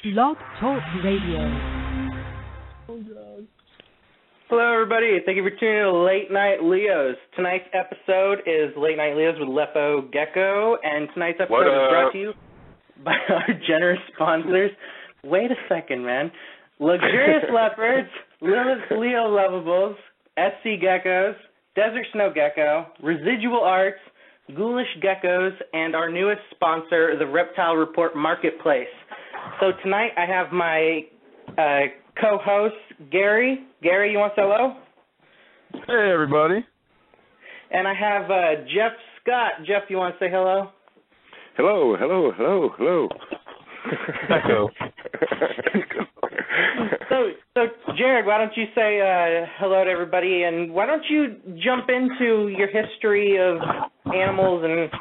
Blog Talk Radio. Hello, everybody. Thank you for tuning in to Late Night Leos. Tonight's episode is Late Night Leos with Lefo Gecko, and tonight's episode is brought to you by our generous sponsors. Wait a second, man. Luxurious Leopards, Lilith's Leo Lovables, SC Geckos, Desert Snow Gecko, Residual Arts, Ghoulish Geckos, and our newest sponsor, the Reptile Report Marketplace. So tonight I have my co-host, Gary. Gary, you want to say hello? Hey, everybody. And I have Jeff Scott. Jeff, you want to say hello? Hello, hello, hello, hello. Echo. So, Jared, why don't you say hello to everybody, and why don't you jump into your history of animals and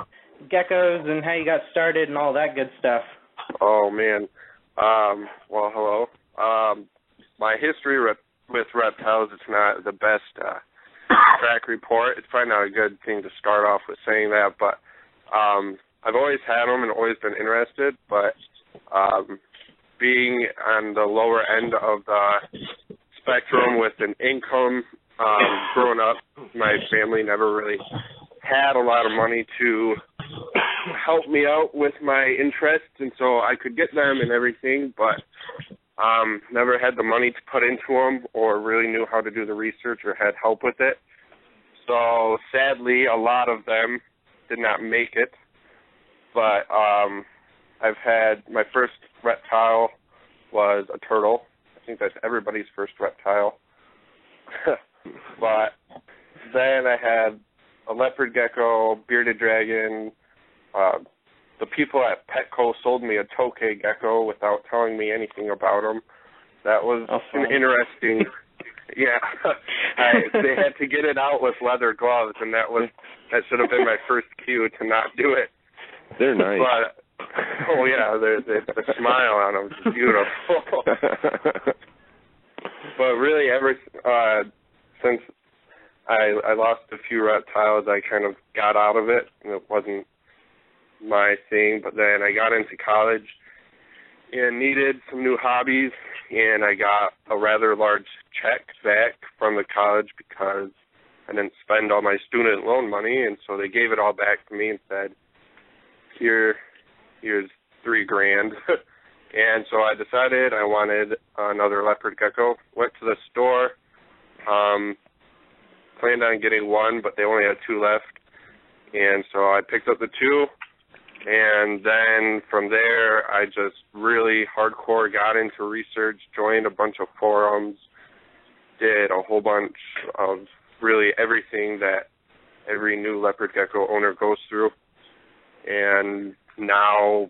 geckos and how you got started and all that good stuff? Oh, man. Well, hello. My history with reptiles, it's not the best track report. It's probably not a good thing to start off with saying that, but I've always had them and always been interested, but being on the lower end of the spectrum with an income, growing up, my family never really had a lot of money to help me out with my interests, and so I could get them and everything, but never had the money to put into them or really knew how to do the research or had help with it. So sadly, a lot of them did not make it, but I've had my first reptile was a turtle. I think that's everybody's first reptile. But then I had a leopard gecko, bearded dragon. The people at Petco sold me a tokay gecko without telling me anything about them. That was an interesting. Yeah, they had to get it out with leather gloves, and that should have been my first cue to not do it. They're nice. But, oh yeah, the smile on them is beautiful. But really, ever since I lost a few reptiles, I kind of got out of it, and it wasn't my thing. But then I got into college and needed some new hobbies, and I got a rather large check back from the college because I didn't spend all my student loan money, and so they gave it all back to me and said, here's $3,000. And so I decided I wanted another leopard gecko. Went to the store, planned on getting one, but they only had two left. And so I picked up the two, and then from there I just really hardcore got into research, joined a bunch of forums, did a whole bunch of really everything that every new leopard gecko owner goes through. And now,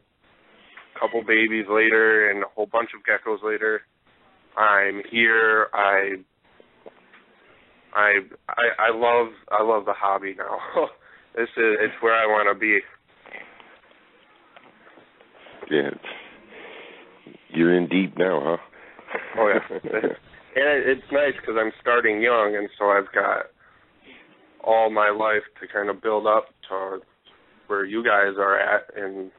a couple babies later and a whole bunch of geckos later, I'm here. I love the hobby now. It's where I want to be. Yeah, you're in deep now, huh? Oh yeah, and it's nice because I'm starting young, and so I've got all my life to kind of build up to where you guys are at, and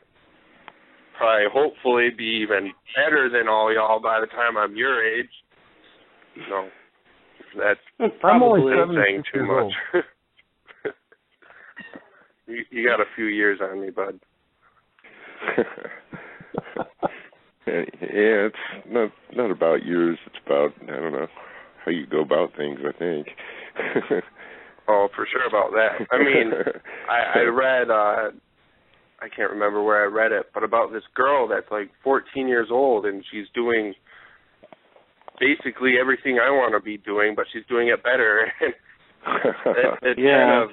probably hopefully be even better than all y'all by the time I'm your age. No, that's probably saying too much. You got a few years on me, bud. Yeah, it's not about years. It's about, I don't know, how you go about things, I think. Oh, for sure about that. I mean, I read, I can't remember where I read it, but about this girl that's like 14 years old, and she's doing basically everything I want to be doing, but she's doing it better. Kind of,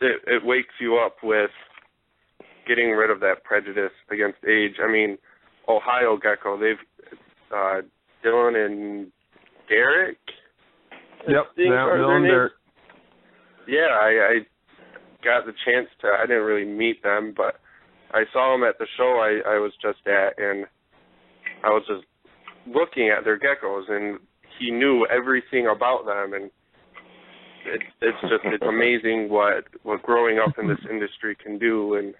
it wakes you up with getting rid of that prejudice against age. I mean, Ohio Gecko, they've, Dylan and Derek? Yep, Dylan and Derek. Yeah, I got the chance to, I didn't really meet them, but I saw them at the show I was just at, and I was just looking at their geckos, and he knew everything about them, and it's amazing what growing up in this industry can do, and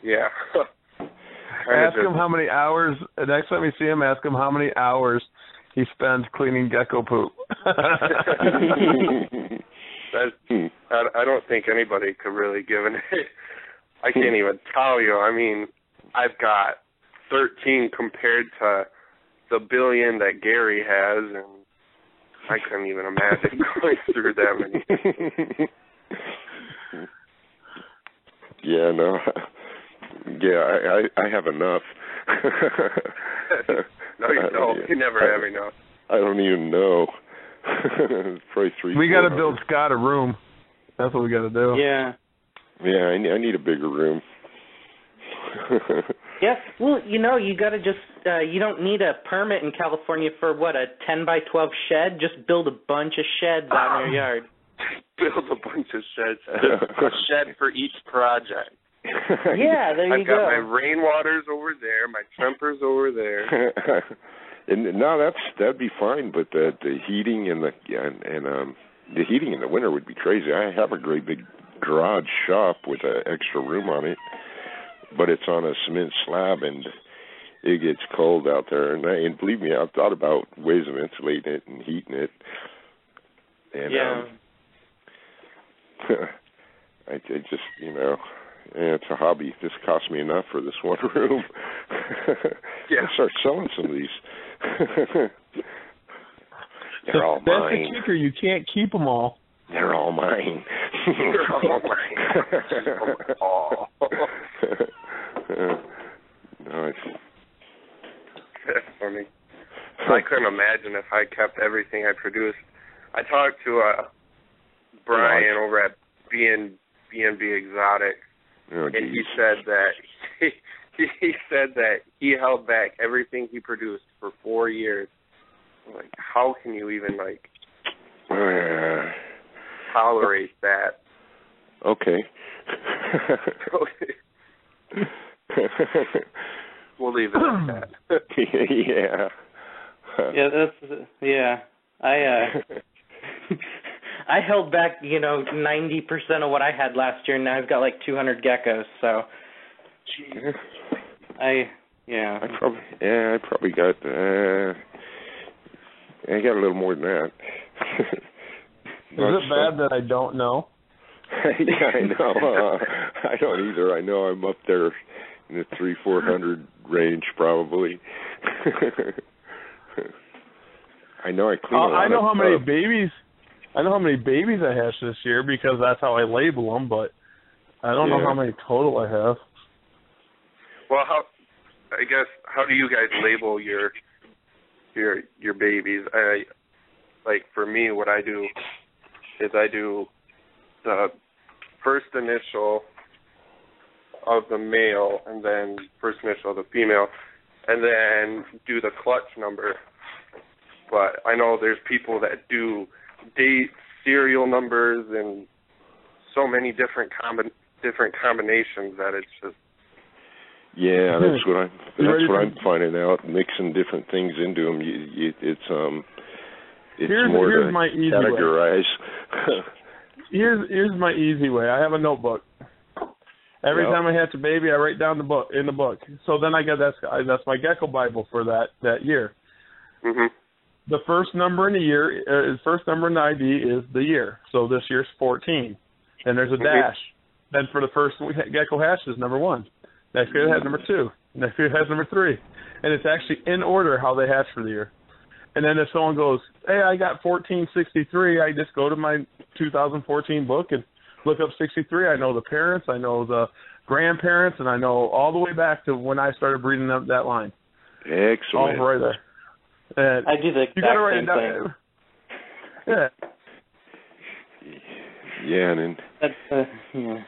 yeah. Ask him how many hours. Next time you see him, ask him how many hours he spends cleaning gecko poop. I don't think anybody could really give it. I can't even tell you. I mean, I've got 13 compared to the billion that Gary has, and I couldn't even imagine going through that many. Yeah, no. Yeah, I have enough. No, you don't. You never have enough. I don't even know. Probably 300. We got to build Scott a room. That's what we got to do. Yeah. Yeah, I need a bigger room. Yeah, well, you got to just, you don't need a permit in California for, a 10 by 12 shed? Just build a bunch of sheds out in your yard. Build a bunch of sheds. A shed for each project. Yeah, there you go. I've got my rainwaters over there, my Trempers over there. And no, that'd be fine, but the heating and the heating in the winter would be crazy. I have a great big garage shop with an extra room on it, but it's on a cement slab, and it gets cold out there. And believe me, I've thought about ways of insulating it and heating it. And yeah. I just, it's a hobby. This cost me enough for this one room. Yeah. I'll start selling some of these. They're all That's mine. the kicker. You can't keep them all. They're all mine. They're all mine. Oh. Nice. That's funny. I couldn't imagine if I kept everything I produced. I talked to Brian over at B&B Exotic, and he said that he held back everything he produced for 4 years. Like, how can you even tolerate that? Okay. We'll leave it at that. Yeah. Yeah, I held back, 90% of what I had last year, and now I've got 200 geckos, so. Jeez. I probably got, I got a little more than that. Is it bad that I don't know? Yeah, I know. I don't either. I know I'm up there in the 300-400 range, probably. I know I clean a lot I know of how many stuff. babies. I know how many babies I hatched this year because that's how I label them, but I don't know how many total I have. Well, how do you guys label your babies? For me, what I do is I do the first initial of the male and then first initial of the female, and then do the clutch number. But I know there's people that do date serial numbers and so many different combinations that it's just. Yeah, that's what I'm finding out. Mixing different things into them, it's more here's to my easy categorize. Here's my easy way. I have a notebook. Every time I hatch a baby, I write down in the book. So then I get that's my gecko Bible for that year. Mhm. The first number in the year, first number in the ID is the year. So this year's 14. Then there's a dash. Then for the first gecko hatch is number 1. Next year it has number 2. Next year it has number 3. And it's actually in order how they hatch for the year. And then if someone goes, hey, I got 1463, I just go to my 2014 book and look up 63. I know the parents, I know the grandparents, and I know all the way back to when I started breeding up that line. Excellent. All right there. And I do the exact same thing. Yeah. Yeah, and then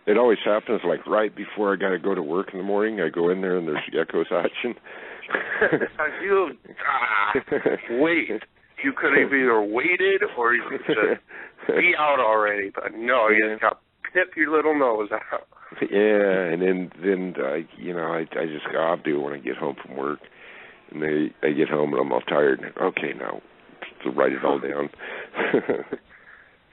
it always happens right before I got to go to work in the morning. I go in there and there's geckos hatching. Wait. You could have either waited or you could be out already. But no, you just got to pip your little nose out. Yeah, and then I just I'll do it when I get home from work. And I get home and I'm all tired. Okay, now to write it all down.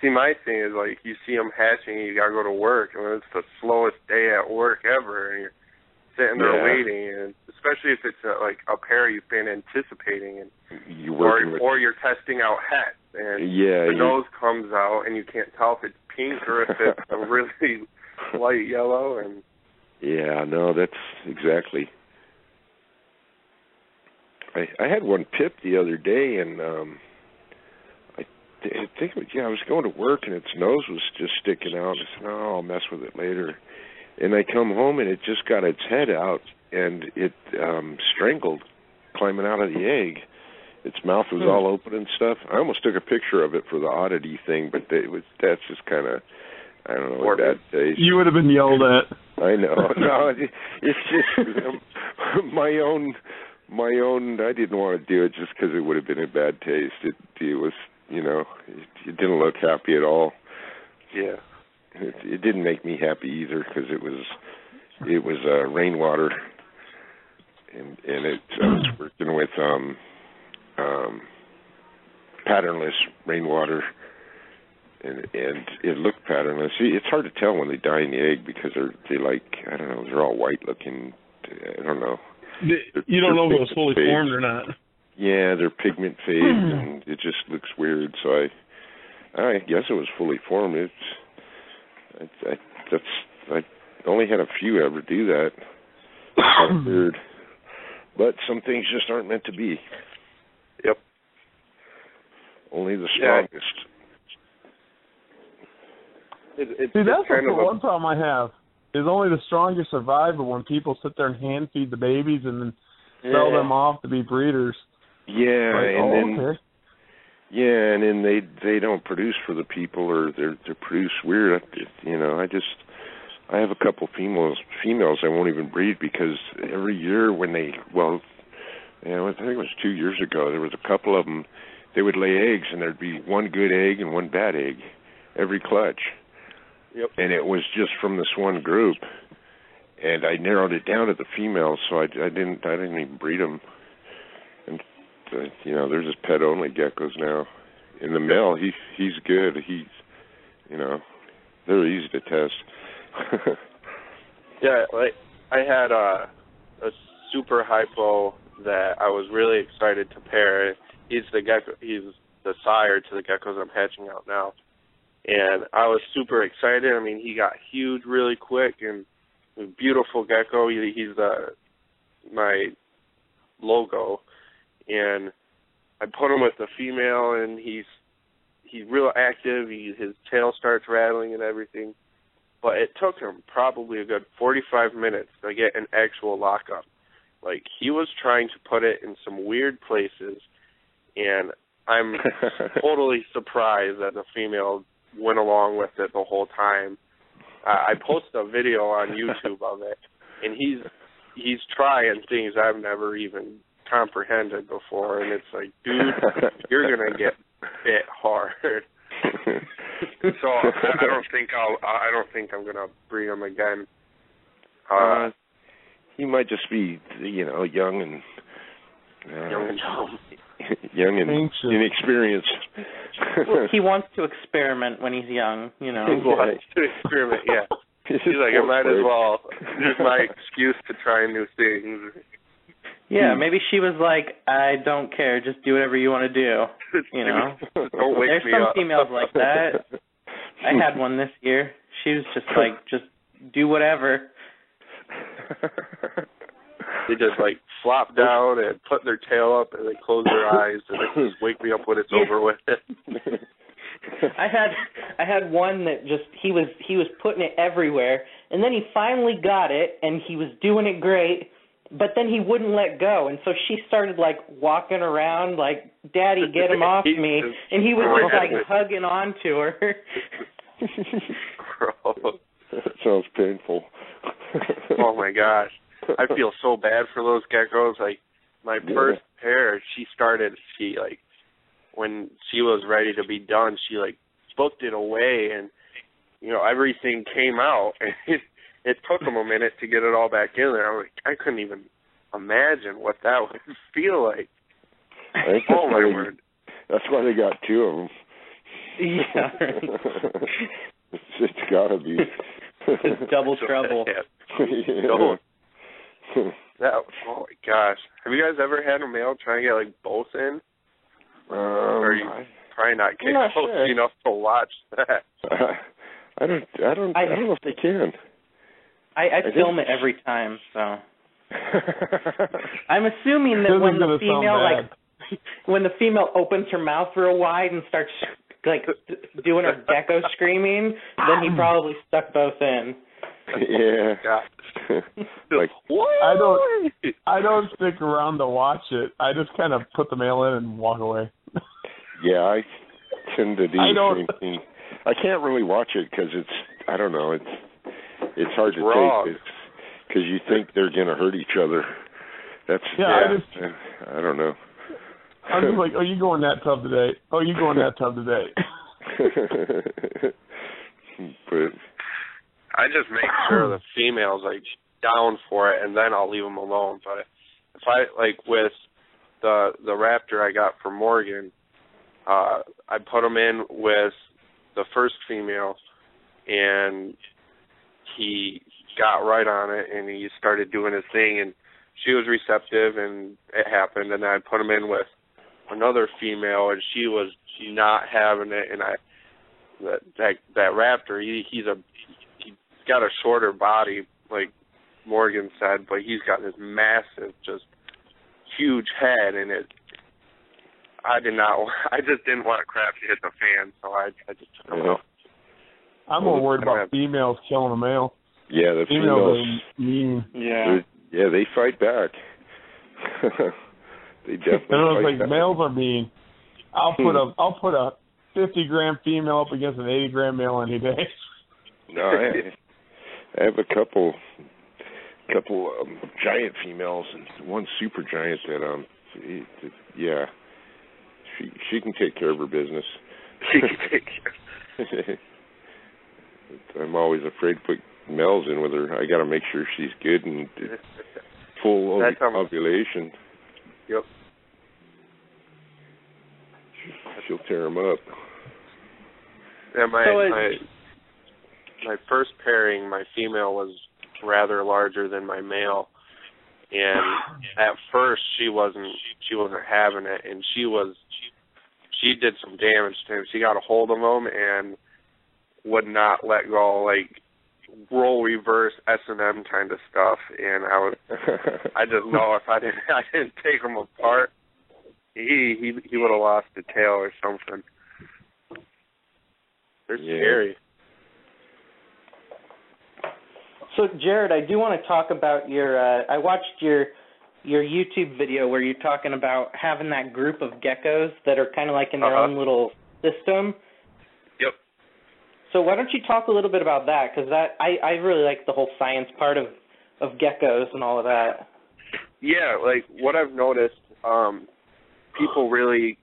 See, my thing is you see them hatching, you gotta go to work, and it's the slowest day at work ever. And you're sitting there waiting, and especially if it's a pair you've been anticipating, and or you're testing out hets, and the nose comes out, and you can't tell if it's pink or if it's a really light yellow. And that's exactly. I had one pip the other day, and I think I was going to work, and its nose was just sticking out. I said, "No, I'll mess with it later." And I come home, and it just got its head out, and it strangled climbing out of the egg. Its mouth was all open and stuff. I almost took a picture of it for the oddity thing, but that's just kind of, I don't know, bad taste. You would have been yelled at. I know. No, it's just my own. I didn't want to do it just because it would have been a bad taste. It was, it didn't look happy at all. Yeah. It didn't make me happy either because it was rainwater, and I was working with patternless rainwater, and it looked patternless. See, it's hard to tell when they die in the egg because I don't know, they're all white looking. I don't know. You don't know if it was fully formed or not. Yeah, their pigment fades, and it just looks weird. So I guess it was fully formed. I only had a few ever do that. Weird. But some things just aren't meant to be. Yep. Only the strongest. See, that's one problem I have. Is only the strongest survive, but when people sit there and hand feed the babies and then sell them off to be breeders. Yeah, okay. Yeah, and then they don't produce for the people, or they're produced weird. I have a couple females I won't even breed because every year when I think it was 2 years ago, there was a couple of them. They would lay eggs, and there'd be one good egg and one bad egg every clutch. Yep. And it was just from this one group, and I narrowed it down to the females, so I didn't even breed them. And they're just pet only geckos now. And the male, he's good. They're easy to test. Yeah, like I had a super hypo that I was really excited to pair. He's the sire to the geckos I'm hatching out now. And I was super excited. I mean, he got huge really quick, and a beautiful gecko. He's my logo, and I put him with the female, and he's real active. His tail starts rattling and everything. But it took him probably a good 45 minutes to get an actual lockup. Like, he was trying to put it in some weird places, and I'm totally surprised that the female went along with it the whole time. I posted a video on YouTube of it, and he's trying things I've never even comprehended before, and it's like, dude, you're gonna get bit hard. So I don't think I'm gonna breed him again. He might just be, young and dumb. Young and inexperienced. Well, he wants to experiment when he's young, He wants to experiment, yeah. He's like, I might as well. This is my excuse to try new things. Yeah, maybe she was like, I don't care, just do whatever you want to do. Don't wake There's me some up. females like that. I had one this year. She was just like, just do whatever. They just flop down and put their tail up and they close their eyes and they just wake me up when it's over with. I had one that just he was putting it everywhere, and then he finally got it and he was doing it great, but then he wouldn't let go, and so she started walking around like, Daddy, get him off me, and he was just hugging on to her. That sounds painful. Oh my gosh. I feel so bad for those geckos. My first pair, when she was ready to be done, she booked it away, and everything came out, and it took them a minute to get it all back in there. I couldn't even imagine what that would feel like. Oh my word! That's why they got two of them. Yeah. It's got to be. It's double trouble. No. Oh my gosh. Have you guys ever had a male try and get like both in? Or are you probably not getting close enough to watch that? I don't know if they can. I film it every time, so I'm assuming that when the female when the female opens her mouth real wide and starts like doing her gecko screaming, then he probably stuck both in. Yeah. Like, I don't stick around to watch it. I just kind of put the mail in and walk away. Yeah, I tend to do the same thing. I can't really watch it because I don't know, it's hard to take because you think they're going to hurt each other. I don't know. I'm just like, oh, you go in that tub today. Oh, you go in that tub today. But I just make sure the female's like down for it, and then I'll leave them alone. But if I like with the raptor I got from Morgan, I put him in with the first female, and he got right on it, and he started doing his thing, and she was receptive, and it happened. And then I put him in with another female, and she was not having it. And that raptor, he's got a shorter body, like Morgan said, but he's got this massive, just huge head, and I just didn't want crap to hit the fan, so I just took him out. I'm more worried about females killing a male. Yeah, the females are mean. Yeah, they fight back. They definitely fight back. Males are mean. I'll put a 50-gram female up against an 80-gram male any day. No, I have a couple giant females and one super giant that she can take care of her business. She can take care. I'm always afraid to put males in with her. I got to make sure she's good and full ovulation. Yep. She'll tear them up. Yeah, my first pairing, my female was rather larger than my male, and at first she wasn't having it, and she did some damage to him. She got a hold of him and would not let go, like role reverse S&M kind of stuff. And I just know if I didn't take him apart, he would have lost a tail or something. They're scary. So, Jared, I do want to talk about your. I watched your YouTube video where you're talking about having that group of geckos that are kind of like in their own little system. Yep. So why don't you talk a little bit about that? Because I really like the whole science part of geckos and all of that. Yeah, like what I've noticed, people really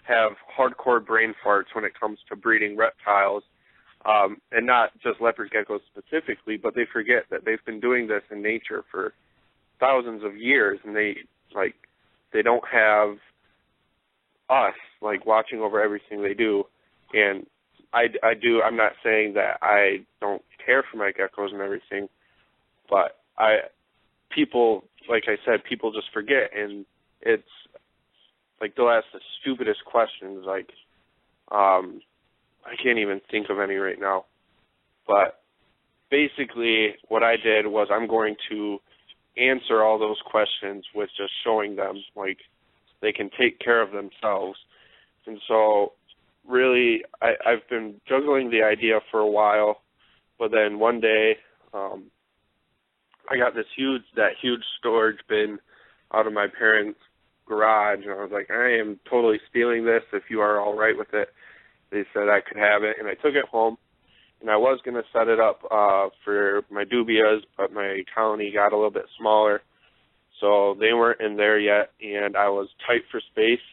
have hardcore brain farts when it comes to breeding reptiles. And not just leopard geckos specifically, but they forget that they've been doing this in nature for thousands of years, and they don't have us like watching over everything they do. And I'm not saying that I don't care for my geckos and everything, but people just forget, and it's like they'll ask the stupidest questions, like I can't even think of any right now. But basically what I did was I'm going to answer all those questions with just showing them, like, they can take care of themselves. And so really I've been juggling the idea for a while, but then one day I got this huge storage bin out of my parents' garage, and I was like, I am totally stealing this if you are all right with it. They said I could have it, and I took it home, and I was going to set it up for my dubias, but my colony got a little bit smaller, so they weren't in there yet, and I was tight for space.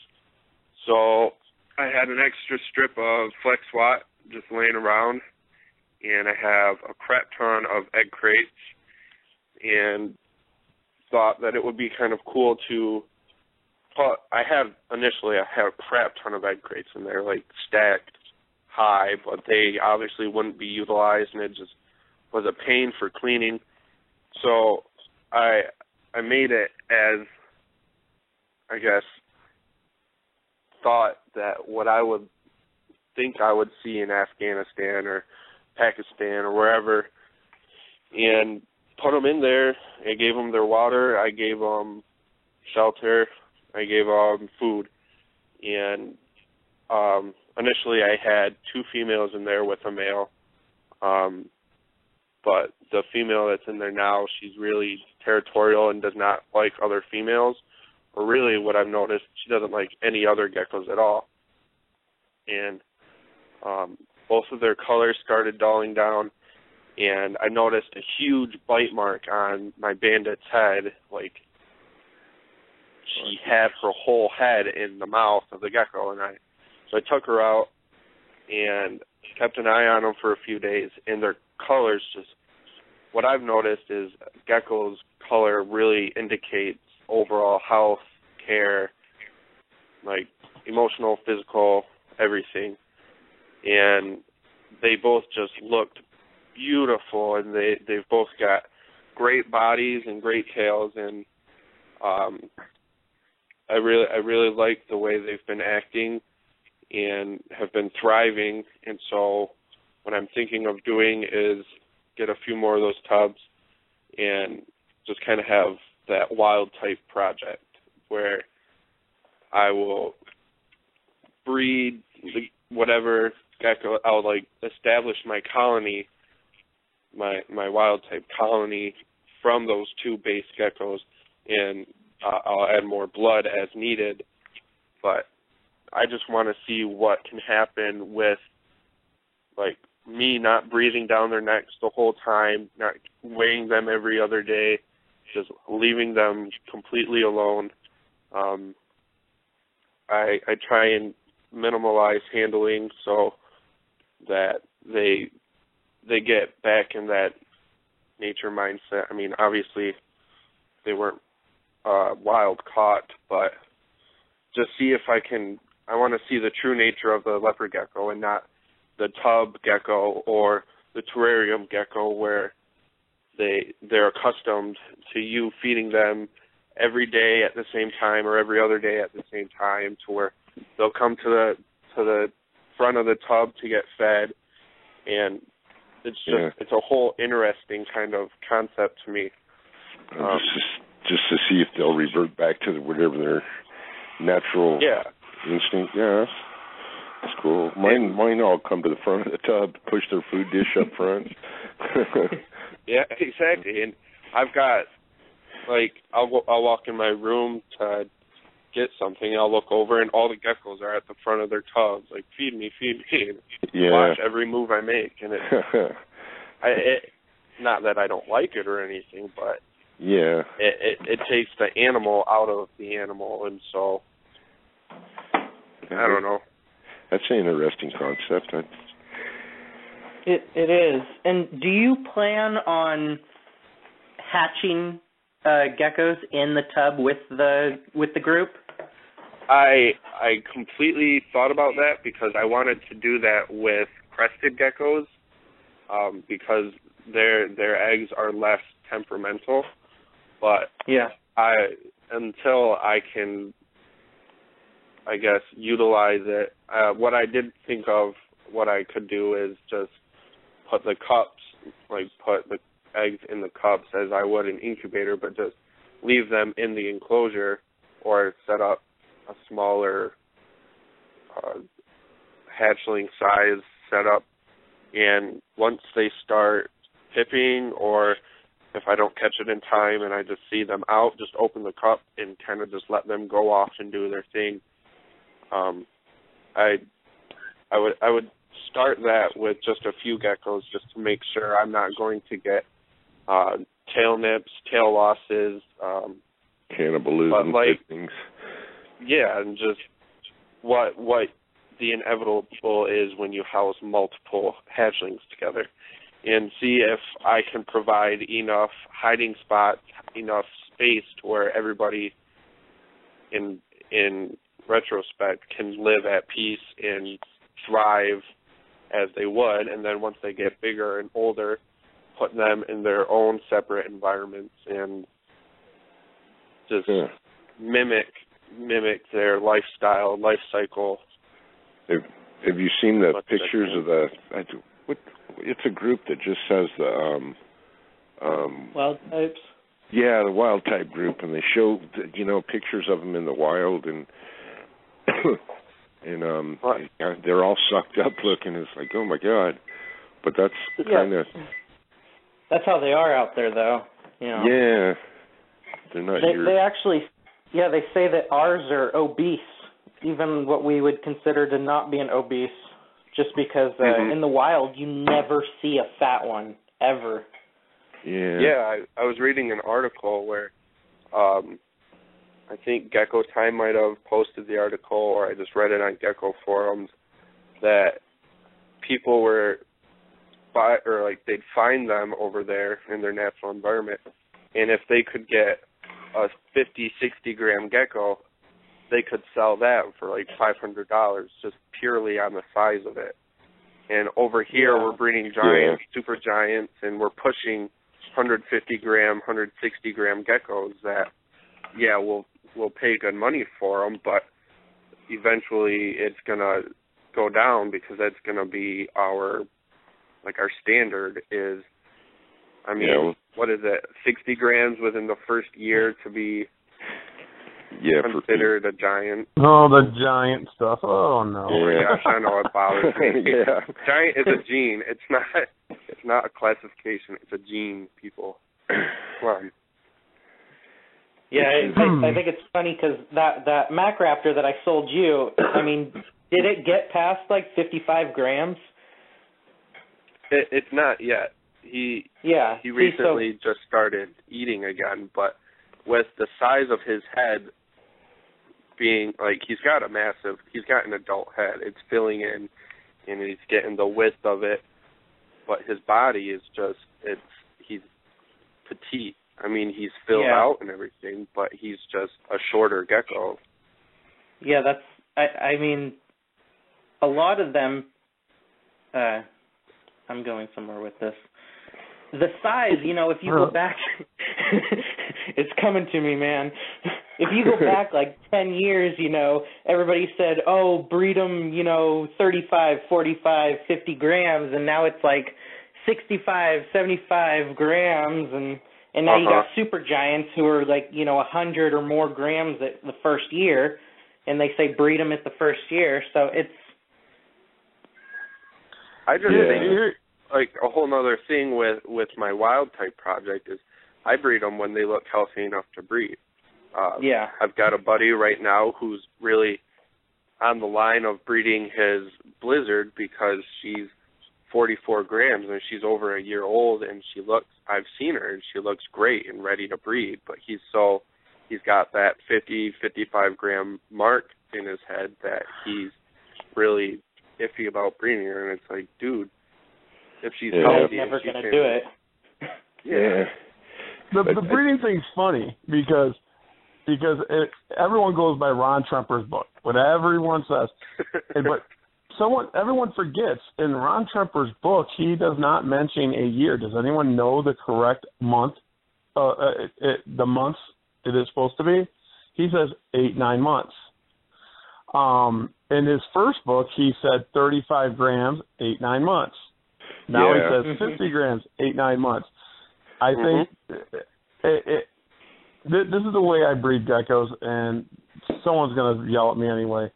So I had an extra strip of Flex Watt just laying around, and I have a crap ton of egg crates, and thought that it would be kind of cool to I have a crap ton of egg crates, and they're like stacked high, but they obviously wouldn't be utilized, and it just was a pain for cleaning. So I made it as, I guess, thought that what I would think I would see in Afghanistan or Pakistan or wherever, and put them in there. I gave them their water, I gave them shelter, I gave them food, and initially I had 2 females in there with a male, but the female that's in there now, she's really territorial and does not like other females, or really what I've noticed, she doesn't like any other geckos at all. And both of their colors started dulling down, and I noticed a huge bite mark on my bandit's head, like she had her whole head in the mouth of the gecko. So I took her out and kept an eye on them for a few days, and their colors just, what I've noticed is gecko's color really indicates overall health, care, like emotional, physical, everything. And they both just looked beautiful, and they've both got great bodies and great tails, and I really like the way they've been acting and have been thriving. And so what I'm thinking of doing is get a few more of those tubs and just kind of have that wild type project where I will breed whatever gecko. I'll like establish my colony, my wild type colony from those 2 base geckos, and I'll add more blood as needed. But I just want to see what can happen with, like, me not breathing down their necks the whole time, not weighing them every other day, just leaving them completely alone. I try and minimalize handling so that they get back in that nature mindset. I mean, obviously they weren't wild caught, but just see if I want to see the true nature of the leopard gecko and not the tub gecko or the terrarium gecko where they're accustomed to you feeding them every day at the same time or every other day at the same time, to where they'll come to the front of the tub to get fed, and it's just it's a whole interesting kind of concept to me. Just to see if they'll revert back to whatever their natural instinct. Yeah, that's cool. Mine all come to the front of the tub, push their food dish up front. Yeah, exactly. And I've got, like, I'll walk in my room to get something, I'll look over, and all the geckos are at the front of their tubs, like, feed me. And watch every move I make. And it not that I don't like it or anything, but it takes the animal out of the animal, and so I don't know. That's an interesting concept. It is. And do you plan on hatching geckos in the tub with the group? I completely thought about that because I wanted to do that with crested geckos, because their eggs are less temperamental. But until I can, I guess, utilize it, what I did think of what I could do is just put the cups, like put the eggs in the cups as I would an incubator, but just leave them in the enclosure, or set up a smaller hatchling size setup. And once they start pipping, or if I don't catch it in time and I just see them out, just open the cup and kind of just let them go off and do their thing. I would start that with just a few geckos just to make sure I'm not going to get tail nips, tail losses, cannibalism, things. Yeah, and just what the inevitable is when you house multiple hatchlings together, and see if I can provide enough hiding spots, enough space to where everybody in retrospect can live at peace and thrive as they would. And then once they get bigger and older, put them in their own separate environments and just mimic their lifestyle, life cycle. Have you seen the pictures of the? It's a group that just says the wild types. Yeah, the wild type group, and they show pictures of them in the wild, and they're all sucked up looking. It's like, oh my god! But that's kind of. That's how they are out there, though. Yeah, they're not. They actually, they say that ours are obese, even what we would consider to not be an obese, just because in the wild you never see a fat one ever. Yeah. Yeah, I was reading an article where I think Gecko Time might have posted the article, or I just read it on Gecko forums, that people were they'd find them over there in their natural environment, and if they could get a 50, 60-gram gecko, they could sell that for like $500 just purely on the size of it. And over here we're breeding giants, super giants, and we're pushing 150-gram, 160-gram geckos that, we'll pay good money for them, but eventually it's going to go down because that's going to be our standard is, what is it, 60 grams within the first year to be considered a giant. Oh, the giant stuff. Oh, no. Oh, my gosh, I know it bothers me. Giant is a gene. It's not a classification. It's a gene, people. Come on. Yeah, I think it's funny because that Mac Raptor that I sold you, did it get past like 55 grams? It's not yet. He recently just started eating again, but with the size of his head being he's got an adult head. It's filling in, and he's getting the width of it, but his body is he's petite. He's filled out and everything, but he's just a shorter gecko. Yeah, a lot of them, I'm going somewhere with this. The size, if you go back, it's coming to me, man. If you go back like 10 years, everybody said, breed them, 35, 45, 50 grams, and now it's like 65, 75 grams, and now you got super giants who are like, 100 or more grams at the first year, and they say breed them at the first year, so it's... I just think, a whole other thing with my wild type project is I breed them when they look healthy enough to breed. I've got a buddy right now who's really on the line of breeding his Blizzard because she's 44 grams and she's over a year old, and I've seen her and she looks great and ready to breed, but he's got that 50, 55 gram mark in his head that he's really iffy about breeding her, and it's like, dude, if she's healthy, never going to do it. Yeah. The breeding thing's funny because everyone goes by Ron Tremper's book, what everyone says. But everyone forgets, in Ron Tremper's book, he does not mention a year. Does anyone know the correct month, the months it is supposed to be? He says 8-9 months. In his first book, he said 35 grams, 8-9 months. Now he says 50 grams, 8-9 months. I think this is the way I breed geckos, and someone's going to yell at me anyway.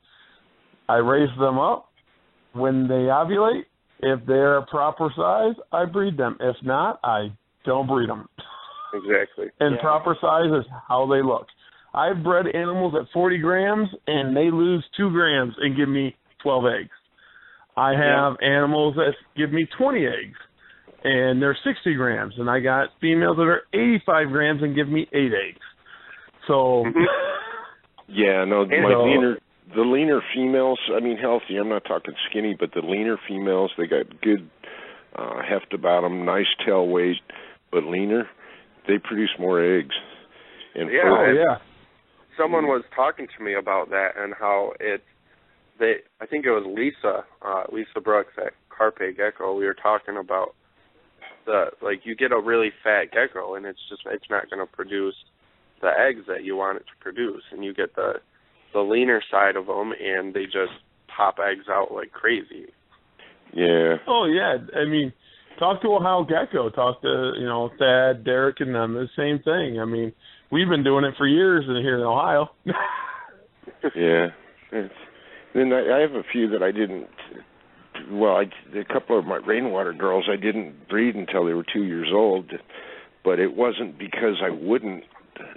I raise them up. When they ovulate, if they're a proper size, I breed them. If not, I don't breed them. Exactly. And proper size is how they look. I've bred animals at 40 grams, and they lose 2 grams and give me 12 eggs. I have animals that give me 20 eggs, and they're 60 grams. And I got females that are 85 grams and give me 8 eggs. So, the leaner females, healthy, I'm not talking skinny, but the leaner females, they got good heft about them, nice tail weight, but leaner, they produce more eggs. And someone was talking to me about that and how I think it was Lisa Brooks at Carpe Gecko. We were talking about you get a really fat gecko and it's not going to produce the eggs that you want it to produce, and you get the leaner side of them, and they just pop eggs out like crazy. Yeah. Oh yeah, I mean, talk to Ohio Gecko, talk to Thad, Derek, and them. The same thing. I mean, we've been doing it for years here in Ohio. Yeah. Then I have a few that I didn't. Well, a couple of my rainwater girls I didn't breed until they were 2 years old, but it wasn't because I wouldn't.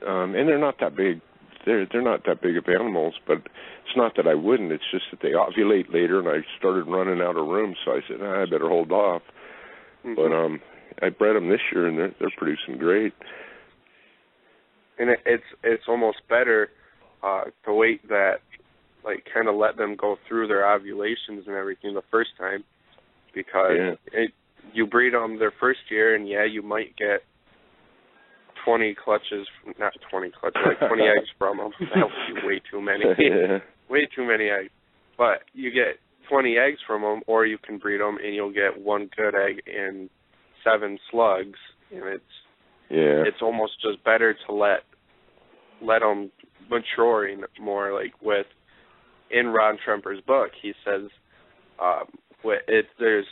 And they're not that big. They're not that big of animals, but it's not that I wouldn't. It's just that they ovulate later, and I started running out of room, so I said, I better hold off. Mm-hmm. But I bred them this year, and they're producing great. And it's almost better to wait that, like, kind of let them go through their ovulations and everything the first time, because you breed them their first year, and you might get 20 eggs from them. That would be way too many. Way too many eggs. But you get 20 eggs from them, or you can breed them and you'll get one good egg and 7 slugs. And it's almost just better to let them mature more. Like in Ron Tremper's book, he says there's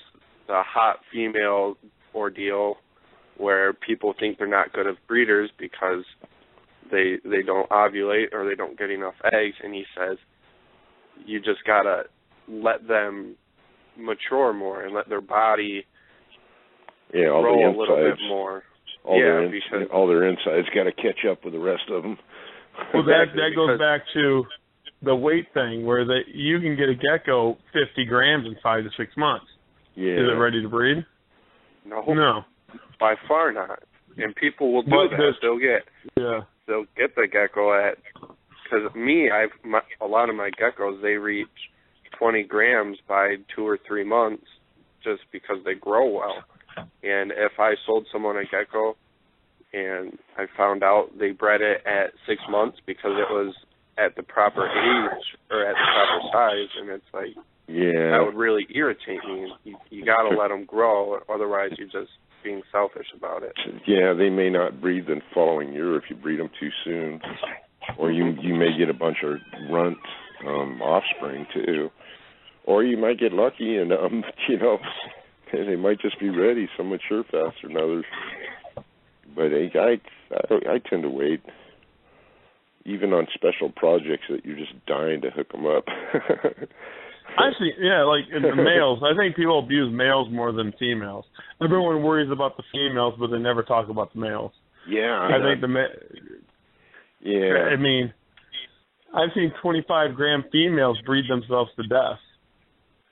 the hot female ordeal, where people think they're not good as breeders because they don't ovulate or they don't get enough eggs, and he says you just gotta let them mature more and let their body grow a little bit more. All their insides got to catch up with the rest of them. Well, that goes back to the weight thing, where you can get a gecko 50 grams in 5 to 6 months. Yeah. Is it ready to breed? No. By far not. And people will do that. They'll get the gecko because a lot of my geckos, they reach 20 grams by 2 or 3 months just because they grow well. And if I sold someone a gecko and I found out they bred it at 6 months because it was at the proper age or at the proper size, and it's like, that would really irritate me. You got to let them grow, otherwise you're just being selfish about it. Yeah, they may not breed the following year if you breed them too soon, or you may get a bunch of runt offspring too, or you might get lucky and they might just be ready. Some mature faster than others. But I tend to wait, even on special projects that you're just dying to hook them up. Actually, like in the males, I think people abuse males more than females. Everyone worries about the females, but they never talk about the males. Yeah. I think I mean, I've seen 25-gram females breed themselves to death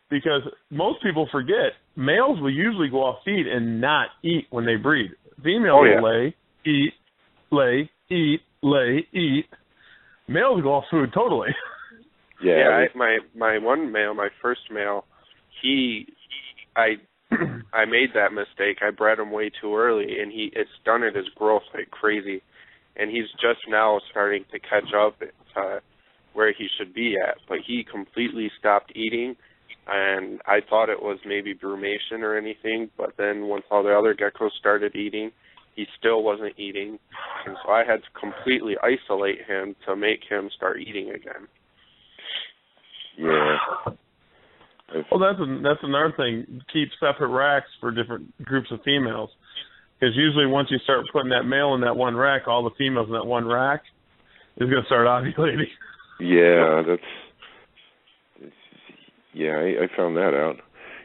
because most people forget males will usually go off feed and not eat when they breed. Females will lay, eat, lay, eat, lay, eat. Males go off food totally. My one male, my first male, I made that mistake. I bred him way too early, and it stunted his growth like crazy. And he's just now starting to catch up to where he should be at. But he completely stopped eating, and I thought it was maybe brumation or anything. But then once all the other geckos started eating, he still wasn't eating, and so I had to completely isolate him to make him start eating again. Yeah. Well, that's another thing. Keep separate racks for different groups of females, because usually once you start putting that male in that one rack, all the females in that one rack is going to start ovulating. Yeah, I found that out.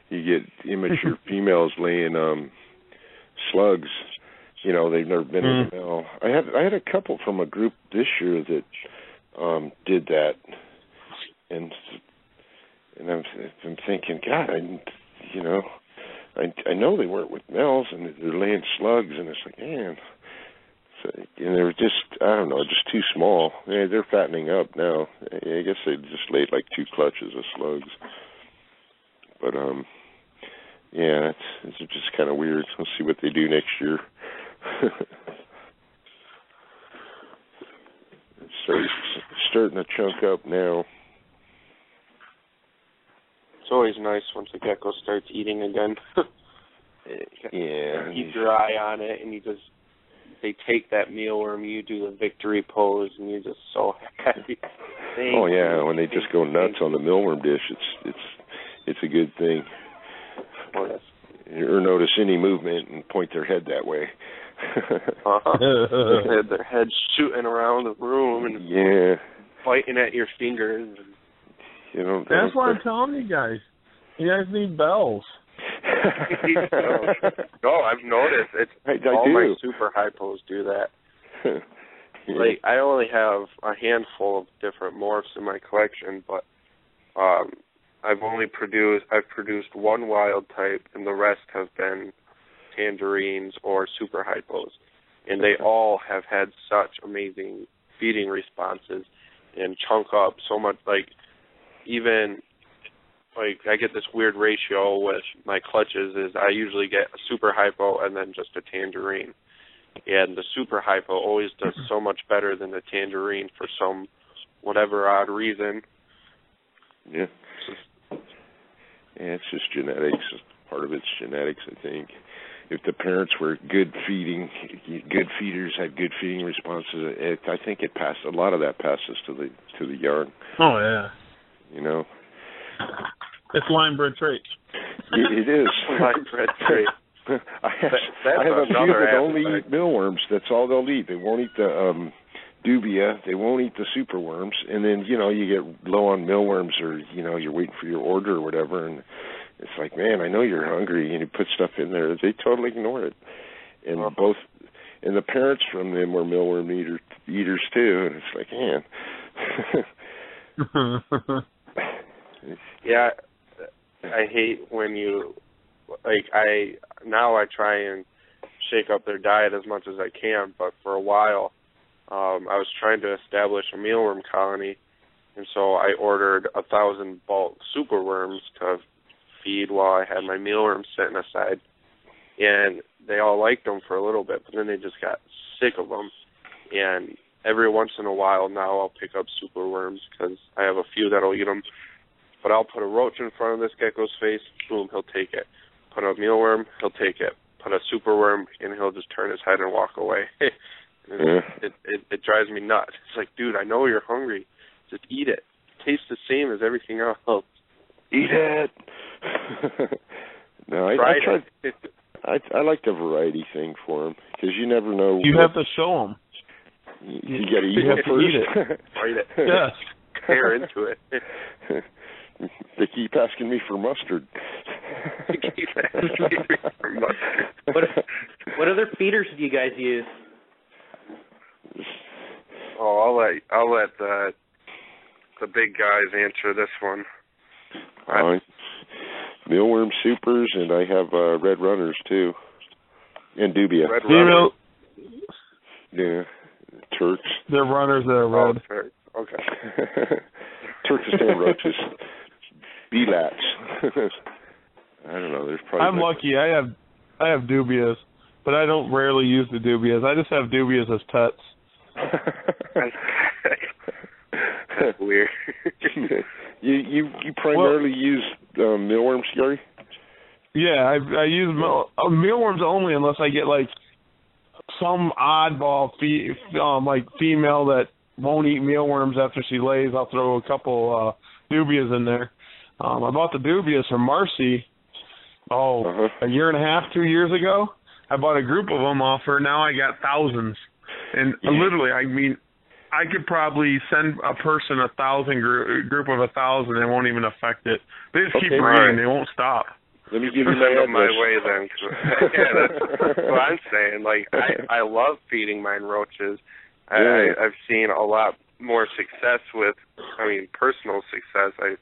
You get immature females laying slugs. They've never been in a male. I had a couple from a group this year that did that. And I'm thinking, God, I know they weren't with males, and they're laying slugs, and it's like, man. So, and they were just, I don't know, just too small. Yeah, they're fattening up now. I guess they just laid like 2 clutches of slugs. But it's just kind of weird. We'll see what they do next year. Starting to chunk up now. It's always nice once the gecko starts eating again. Keep your eye on it, and you just they take that mealworm, you do the victory pose, and you're just so happy. Oh yeah, when they just go nuts on the mealworm dish, it's a good thing. Or notice any movement and point their head that way. Their heads shooting around the room and biting at your fingers. You know, that's why I'm telling you guys. You guys need bells. No, I've noticed. All my super hypos do that. Like, I only have a handful of different morphs in my collection, but I've produced one wild type, and the rest have been tangerines or super hypos, and they all have had such amazing feeding responses and chunk up so much. Like, even like I get this weird ratio with my clutches is I usually get a super hypo and then just a tangerine, and the super hypo always does so much better than the tangerine for some whatever odd reason. Yeah. Yeah, it's just genetics. Part of it's genetics, I think. If the parents were good feeders, had good feeding responses, I think it passed. A lot of that passes to the young. Oh yeah. You know. It's line-bred trait. It is. Line-bred trait. I have a few that only eat mealworms. That's all they'll eat. They won't eat the dubia. They won't eat the superworms. And then, you know, you get low on mealworms, or, you know, you're waiting for your order or whatever, and it's like, man, I know you're hungry, and you put stuff in there. They totally ignore it. And and the parents from them were mealworm eaters too, and it's like, man. Yeah, I hate when you, like, I try and shake up their diet as much as I can, but for a while, I was trying to establish a mealworm colony, and so I ordered 1,000 bulk superworms to feed while I had my mealworms sitting aside, and they all liked them for a little bit, but then they just got sick of them, and every once in a while now I'll pick up superworms because I have a few that'll eat them. But I'll put a roach in front of this gecko's face, boom, he'll take it. Put a mealworm, he'll take it. Put a superworm, and he'll just turn his head and walk away. It drives me nuts. It's like, dude, I know you're hungry. Just eat it. It tastes the same as everything else. Eat it. No, I tried. I like the variety thing for them because you never know. You have to show them. You got to eat it first. Eat it. Eat it. Yes. Tear into it. They keep asking me for mustard. What other feeders do you guys use? Oh, I'll let the big guys answer this one. Mealworm supers, and I have red runners too, and dubia. Red runners. Yeah, Turks. They're runners that are red. Okay. Turkestan roaches. Belats. I don't know. There's probably. I'm lucky. I have dubias, but I don't rarely use the dubias. I just have dubias as pets. That's weird. You primarily use mealworms, Gary? Yeah, I use mealworms only unless I get like some oddball like female that won't eat mealworms after she lays. I'll throw a couple dubias in there. I bought the dubias from Marcy, a year and a half, 2 years ago. I bought a group of them off her. Now I got thousands. And literally, I mean, I could probably send a person 1,000 group of 1,000. It won't even affect it. They just keep breeding. Right. They won't stop. Let me give you my way then. That's what I'm saying. Like, I love feeding mine roaches. I've seen a lot more success with, personal success. I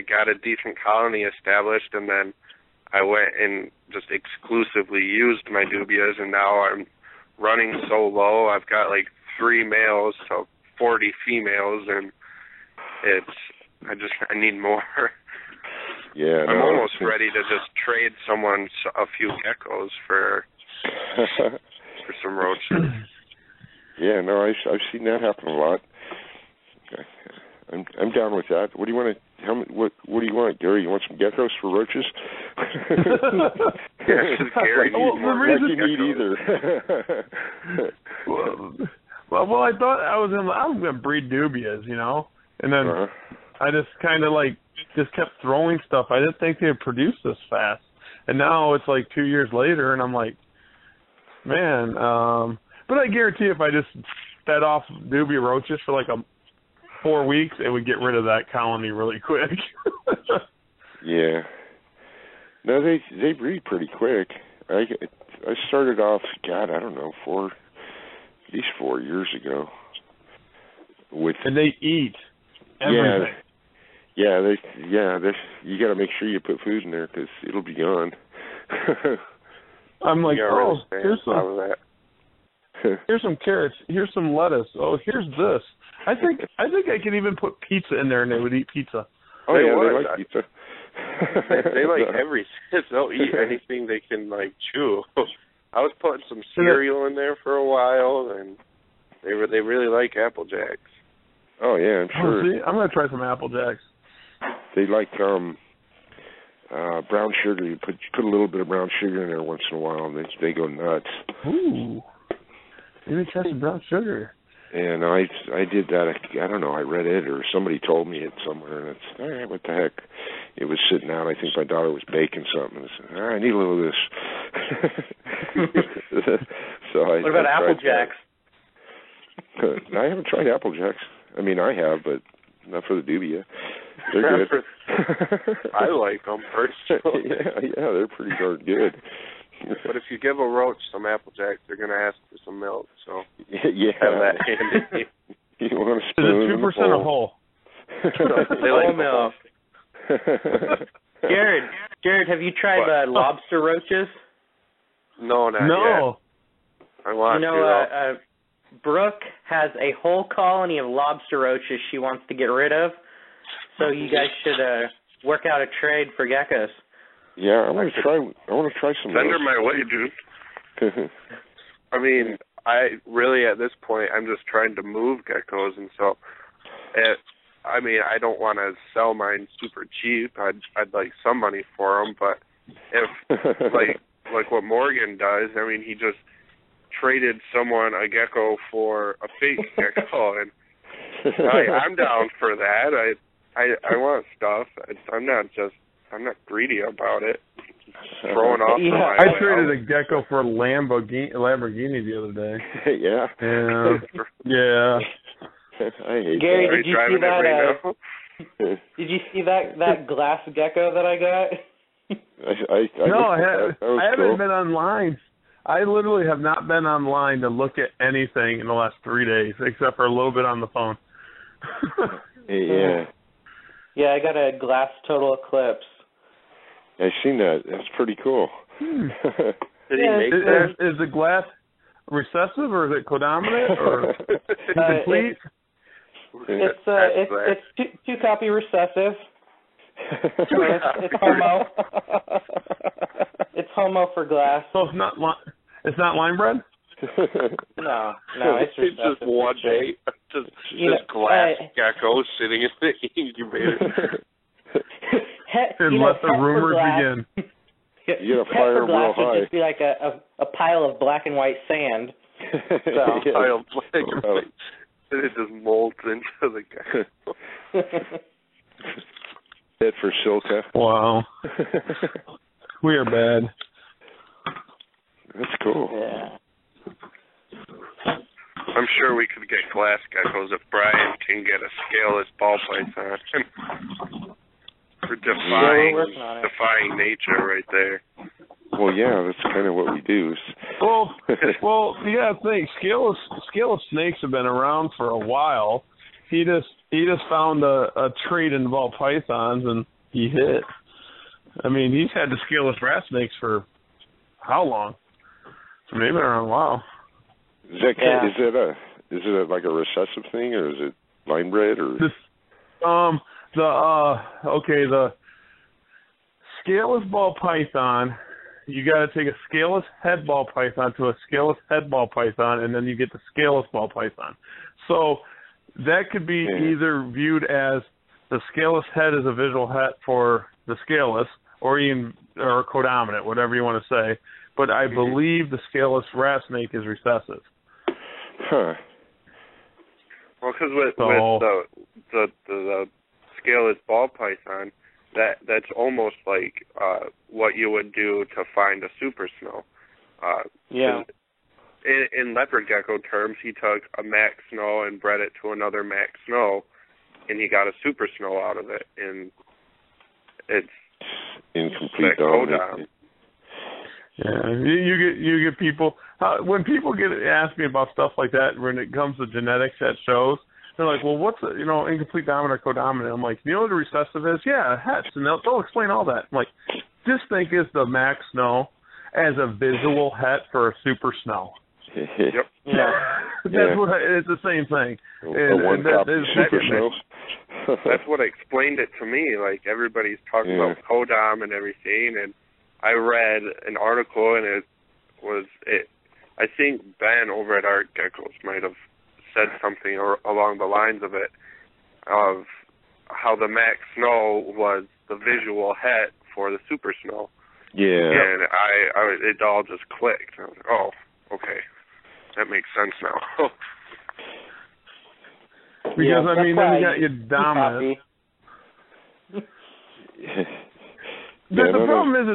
got a decent colony established, and then I went and just exclusively used my dubias, and now I'm running so low. I've got like 3 males to 40 females, and I need more. Yeah, I'm almost ready to just trade someone a few geckos for some roaches. Yeah, no, I've seen that happen a lot. I'm down with that. What do you want? What do you want, Gary? You want some geckos for roaches? Gary the reason either. well, I thought I'm gonna breed dubias, and then I just kind of just kept throwing stuff. I didn't think they'd produce this fast, and now it's 2 years later, and I'm like, man. But I guarantee if I just fed off dubia roaches for 4 weeks, it would get rid of that colony really quick. Yeah. No, they breed pretty quick. I started off, God, I don't know, at least 4 years ago. And they eat everything. Yeah, you got to make sure you put food in there because it'll be gone. I'm like, here's some carrots. Here's some lettuce. Oh, here's this. I think I could even put pizza in there and they would eat pizza. Oh, they like pizza. they like everything. They'll eat anything they can chew. I was putting some cereal in there for a while, and they really like Apple Jacks. Oh yeah, I'm sure. See, I'm gonna try some Apple Jacks. They like brown sugar. You put a little bit of brown sugar in there once in a while, and they go nuts. Ooh, maybe try some brown sugar. And I did that. I don't know. I read it or somebody told me it somewhere, and it's all right. What the heck? It was sitting out. I think my daughter was baking something. I said, I need a little of this. What about Apple Jacks? I haven't tried Apple Jacks. I mean, I have, but not for the dubia. They're good. I like them personally. Yeah, they're pretty darn good. But if you give a roach some Apple Jacks, they're going to ask for some milk. So yeah, have that handy. You want a spoon? Is it 2% a whole? They like milk. Jared, have you tried lobster roaches? No, not yet. I want to. Brooke has a whole colony of lobster roaches she wants to get rid of. So you guys should work out a trade for geckos. Yeah, I want to try some. Send her my way, dude. I mean, I really at this point I'm just trying to move geckos, and so, I don't want to sell mine super cheap. I'd like some money for them, but if like what Morgan does, I mean, he just traded someone a gecko for a fake gecko, and I'm down for that. I want stuff. I'm not greedy about it. Throwing off. Yeah, I traded a gecko for a Lamborghini the other day. Yeah. Yeah. I hate Gary, that. did you see that? Did you see that glass gecko that I got? I haven't been online. I literally have not been online to look at anything in the last 3 days, except for a little bit on the phone. Yeah. Yeah, I got a glass total eclipse. I've seen that. That's pretty cool. Did he make that? Is the glass recessive or is it codominant or incomplete? It's two copy recessive. It's homo. It's homo for glass. So it's not line bread? No, it's just one day. Just glass geckos sitting in the incubator. And let the rumors begin. You gotta fire them real high. Would just be like a pile of black and white sand. So. Pile of black and white. And it just molds into the gecko. Head for Silka. Wow. We are bad. That's cool. Yeah. I'm sure we could get glass geckos if Brian can get a scaleless ball python. For defying nature right there. Well, yeah, that's kind of what we do. Well, yeah. Scaleless snakes have been around for a while. He just found a trait in ball pythons and he hit. I mean, he's had the scaleless rat snakes for how long? So maybe around a while. Is it like a recessive thing or is it line bred or? The scaleless ball python, you got to take a scaleless head ball python to a scaleless head ball python, and then you get the scaleless ball python. So that could be either viewed as the scaleless head is a visual het for the scaleless, or you can or codominant, whatever you want to say. But I believe the scaleless rat snake is recessive. Huh. Well, because with the scaleless ball python, that's almost like what you would do to find a super snow. In leopard gecko terms, he took a mac snow and bred it to another mac snow, and he got a super snow out of it. And it's incomplete dominant. Yeah, you get people when people ask me about stuff like that when it comes to genetics at shows. They're like, well, what's incomplete dominant or codominant? I'm like, you know what a recessive is? Yeah, hets, and they'll explain all that. I'm like, just think is the mac snow as a visual het for a super snow. Yep. That's what it's the same thing. Super snow. That's what explained it to me. Like everybody's talking about codom and everything, and I read an article, and I think Ben over at Art Geckos might have said something along the lines of it, of how the Mac Snow was the visual het for the Super Snow. Yeah. And it all just clicked. I was like, oh, okay, that makes sense now. Because I mean, then you got your dominant. The problem is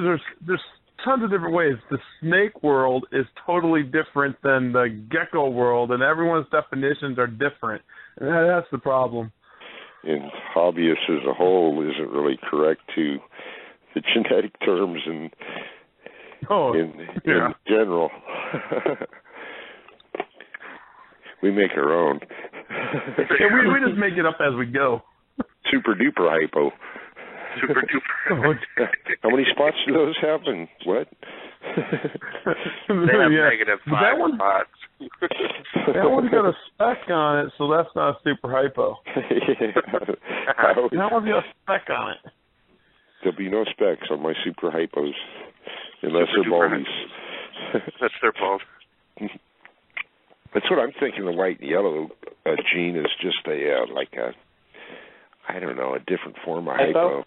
there's tons of different ways. The snake world is totally different than the gecko world, and everyone's definitions are different. And that's the problem. And hobbyists as a whole isn't really correct to the genetic terms and in general. We make our own. we just make it up as we go. Super duper hypo. Super duper. How many spots do those have? And what? They have -5 spots. That one's got a speck on it, so that's not a super hypo. That one's got a speck on it. There'll be no specks on my super hypos unless they're baldies. That's their fault. That's what I'm thinking. The white and yellow gene is just a different form of hypo.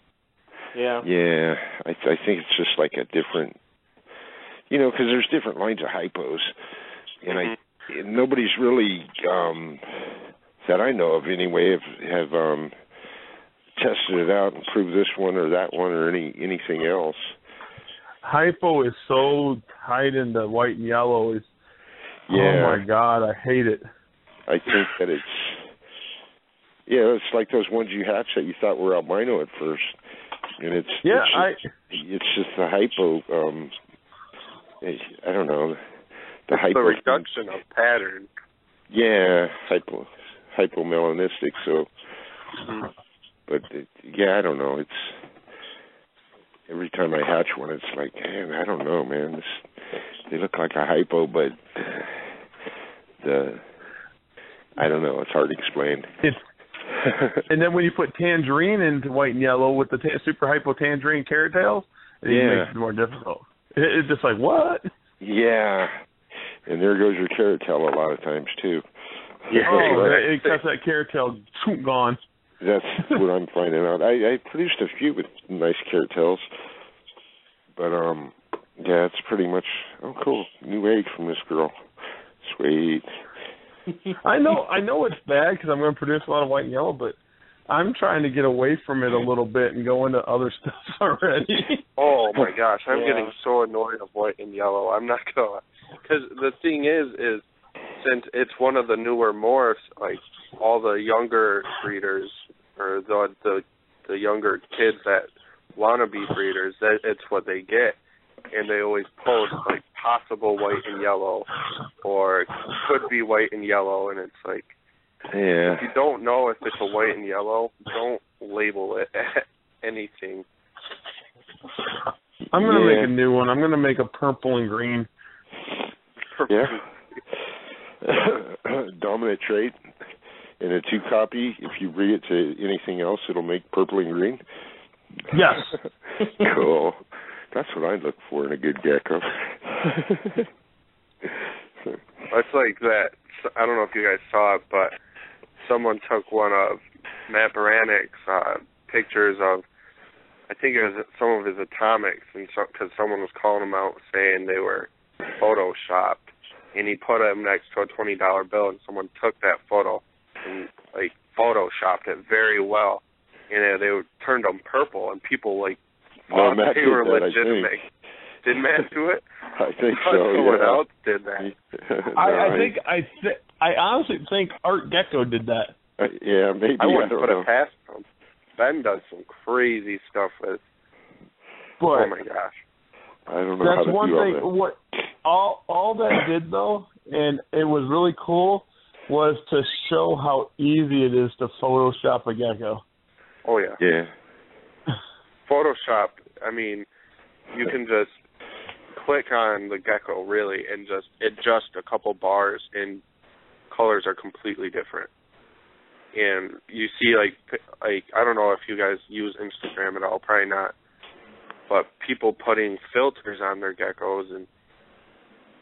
Yeah, I think it's just like a different, because there's different lines of hypos, and nobody's really that I know of anyway have tested it out and proved this one or that one or anything else. Hypo is so tied into white and yellow. Oh my God, I hate it. I think that it's like those ones you hatch that you thought were albino at first, and it's just the hypo. I don't know. The hypo. The reduction of pattern. Yeah, hypomelanistic. So, but I don't know. It's every time I hatch one, it's like, man, I don't know, man. They look like a hypo, but I don't know. It's hard to explain. And then when you put tangerine into white and yellow with the super hypo tangerine carrot tails, it makes it more difficult. It's just like, what? Yeah. And there goes your carrot tail a lot of times, too. Yeah. It cuts that carrot tail gone. That's what I'm finding out. I produced a few with nice carrot tails. But, it's pretty much, cool. New egg from this girl. Sweet. I know it's bad because I'm going to produce a lot of white and yellow, but I'm trying to get away from it a little bit and go into other stuff already. Oh my gosh, I'm getting so annoyed of white and yellow. I'm not gonna, because the thing is since it's one of the newer morphs, like all the younger breeders or the younger kids that want to be breeders, it's what they get. And they always post like possible white and yellow or could be white and yellow, and it's like, if you don't know if it's a white and yellow, don't label it anything. I'm going to make a new one. I'm going to make a purple and green. Yeah. Dominant trait in a 2-copy. If you breed it to anything else, it'll make purple and green. Yes. Cool. That's what I look for in a good gecko. It's like that. I don't know if you guys saw it, but someone took one of Matt Baranik's pictures of, I think it was some of his atomics, and because someone was calling him out saying they were photoshopped, and he put them next to a $20 bill, and someone took that photo and like photoshopped it very well, and they turned them purple, and people like thought they were legitimate. Did Matt do it? I think so. Someone else did that. I honestly think Art Gecko did that. Yeah, maybe. I wouldn't put it past him. Ben does some crazy stuff with. But oh my gosh! I don't know how to do all that. That's one thing. What all that did though, and it was really cool, was to show how easy it is to Photoshop a gecko. Oh yeah. Yeah. Photoshop. I mean, you can just click on the gecko really and just adjust a couple bars, and colors are completely different. And you see, like I don't know if you guys use Instagram at all, probably not, but people putting filters on their geckos and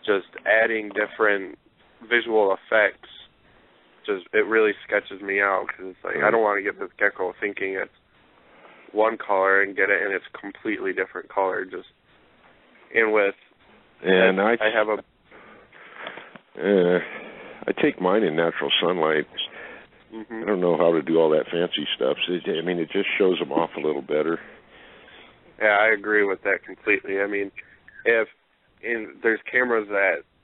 just adding different visual effects, it really sketches me out, because it's like, I don't want to get this gecko thinking it's one color and get it and it's completely different color. I take mine in natural sunlight. I don't know how to do all that fancy stuff. I mean, it just shows them off a little better. Yeah, I agree with that completely. I mean, there's cameras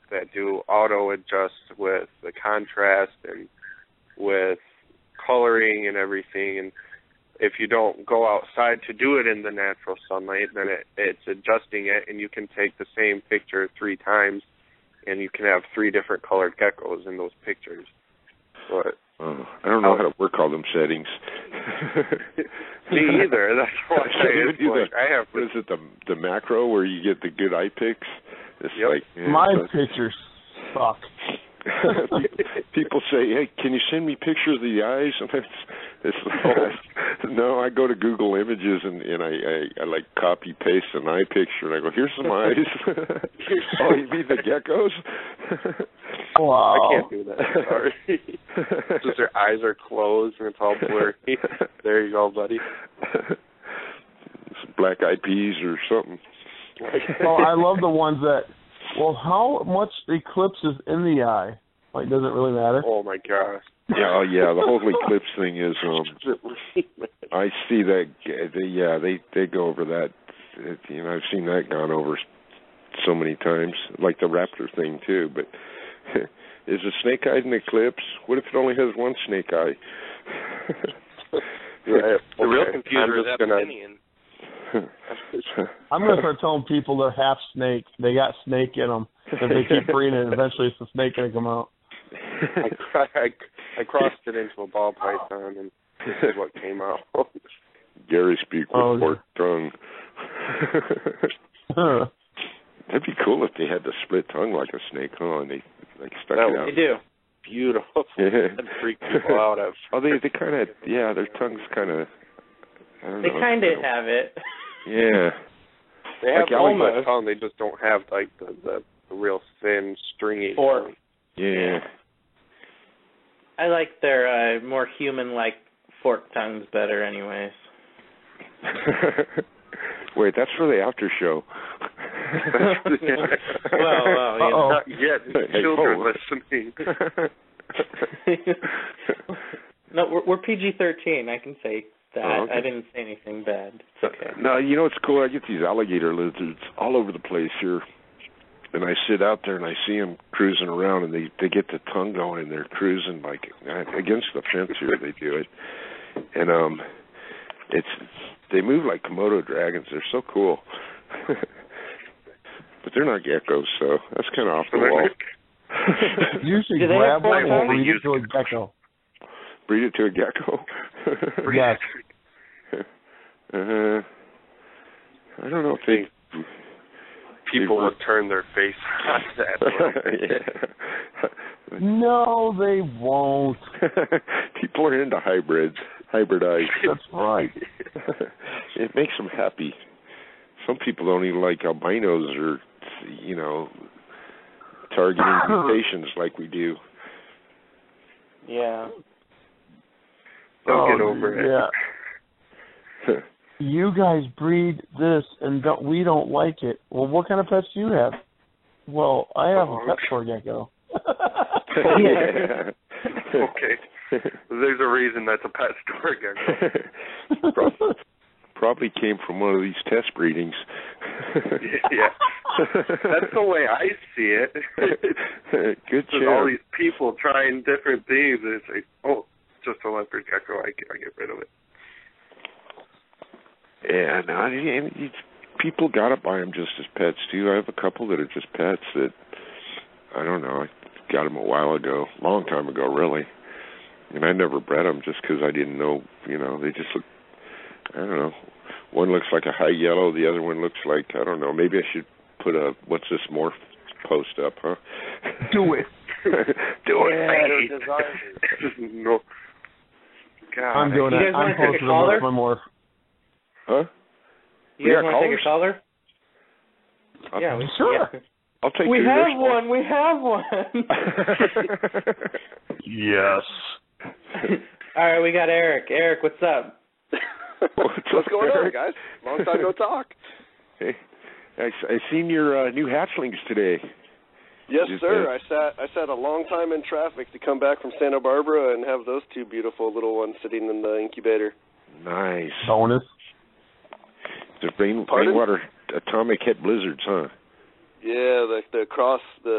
that do auto adjust with the contrast and with coloring and everything, and if you don't go outside to do it in the natural sunlight, then it's adjusting it, and you can take the same picture 3 times, and you can have 3 different colored geckos in those pictures. But I don't know how to work all them settings. Me either. That's why I have. What is it, the macro where you get the good eye pics? It's like, my pictures suck. People say, "Hey, can you send me pictures of the eyes?" And no, I go to Google Images and I like copy paste an eye picture, and I go, "Here's some eyes." Oh, you mean the geckos? Wow. I can't do that. Sorry. Just their eyes are closed and it's all blurry. There you go, buddy. Some black eyed peas or something. Well, I love the ones that. Well, how much eclipse is in the eye? Like, does it really matter? Oh my gosh. Yeah, the whole eclipse thing is. I see that. They go over that. I've seen that gone over so many times, like the raptor thing too. But is a snake eye an eclipse? What if it only has one snake eye? The real computer is Abyssinian. I'm going to start telling people they're half snake. They got snake in them. If they keep breeding it, eventually it's the snake going to come out. I crossed it into a ball python, and this is what came out. Gary speak with forked tongue. That'd be cool if they had the split tongue like a snake, huh? And they stuck it out. They do. Beautiful. That'd freak people out. They kind of, their tongue's kind of. They kind of have it. Yeah. They have almost tongue. They just don't have like the real thin, stringy tongue. Yeah. I like their more human-like forked tongues better, anyways. Wait, that's for the after show. Well, not yet. Children listening. No, we're PG-13. I can say that. Oh, okay. I didn't say anything bad. It's okay. No, it's cool. I get these alligator lizards all over the place here. And I sit out there and I see them cruising around, and they get the tongue going, and they're cruising like against the fence here. They do it, and they move like Komodo dragons. They're so cool, but they're not geckos, so that's kind of off the wall. You should grab one and breed it to a gecko. Breed it to a gecko? Yes. I don't know if they. People would turn their face on that. Yeah. No, they won't. People are into hybridize. That's right. It makes them happy. Some people don't even like albinos or, targeting mutations like we do. Yeah. Don't get over it. Yeah. you guys breed this and we don't like it. Well, what kind of pets do you have? Well, I have a pet store gecko. Yeah. Okay. There's a reason that's a pet store gecko. Probably came from one of these test breedings. Yeah. That's the way I see it. Good chance. All these people trying different things, and it's like, oh, just a leopard gecko, I get rid of it. And people got to buy them just as pets, too. I have a couple that are just pets that, I don't know, I got them a while ago, a long time ago, really. And I never bred them just because I didn't know, they just look, I don't know. One looks like a high yellow, the other one looks like, I don't know, maybe I should put a what's this morph post up, huh? Do it. Do it. No. God. I'm doing it. I'm posting my morph. Huh? You guys want to take a caller? Yeah, sure. Yeah. I'll take We your have one. We have one. Yes. All right, we got Eric. Eric, what's up? What's going on, guys? Long time no talk. Hey, I seen your new hatchlings today. Yes, sir. I sat a long time in traffic to come back from Santa Barbara and have those two beautiful little ones sitting in the incubator. Nice. Bonus. The rainwater atomic het blizzards, huh? Yeah, the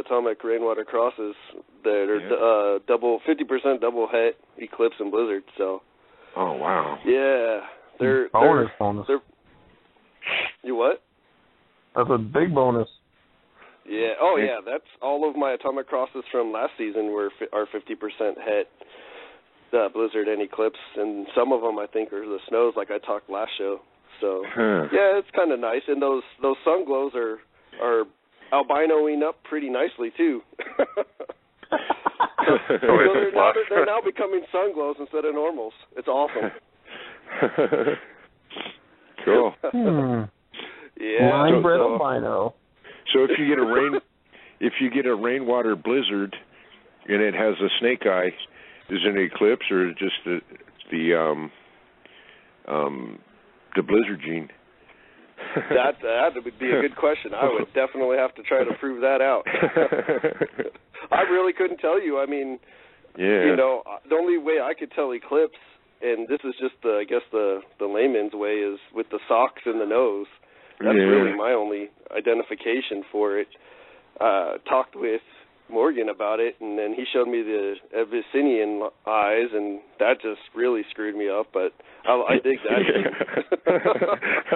atomic rainwater crosses that are 50% double het eclipse and blizzard. So. Oh wow. Yeah, they're bonus. You what? That's a big bonus. Yeah. Oh yeah, that's all of my atomic crosses from last season are 50% het blizzard and eclipse, and some of them I think are the snows, like I talked last show. So yeah, it's kind of nice, and those sun glows are albinoing up pretty nicely too. so they're now becoming sun glows instead of normals. It's awesome. Cool. Yeah. Line-bred albino. So if you get a rainwater blizzard and it has a snake eye, is it an eclipse or just the blizzard gene? That would be a good question. I would definitely have to try to prove that out. I really couldn't tell you. I mean, the only way I could tell eclipse, and this is just the layman's way, is with the socks and the nose. That's really my only identification for it. Talked with Morgan about it, and then he showed me the Abyssinian eyes, and that just really screwed me up, but I dig that.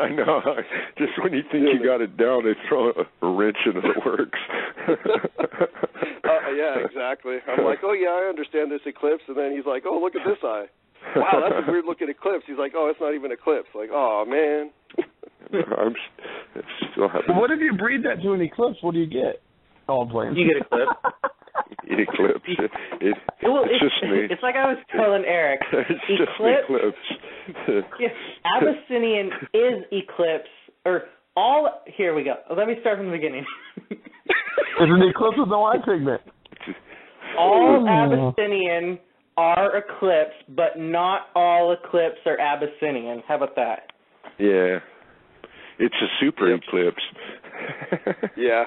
I know. Just when you think you got it down, they throw a wrench into the works. Yeah, exactly. I'm like, oh, yeah, I understand this eclipse, and then he's like, oh, look at this eye. Wow, that's a weird-looking eclipse. He's like, oh, it's not even eclipse. Like, oh, man. I'm still happy. What if you breed that to an eclipse? What do you get? Oh, I'm playing. You get eclipse. Eclipse. It's like I was telling Eric. Eclipse. Abyssinian is eclipse, here we go. Let me start from the beginning. It's an eclipse with no eye pigment. All Abyssinian are eclipse, but not all eclipse are Abyssinian. How about that? Yeah. It's a super eclipse. Yeah.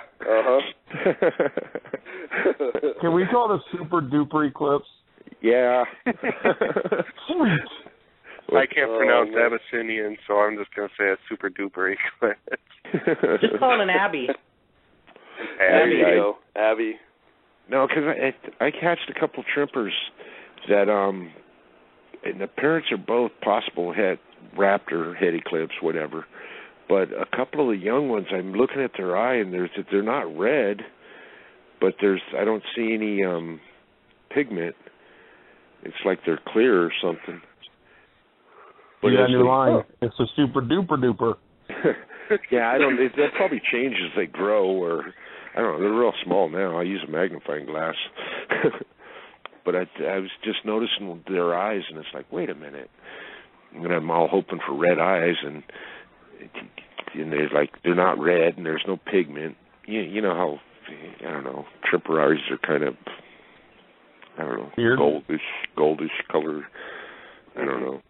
Can we call it a super duper eclipse? Yeah. Sweet. I can't pronounce Abyssinian, so I'm just going to say a super duper eclipse. Just call it an Abby. Abby. No, because I catched a couple trimpers that and the parents are both possible het raptor, het eclipse, whatever. But a couple of the young ones, I'm looking at their eye, and they're not red, but I don't see any pigment. It's like they're clear or something. But you got a new line. It's a super duper duper. Yeah, they'll probably change as they grow, or I don't know. They're real small now. I use a magnifying glass. But I was just noticing their eyes, and it's like, wait a minute. And I'm all hoping for red eyes, and they're not red, and there's no pigment. You know how, I don't know, tripper eyes are kind of, I don't know, weird. goldish color. I don't know.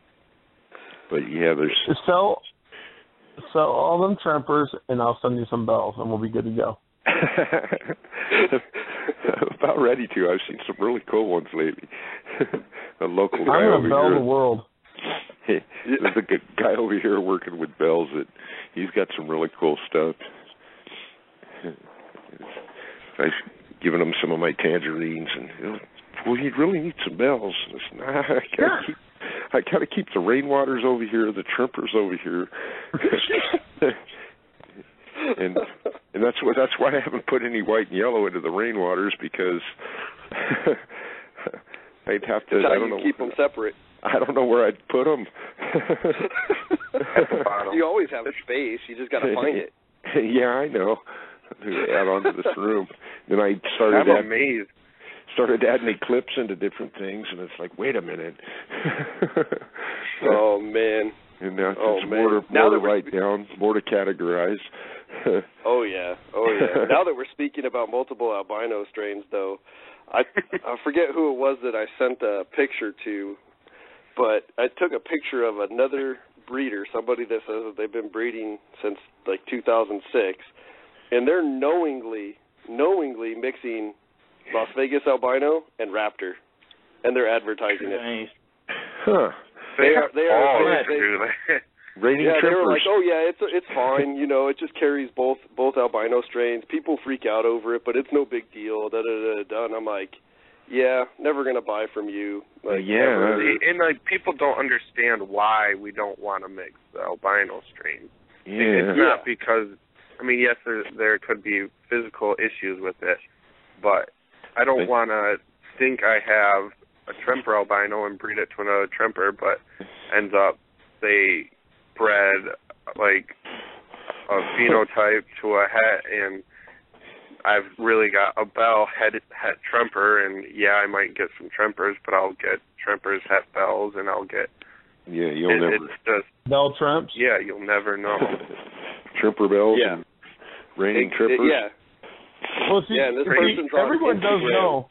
But yeah, there's. So sell all them Trempers, and I'll send you some bells, and we'll be good to go. About ready to. I've seen some really cool ones lately. A local guy I'm over gonna bell here. the world. There's a good guy over here working with bells that he's got some really cool stuff. I've given him some of my tangerines, and well, you really need some bells. I said, I gotta keep the rainwaters over here, the Trempers over here. and that's why I haven't put any white and yellow into the rainwaters, because I'd have to. I don't know. Keep them separate. I don't know where I'd put them. You always have space. You just got to find it. Yeah, I know. Add on to this room. Then I started adding clips into different things, and it's like, wait a minute. Oh man. And now it's more to write down, more to categorize. Oh yeah. Now that we're speaking about multiple albino strains, though, I forget who it was that I sent a picture to, but I took a picture of another breeder, somebody that says that they've been breeding since like 2006, and they're knowingly mixing Las Vegas albino and Raptor, and they're advertising it. Nice. Huh. They are Raining yeah, Trempers. they were like, oh yeah, it's fine, it just carries both albino strains. People freak out over it, but it's no big deal. And I'm like, yeah, never gonna buy from you. Like, and like people don't understand why we don't want to mix the albino strains. Yeah. It's not because, yes, there could be physical issues with it, but I don't want to think I have a Tremper albino and breed it to another Tremper, but ends up they bred like a phenotype to a het, and I've really got a bell het Tremper, and yeah, I might get some Trempers, but I'll get Trempers, het bells, and I'll get never. It's just Bell Tremps. Yeah, you'll never know. Tremper bells. Yeah. And raining Trempers. Yeah. Well, see, everyone does know.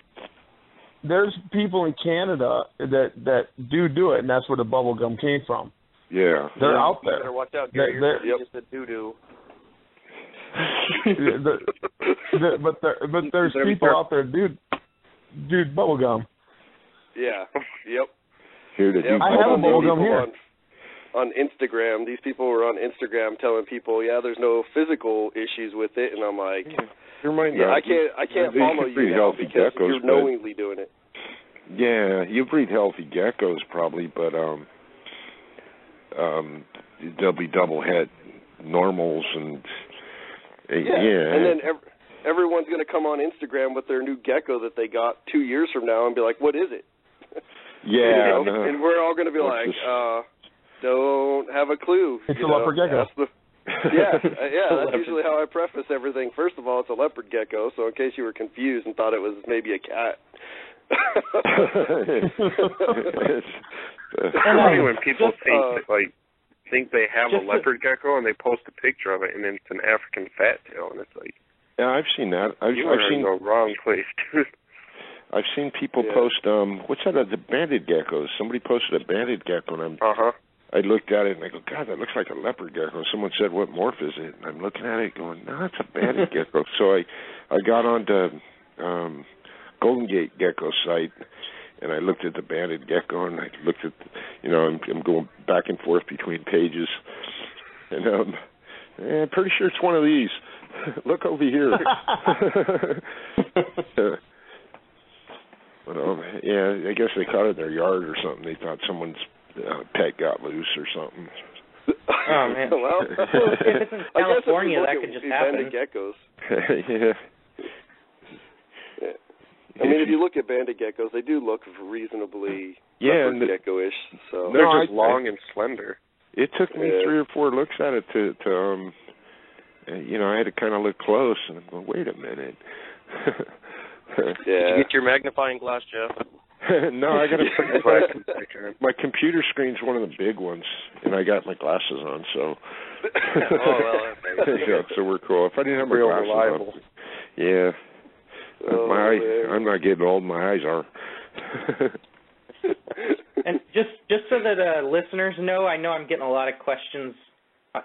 There's people in Canada that do it, and that's where the bubble gum came from. Yeah. They're out there. You better watch out, Gary. You're just a doo-doo. but there's people out there, dude, bubble gum. Yeah. Yep. I have a bubble gum here. On Instagram, these people were on Instagram telling people, yeah, there's no physical issues with it, and I'm like, I can't follow you now because you're knowingly doing it. Yeah, you breed healthy geckos probably, but they'll be double het normals and and then everyone's going to come on Instagram with their new gecko that they got 2 years from now and be like, what is it? Yeah, and we're all going to be like, don't have a clue. It's a leopard gecko. That's usually how I preface everything. First of all, it's a leopard gecko, so in case you were confused and thought it was maybe a cat. It's funny when people think they have a leopard gecko and they post a picture of it and it's an African fat tail, and it's like, yeah, I've seen that. I've seen the wrong place, dude. I've seen people post what's that? The banded geckos. Somebody posted a banded gecko, and I looked at it and I go, God, that looks like a leopard gecko. Someone said, what morph is it? And I'm looking at it going, no, it's a banded gecko. So I got onto Golden Gate Gecko site, and I looked at the banded gecko, and I looked at, I'm going back and forth between pages, and I'm pretty sure it's one of these. Look over here. But, I guess they caught it in their yard or something. They thought someone's pet got loose or something. Oh, man. Well, if it's in California, that could just happen. Banded geckos. Yeah. I mean, if you look at banded geckos, they do look reasonably leopard gecko-ish. So they're just long and slender. It took me 3 or 4 looks at it to I had to kind of look close, and I'm going, wait a minute. Did you get your magnifying glass, Jeff? No, I got my computer screen's one of the big ones, and I got my glasses on, so. So we're cool. If I didn't have my glasses reliable. on, yeah. I'm not getting old. My eyes are. And just so that listeners know I'm getting a lot of questions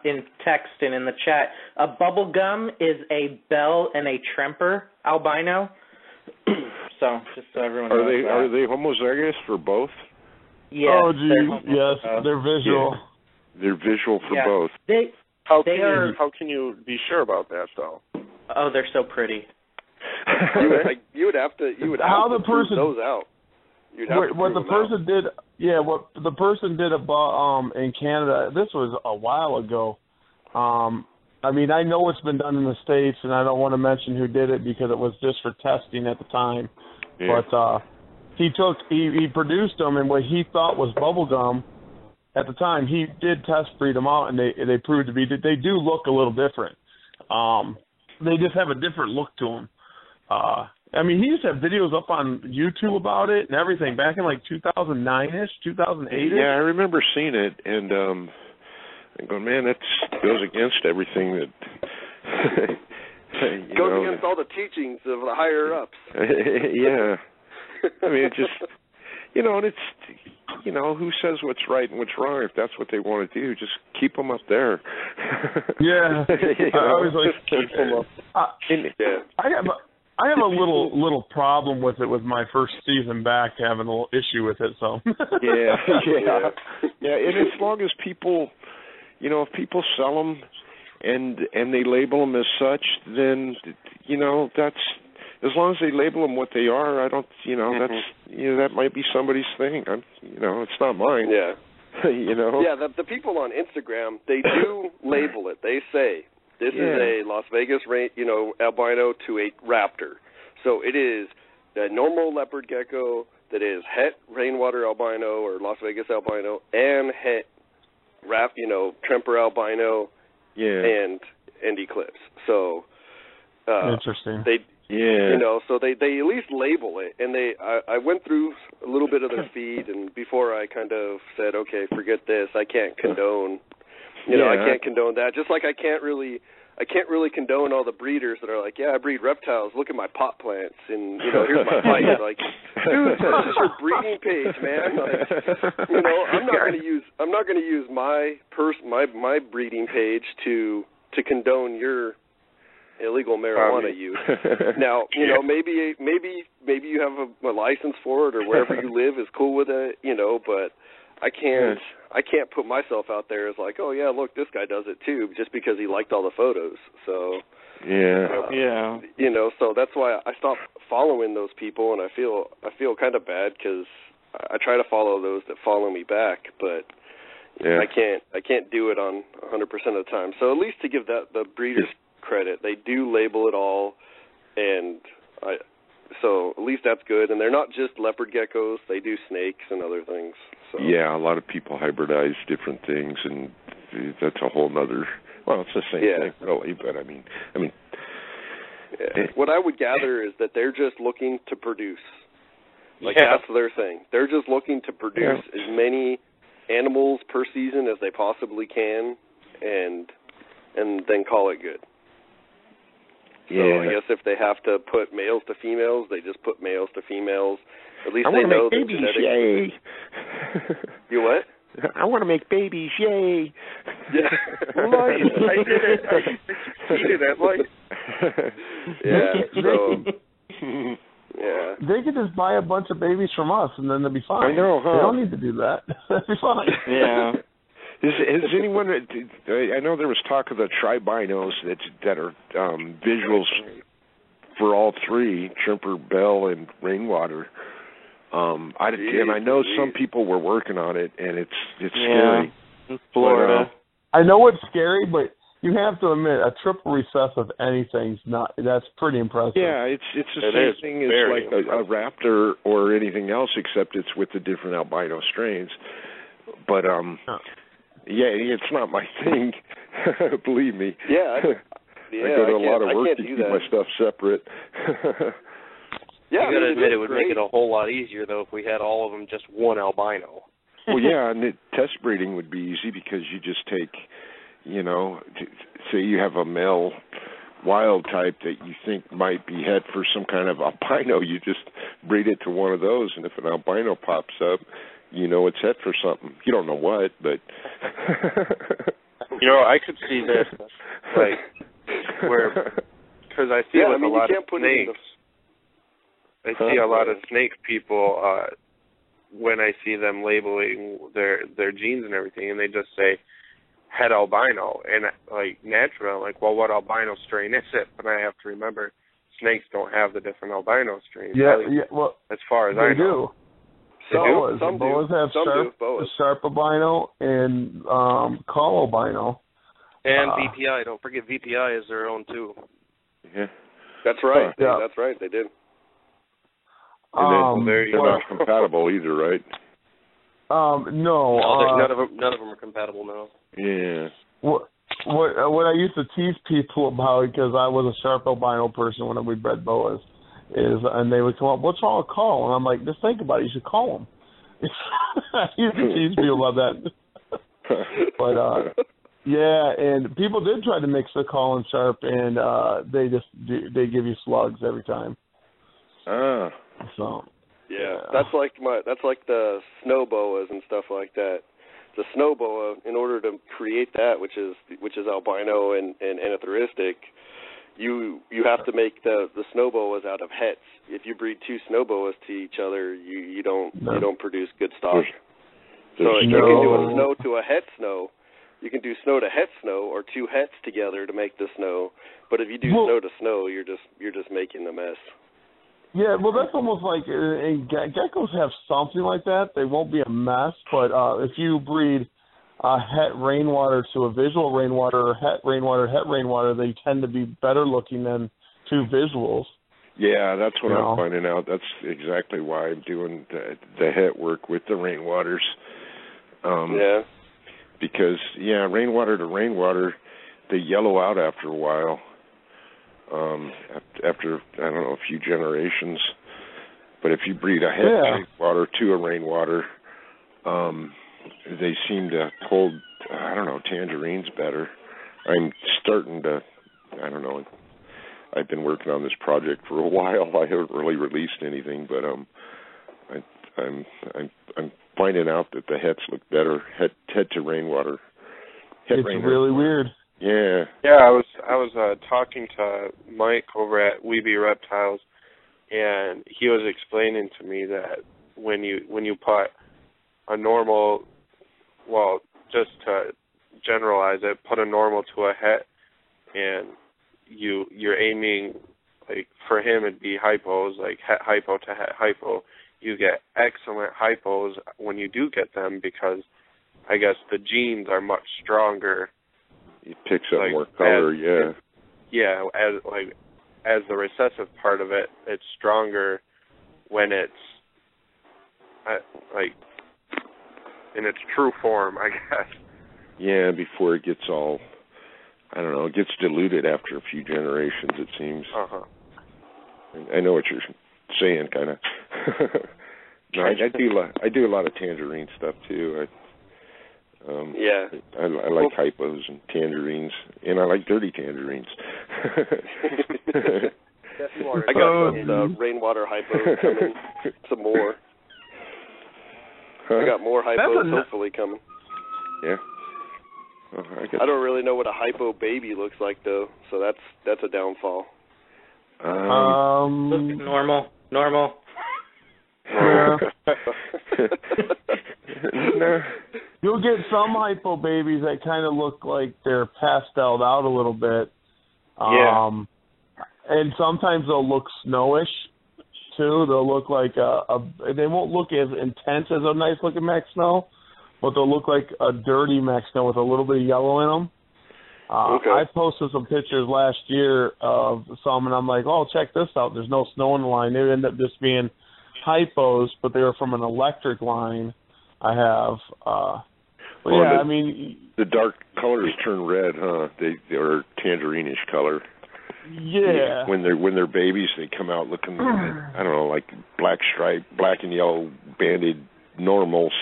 in text and in the chat. A bubblegum is a Bell and a Tremper albino. So just so everyone knows that. Are they homozygous for both? Yes. Oh, geez, yes, they're visual. Yeah. They're visual for both. How can you be sure about that though? Oh, they're so pretty. You would have to prove those out. What the person did in Canada, this was a while ago. I mean, I know it's been done in the States, and I don't want to mention who did it because it was just for testing at the time. Yeah. But he produced them, and what he thought was bubble gum at the time, he did test breed them out, and they proved to be, they do look a little different. They just have a different look to them. I mean, he used to have videos up on YouTube about it and everything back in like 2009-ish, 2008-ish. Yeah, I remember seeing it, and I'm going, man, that goes against everything that... goes against all the teachings of the higher-ups. Yeah. I mean, it just... and it's... who says what's right and what's wrong? If that's what they want to do, just keep them up there. Yeah. I always like keep them up. I have a little problem with it with my first season back, having a little issue with it. So. Yeah. And as long as people, if people sell them and they label them as such, then that's. As long as they label them what they are, I don't, that's, that might be somebody's thing. It's not mine. Yeah. Yeah, the people on Instagram, they do label it. They say, this is a Las Vegas, albino to a raptor. So it is the normal leopard gecko that is het rainwater albino or Las Vegas albino and het Tremper albino and eclipse. So interesting. So they at least label it, and I went through a little bit of their feed, and before I kind of said, okay, forget this, I can't condone, I can't condone that. Just like I can't really condone all the breeders that are like, yeah, I breed reptiles. Look at my pot plants, and here's my fight. Like, dude, this is your breeding page, man. Like, I'm not going to use my breeding page to condone your illegal marijuana use. Now, maybe you have a license for it, or wherever you live is cool with it, but I can't put myself out there as like, oh yeah, look, this guy does it too, just because he liked all the photos. So so that's why I stopped following those people, and I feel kind of bad because I try to follow those that follow me back, but I can't do it on 100% of the time. So at least to give the breeders credit, they do label it all, and so at least that's good. And they're not just leopard geckos; they do snakes and other things. So. Yeah, a lot of people hybridize different things, and that's a whole nother. Well, it's the same thing, really. But I mean, what I would gather is that they're just looking to produce. That's their thing. They're just looking to produce as many animals per season as they possibly can, and then call it good. So I guess if they have to put males to females, they just put males to females. At least they know that genetics. Yay! You what? I want to make babies, yay! Yeah, I did it. I cheated at They could just buy a bunch of babies from us, and then they'll be fine. I know, huh? They don't need to do that. They'll be fine. Yeah. Has anyone? I know there was talk of the tribinos that are visuals for all three, Tremper, Bell, and Rainwater. And I know some people were working on it, and it's scary. In Florida. But, I know it's scary, but you have to admit a triple recessive anything's not. That's pretty impressive. Yeah, it's the same thing as like a raptor or anything else, except it's with the different albino strains. But it's not my thing. Believe me. Yeah. I go to a lot of work to keep my stuff separate. Yeah, you got to admit it would make it a whole lot easier though if we had all of them just one albino. Well, yeah, and test breeding would be easy because you just take, say you have a male wild type that you think might be het for some kind of albino, you just breed it to one of those, and if an albino pops up, it's het for something. You don't know what, but... You know, I could see this, because I see a lot of snakes. I see a lot of snake people when I see them labeling their genes and everything, and they just say het albino, and naturally, I'm like, well, what albino strain is it? But I have to remember, snakes don't have the different albino strains. Well, as far as I know. Boas have sharp albino and call albino. And VPI. Don't forget VPI is their own too. Yeah. That's right. That's right. They did. And they're not compatible either, right? No. None of them are compatible now. Yeah. What I used to tease people about, because I was a sharp albino person when we bred boas, and they would come up, what's wrong with call? And I'm like, just think about it. You should call them. I used to tease people about that. But yeah, and people did try to mix the call and sharp, and they give you slugs every time. So yeah, that's like the snow boas and stuff like that. The snow boa, in order to create that, which is albino and anathoristic, you have to make the snow boas out of hets. If you breed two snow boas to each other, you don't produce good stock. So you can do a snow to a het snow. You can do snow to het snow, or two hets together to make the snow. But if you do snow to snow, you're just making a mess. Yeah, well, that's almost like geckos have something like that. They won't be a mess, but if you breed a het rainwater to a visual rainwater, or het rainwater, they tend to be better looking than two visuals. Yeah, that's what I'm finding out. That's exactly why I'm doing the het work with the rainwaters. Yeah. Because, rainwater to rainwater, they yellow out after a while. After, I don't know, a few generations. But if you breed a het rainwater to a rainwater, they seem to hold, I don't know, tangerines better. I'm starting to, I don't know, I've been working on this project for a while. I haven't really released anything, but I'm finding out that the hets look better, het to rainwater. It's really weird. Yeah. Yeah, I was talking to Mike over at Weeby Reptiles, and he was explaining to me that when you put a normal, well, just to generalize it, put a normal to a het, and you're aiming, like, for him it'd be hypos, like het hypo to het hypo. You get excellent hypos when you do get them, because I guess the genes are much stronger. It picks up more color, as the recessive part of it, it's stronger when it's in its true form, I guess. Yeah, before it gets all, I don't know, it gets diluted after a few generations, it seems. I know what you're saying, kind of. No, I do a lot of tangerine stuff too. I like hypos and tangerines, and I like dirty tangerines. I got some rainwater hypos coming, some more. I got more hypos hopefully coming. Yeah. Oh, I don't really know what a hypo baby looks like though, so that's a downfall. Normal. Yeah. You'll get some hypo babies that kind of look like they're pasteled out a little bit. And sometimes they'll look snowish too. They'll look like they won't look as intense as a nice looking Mac Snow, but they'll look like a dirty Mac Snow with a little bit of yellow in them. I posted some pictures last year of some, and I'm like, oh, check this out. There's no snow in the line. They ended up just being hypos, but they were from an electric line I have. I mean, the dark colors turn red, huh? They are tangerine-ish color. Yeah. When they're babies, they come out looking, I don't know, like black and yellow banded normals.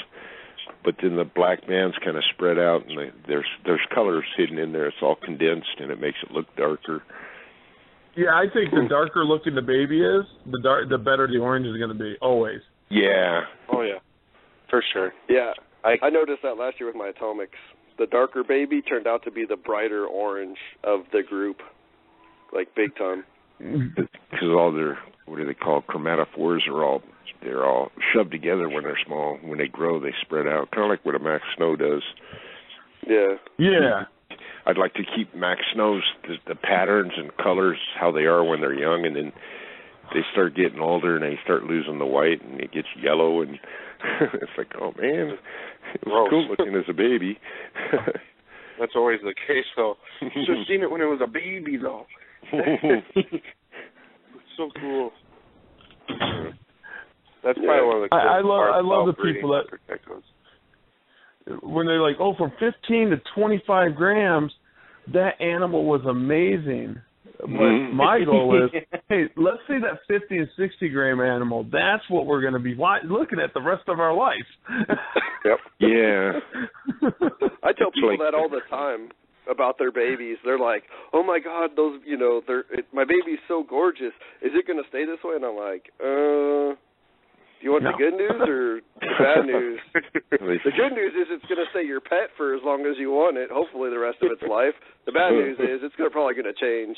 But then the black bands kind of spread out, and there's colors hidden in there. It's all condensed, and it makes it look darker. Yeah, I think the darker looking the baby is, the better the orange is going to be, always. Yeah. Oh, yeah. For sure. Yeah. I noticed that last year with my Atomics. the darker baby turned out to be the brighter orange of the group, like big time. Because all their, what do they call, chromatophores they're all shoved together when they're small. When they grow, they spread out, kind of like what a Max Snow does. Yeah. Yeah. I'd like to keep Max Snows, the patterns and colors how they are when they're young, and then they start getting older and they start losing the white and it gets yellow, and it's like, oh man, it was cool looking as a baby. That's always the case, though. Should have seen it when it was a baby, though. It's so cool. That's probably one of the coolest I love the people that when they're like, oh, from 15 to 25 grams, that animal was amazing. But my goal is, hey, let's see that 50 and 60 gram animal. That's what we're going to be looking at the rest of our life. Yep. Yeah. I tell people that all the time about their babies. They're like, oh my God, those, my baby's so gorgeous. Is it going to stay this way? And I'm like, do you want the good news or the bad news? The good news is it's going to stay your pet for as long as you want it, hopefully the rest of its life. The bad news is it's probably going to change.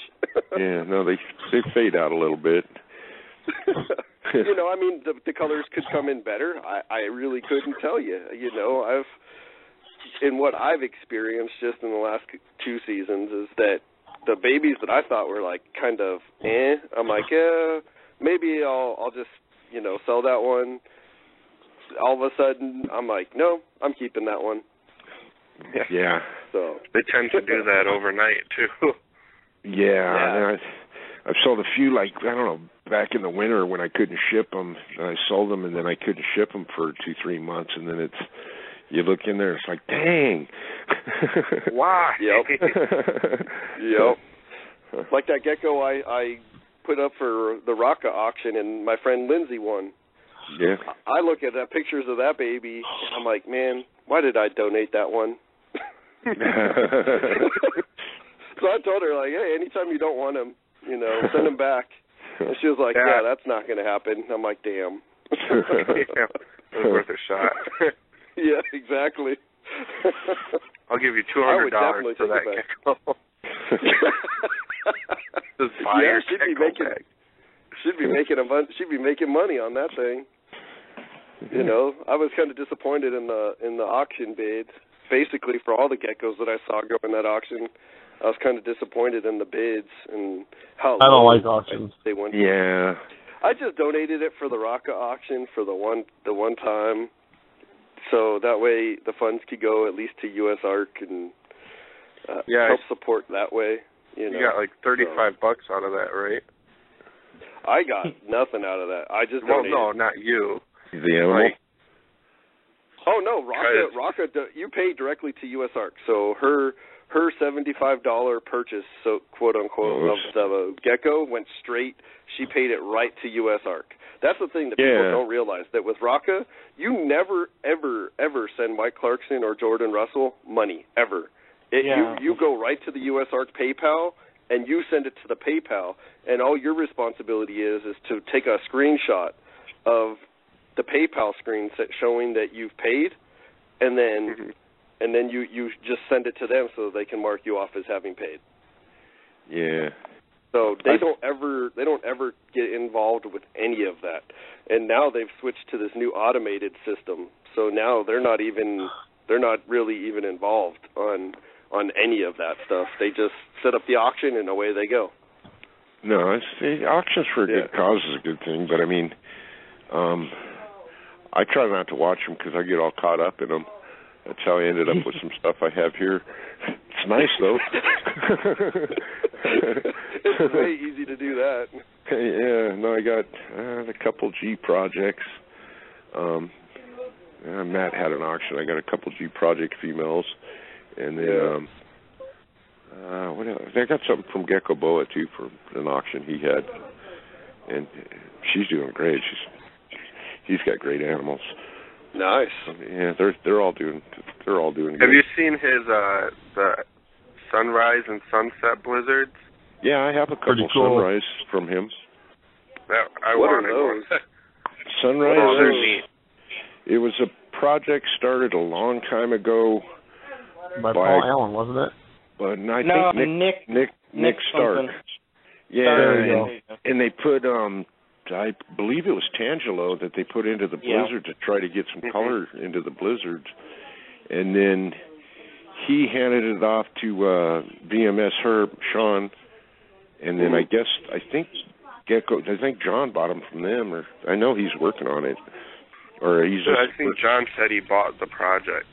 Yeah, no, they fade out a little bit. I mean, the colors could come in better. I really couldn't tell you. In what I've experienced just in the last 2 seasons is that the babies that I thought were like kind of I'm like, maybe I'll just sell that one. All of a sudden, I'm like, no, I'm keeping that one. Yeah. So they tend to do that overnight too. Yeah. I've sold a few, like, I don't know, back in the winter when I couldn't ship them. I sold them, and then I couldn't ship them for 2-3 months, and then you look in there, it's like, dang. Why? Yep. Like that gecko I put up for the Rocca auction, and my friend Lindsay won. Yeah. I look at the pictures of that baby, and I'm like, man, why did I donate that one? So I told her, like, hey, anytime you don't want him, send him back. And she was like, yeah, that's not going to happen. I'm like, damn. Yeah, it was worth a shot. Yeah, exactly. I'll give you $200 for that gecko. Yeah, she'd be making money on that thing. I was kind of disappointed in the auction bid. Basically, for all the geckos that I saw go in that auction, I was kind of disappointed in the bids and how I don't like auctions. They went. Yeah. I just donated it for the Rocca auction for the one time, so that way the funds could go at least to USARK and help support that way. You got like $35 out of that, right? I got nothing out of that. I just donated. No, not you. The animal. Oh no, Rocca, you pay directly to USARK. So her $75 purchase, so quote unquote, of a gecko went straight. She paid it right to USARK. That's the thing that people don't realize, that with Rocca, you never ever ever send Mike Clarkson or Jordan Russell money ever. You go right to the USARK PayPal and you send it to the PayPal, and all your responsibility is to take a screenshot of the PayPal screen showing that you've paid, and then you just send it to them so they can mark you off as having paid. Yeah. So they don't ever get involved with any of that. And now they've switched to this new automated system. So now they're not really even involved on any of that stuff. They just set up the auction and away they go. No, the auctions for a good cause is a good thing, but I mean, I try not to watch them because I get all caught up in them. That's how I ended up with some stuff I have here. It's nice, though. It's way easy to do that. Yeah, no, I got a couple G projects. Matt had an auction. I got a couple G project females. And then, what else? I got something from Gecko Boa, too, for an auction he had. And she's doing great. He's got great animals. Nice. Yeah, they're all doing good. Have you seen his the sunrise and sunset blizzards? Yeah, I have a couple sunrise from him. I wanted one. Sunrise. It was a project started a long time ago by Paul Allen, wasn't it? But I think Nick Stark. Yeah, and they put I believe it was Tangelo that they put into the Blizzard to try to get some color into the Blizzards, and then he handed it off to VMS Herb Sean, and then I think John bought them from them, or I know he's working on it, or he's. I think John said he bought the project.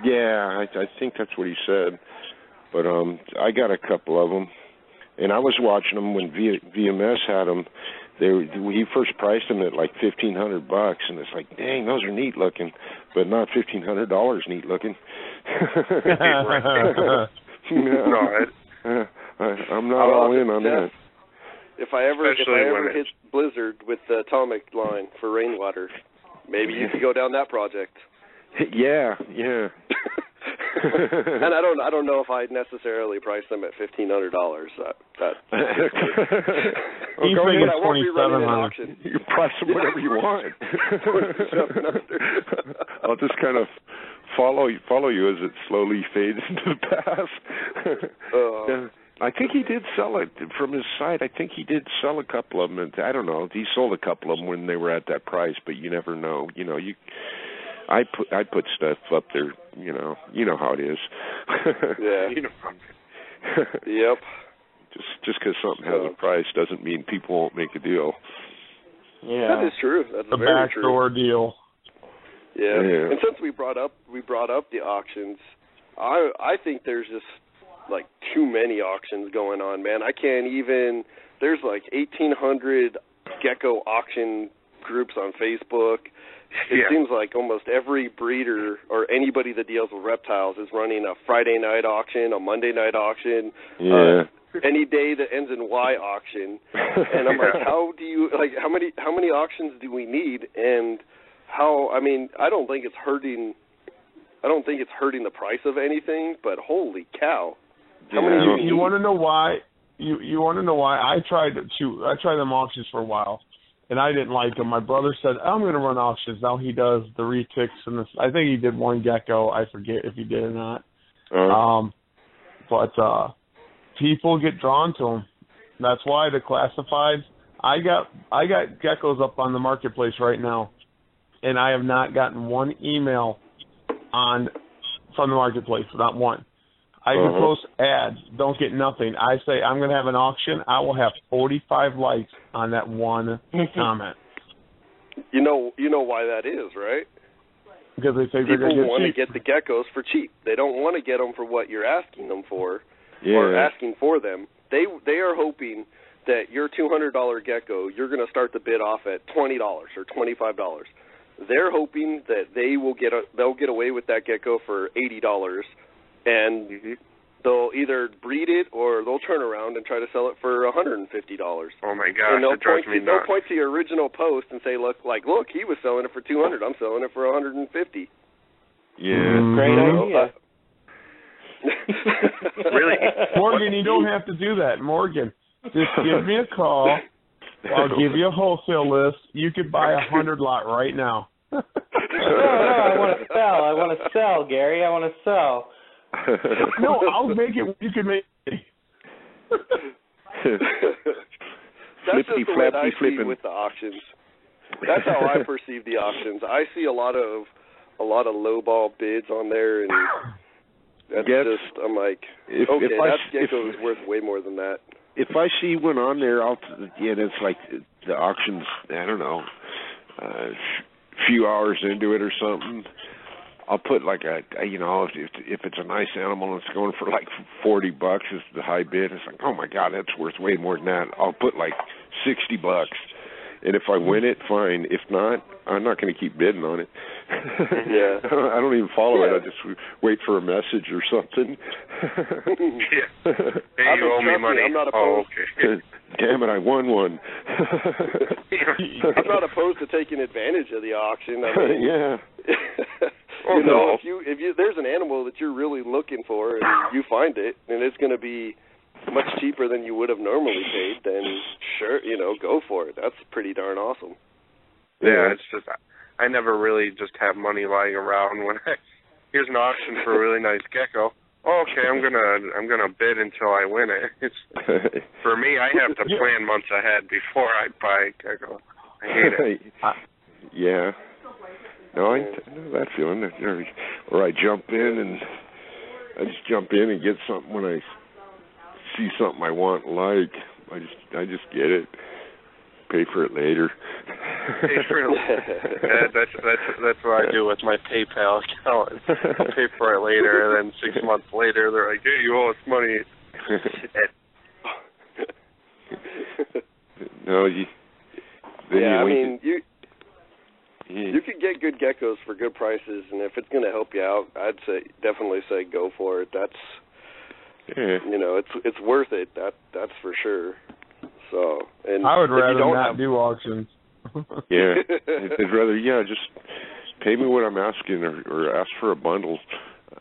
Yeah, I think that's what he said, but I got a couple of them, and I was watching them when VMS had them. He first priced them at like $1,500, and it's like, dang, those are neat looking, but not $1,500 neat looking. I'm not all in on that. If I ever hit Blizzard with the Atomic line for rainwater, maybe you could go down that project. Yeah. And I don't know if I'd necessarily price them at $1,500. He's thinking $2,700. You can price them whatever you want. I'll just kind of follow you as it slowly fades into the past. I think he did sell it from his site. I think he did sell a couple of them. I don't know. He sold a couple of them when they were at that price, but you never know. I put stuff up there, you know how it is. Yeah. Yep. Just because something has a price doesn't mean people won't make a deal. Yeah, that is true. That's a very backdoor deal. Yeah. And since we brought up the auctions, I think there's just like too many auctions going on, man. I can't even. There's like 1,800 gecko auction groups on Facebook. It seems like almost every breeder or anybody that deals with reptiles is running a Friday night auction, a Monday night auction, any day that ends in Y auction. And I'm like, how many auctions do we need? And I don't think it's hurting the price of anything, but holy cow. You want to know why? You want to know why? I tried them auctions for a while. And I didn't like them. My brother said, I'm going to run auctions. Now he does the retics. And I think he did one gecko. I forget if he did or not. But people get drawn to them. That's why the classifieds. I got geckos up on the marketplace right now. And I have not gotten one email from the marketplace. Not one. I can post ads, don't get nothing. I say I'm going to have an auction. I will have 45 likes on that one comment. You know why that is, right? Because they say people want to get the geckos for cheap. They don't want to get them for what you're asking them for, or asking for them. They are hoping that your $200 gecko, you're going to start the bid off at $20 or $25. They're hoping that they'll get away with that gecko for $80. And they'll either breed it or they'll turn around and try to sell it for $150. Oh my gosh, and they'll point to your original post and say, look, he was selling it for $200. I'm selling it for $150. Yeah, great idea. Really, Morgan, you don't have to do that, Morgan. Just give me a call. I'll give you a wholesale list. You could buy 100 lot right now. No, I want to sell, Gary. I want to sell. No, I'll make it. You can make it. That's just the way I see with the auctions. That's how I perceive the auctions. I see a lot of lowball bids on there, and I'm like, that gecko is worth way more than that. If I see one on there, it's like the auction's, I don't know, few hours into it or something. I'll put like if it's a nice animal and it's going for like $40 is the high bid. It's like, oh my God, that's worth way more than that. I'll put like $60, and if I win it, fine. If not, I'm not going to keep bidding on it. Yeah, I don't even follow it. I just wait for a message or something. Hey, you owe me money. I'm not opposed. Oh, okay. Damn it, I won one. I'm not opposed to taking advantage of the auction. I mean, yeah. If there's an animal that you're really looking for and you find it and it's going to be much cheaper than you would have normally paid, then sure, go for it. That's pretty darn awesome. Yeah, it's just I never really just have money lying around when here's an auction for a really nice gecko. Oh, okay, I'm gonna bid until I win it. It's for me. I have to plan months ahead before I buy a gecko. I hate it. Yeah. No, I know that feeling. Or I jump in and get something when I see something I want and like. I just get it. Pay for it later. Pay for it later. That's what I do with my PayPal account. I'll pay for it later, and then 6 months later, they're like, "Hey, you owe us money." No, you could get good geckos for good prices, and if it's going to help you out, I'd definitely say go for it. That's it's worth it. That's for sure. So, and I would rather not do auctions. Yeah, I'd rather just pay me what I'm asking, or ask for a bundle.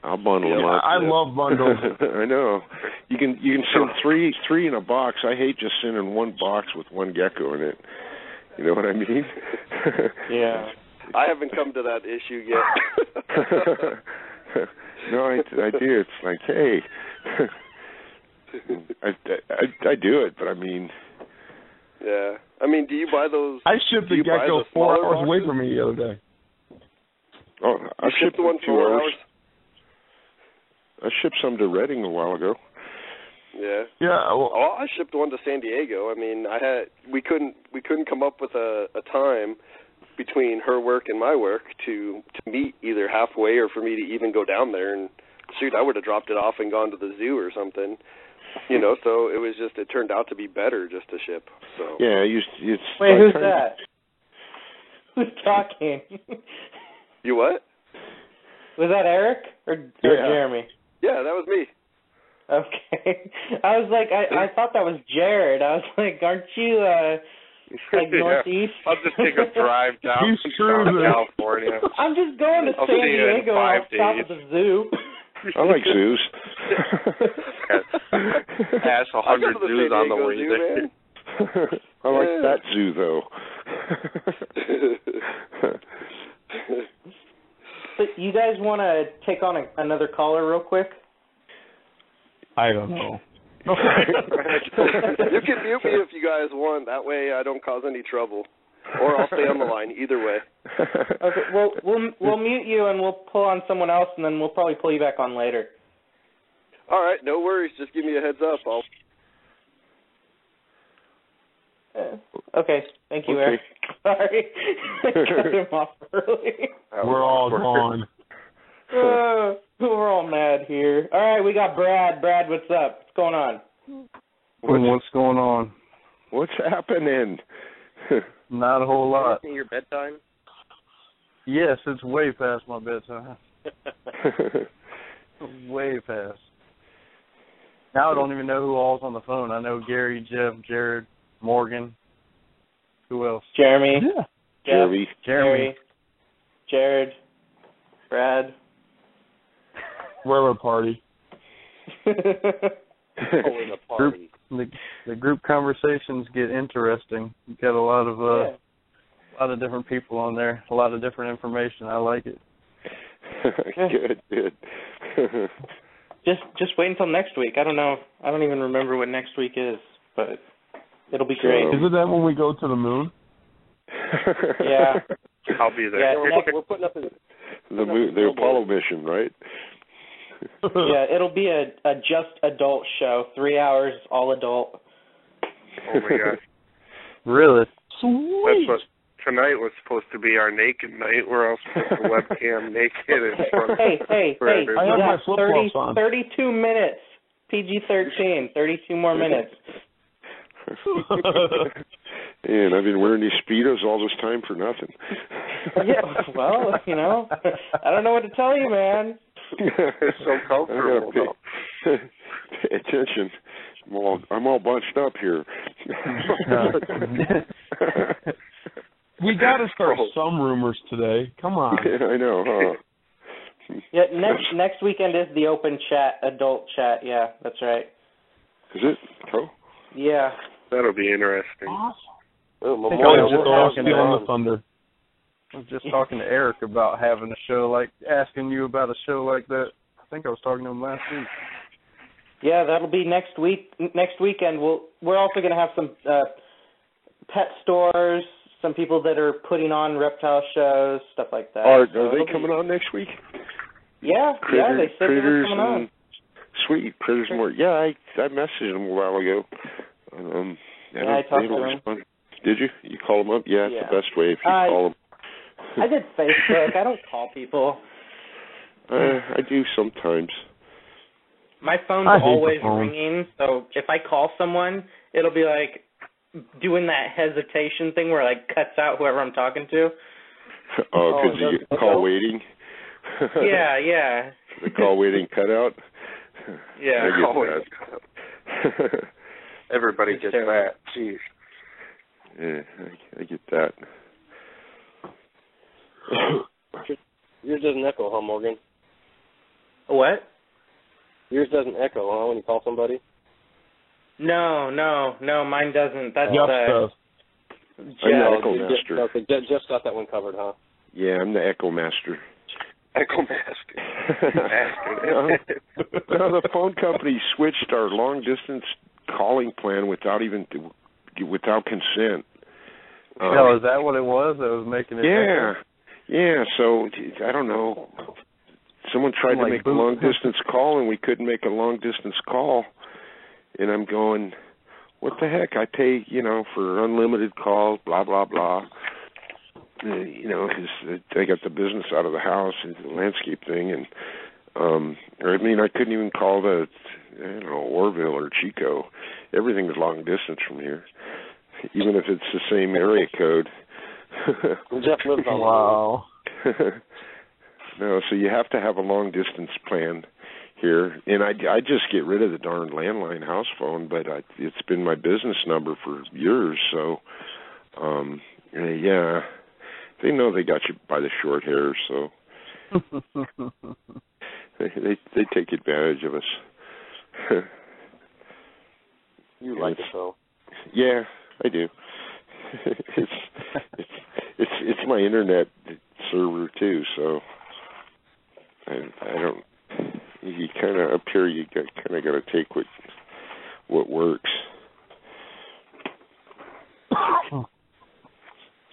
I'll bundle them up. I love bundles. I know. You can send three in a box. I hate just sending one box with one gecko in it. You know what I mean? Yeah. I haven't come to that issue yet. No, I do. It's like, hey, I do it, but I mean. Yeah. I mean, do you buy those? I shipped the gecko 4 hours away from me the other day. Oh, I shipped the one 4 hours. I shipped some to Reading a while ago. Yeah. Yeah. Well, I shipped one to San Diego. I mean, we couldn't come up with a time between her work and my work to meet either halfway or for me to even go down there. And shoot, I would have dropped it off and gone to the zoo or something. You know, so it was it turned out to be better just to ship. So. Yeah, Wait, who's that? Who's talking? You what? Was that Eric or Jeremy? Yeah, that was me. Okay. I was like, I thought that was Jared. I was like, aren't you like northeast? I'll just take a drive down to California. I'm just going to San Diego and I'll stop at the zoo. I like zoos. Pass 100 zoos on the way there. I like that zoo, though. So you guys want to take on another caller real quick? I don't know. You can mute me if you guys want. That way I don't cause any trouble. Or I'll stay on the line. Either way. Okay. Well, we'll mute you and we'll pull on someone else, and then we'll probably pull you back on later. All right. No worries. Just give me a heads up. Okay. Thank you, Eric. Sorry. Cut him off early. We're all gone. We're all mad here. All right, we got Brad. Brad, what's up? What's going on? What's going on? What's happening? Not a whole lot. Your bedtime? Yes, it's way past my bedtime. Way past. Now I don't even know who all's on the phone. I know Gary, Jeff, Jared, Morgan. Who else? Jeremy. Yeah. Jeff, Jeremy. Jared. Brad. We're a party. The party. The group conversations get interesting. You got a lot of different people on there, a lot of different information. I like it. Good. Just wait until next week. I don't know. I don't even remember what next week is, but it'll be great. Is it that when we go to the moon? Yeah. I'll be there. Yeah, we're putting up the Apollo mission, right? Yeah, it'll be a just adult show, 3 hours, all adult. Oh my gosh! Really? Sweet. That's what tonight was supposed to be our naked night. We're all supposed to webcam naked in front of. Hey! I have my flip-flops on. 32 minutes. PG-13. 32 more minutes. And I've been wearing these Speedos all this time for nothing. Yeah, well, I don't know what to tell you, man. It's so comfortable. Pay attention. I'm all bunched up here. We got to start some rumors today. Come on. Yeah, I know, huh? Yeah, next weekend is the open chat, adult chat. Yeah, that's right. Is it? Oh. Yeah. That'll be interesting. Awesome. Memorial We're all stealing the thunder. I was just talking to Eric about having a show, like asking you about a show like that. I think I was talking to him last week. Yeah, that'll be next weekend. We're also going to have some pet stores, some people that are putting on reptile shows, stuff like that. Are they coming on next week? Yeah, they said they were coming on. Sweet, Critters more. Yeah, I messaged them a while ago. I talked to them. Did you? You call them up? Yeah, it's the best way if you call them. I did Facebook. I don't call people. I do sometimes. My phone's always ringing, so if I call someone, it'll be like doing that hesitation thing where it like cuts out whoever I'm talking to. Oh, because you get call waiting? Yeah. The call waiting cutout? Yeah. I get that. Everybody gets that. Jeez. Yeah, I get that. Yours doesn't echo, huh, Morgan? What? Yours doesn't echo, huh, when you call somebody? No, mine doesn't. That's I'm the Echo Master. Okay, just got that one covered, huh? Yeah, I'm the Echo Master. Echo Master. No, the phone company switched our long-distance calling plan without consent. Is that what it was that was making it? Yeah. So I don't know. Someone tried to make a long-distance call, and we couldn't make a long-distance call. And I'm going, what the heck? I pay, for unlimited calls, blah, blah, blah. Because I got the business out of the house and the landscape thing. And, I couldn't even call Orville or Chico. Everything is long distance from here, even if it's the same area code. Jeff lives on Wow. No, so you have to have a long-distance plan here. And I just get rid of the darn landline house phone, but it's been my business number for years. So, yeah, they know they got you by the short hair, so they take advantage of us. You like it, though. Yeah, I do. It's my internet server too, so I don't. You kind of up here. You kind of got to take what works.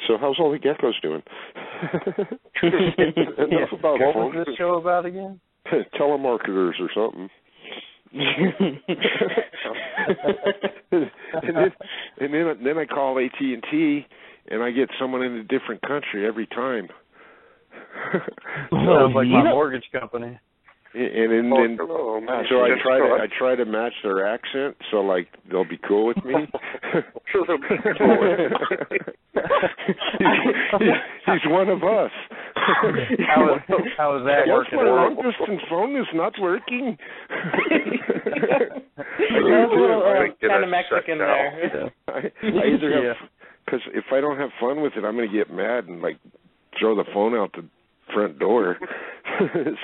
So how's all the geckos doing? Enough about what was this show about again? Telemarketers or something. and then I call AT&T and I get someone in a different country every time. Sounds like my mortgage company. And then so I try to match their accent, so like they'll be cool with me. He's one of us. How is that working? My long distance phone is not working. There's a little kind of Mexican there. I either have, because if I don't have fun with it, I'm going to get mad and like throw the phone out the front door.